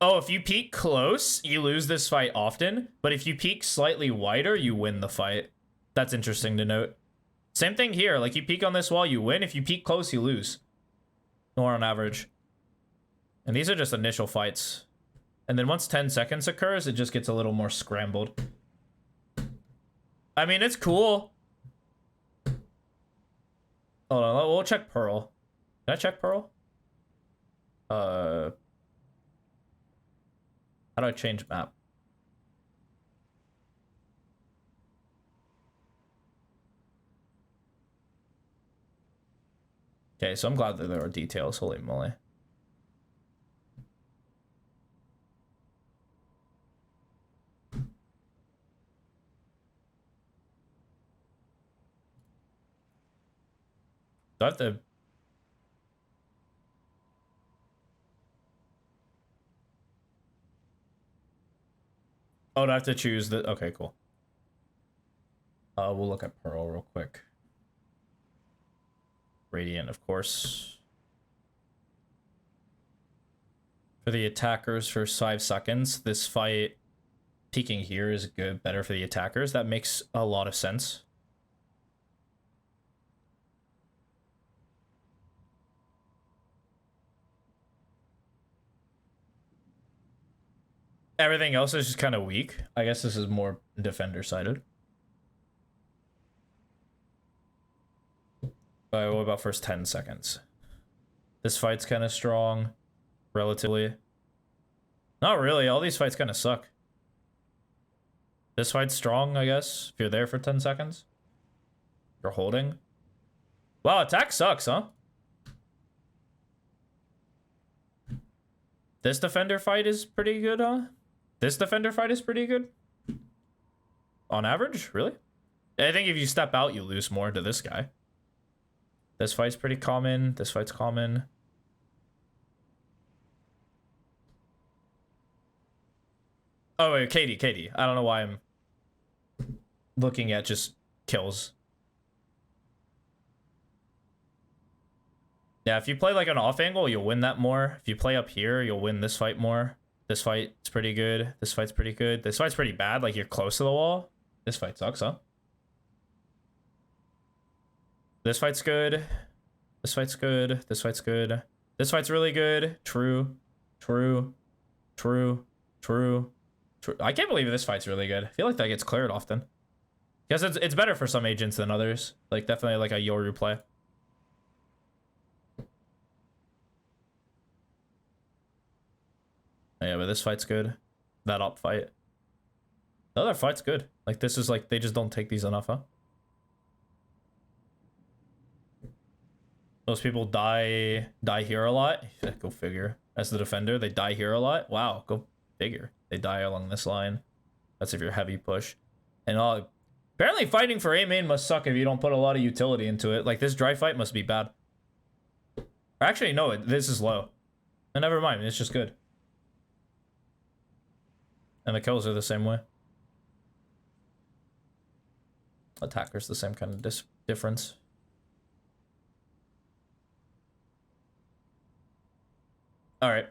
Oh, if you peek close, you lose this fight often. But if you peek slightly wider, you win the fight. That's interesting to note. Same thing here. Like, you peek on this wall, you win. If you peek close, you lose. More on average. And these are just initial fights. And then once 10 seconds occurs, it just gets a little more scrambled. I mean, it's cool. Hold on, we'll check Pearl. Can I check Pearl? How do I change map? Okay, so I'm glad that there are details. Holy moly. Do I have to... Oh, do I have to choose the... Okay, cool. We'll look at Pearl real quick. Radiant, of course. For the attackers, for 5 seconds, this fight peeking here is good, better for the attackers. That makes a lot of sense. Everything else is just kind of weak. I guess this is more defender-sided. What about first 10 seconds? This fight's kind of strong, relatively. Not really. All these fights kind of suck. This fight's strong, I guess, if you're there for 10 seconds. You're holding. Wow, attack sucks, huh? This defender fight is pretty good, huh? This defender fight is pretty good. On average, really? I think if you step out, you lose more to this guy. This fight's pretty common. This fight's common. Oh, wait, KD. I don't know why I'm looking at just kills. Yeah, if you play like an off angle, you'll win that more. If you play up here, you'll win this fight more. This fight's pretty good. This fight's pretty good. This fight's pretty bad. Like, you're close to the wall. This fight sucks, huh? This fight's good. This fight's good. This fight's good. This fight's really good. True. I can't believe this fight's really good. I feel like that gets cleared often. Because it's better for some agents than others. Like, definitely like a Yoru play. Yeah, but this fight's good. That up fight. The other fight's good. Like, this is like, they just don't take these enough, huh? Most people die here a lot. Go figure. As the defender, they die here a lot. Wow, go figure. They die along this line. That's if you're heavy push. And apparently fighting for A main must suck if you don't put a lot of utility into it. Like, this dry fight must be bad. Or actually, no, this is low. And never mind, it's just good. And the kills are the same way. Attacker's the same kind of difference. Alright,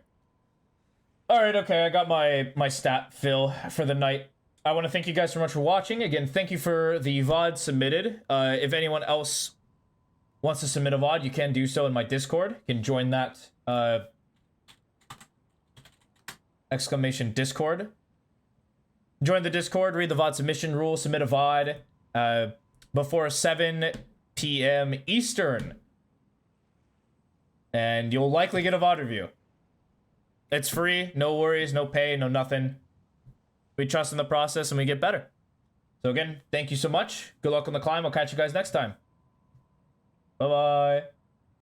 okay, I got my stat fill for the night. I want to thank you guys so much for watching. Again, thank you for the VOD submitted. If anyone else wants to submit a VOD, you can do so in my Discord. You can join that exclamation Discord. Join the Discord, read the VOD submission rule, submit a VOD before 7 p.m. Eastern. And you'll likely get a VOD review. It's free, no worries, no pay, no nothing. We trust in the process and we get better. So again, thank you so much. Good luck on the climb. I'll catch you guys next time. Bye-bye.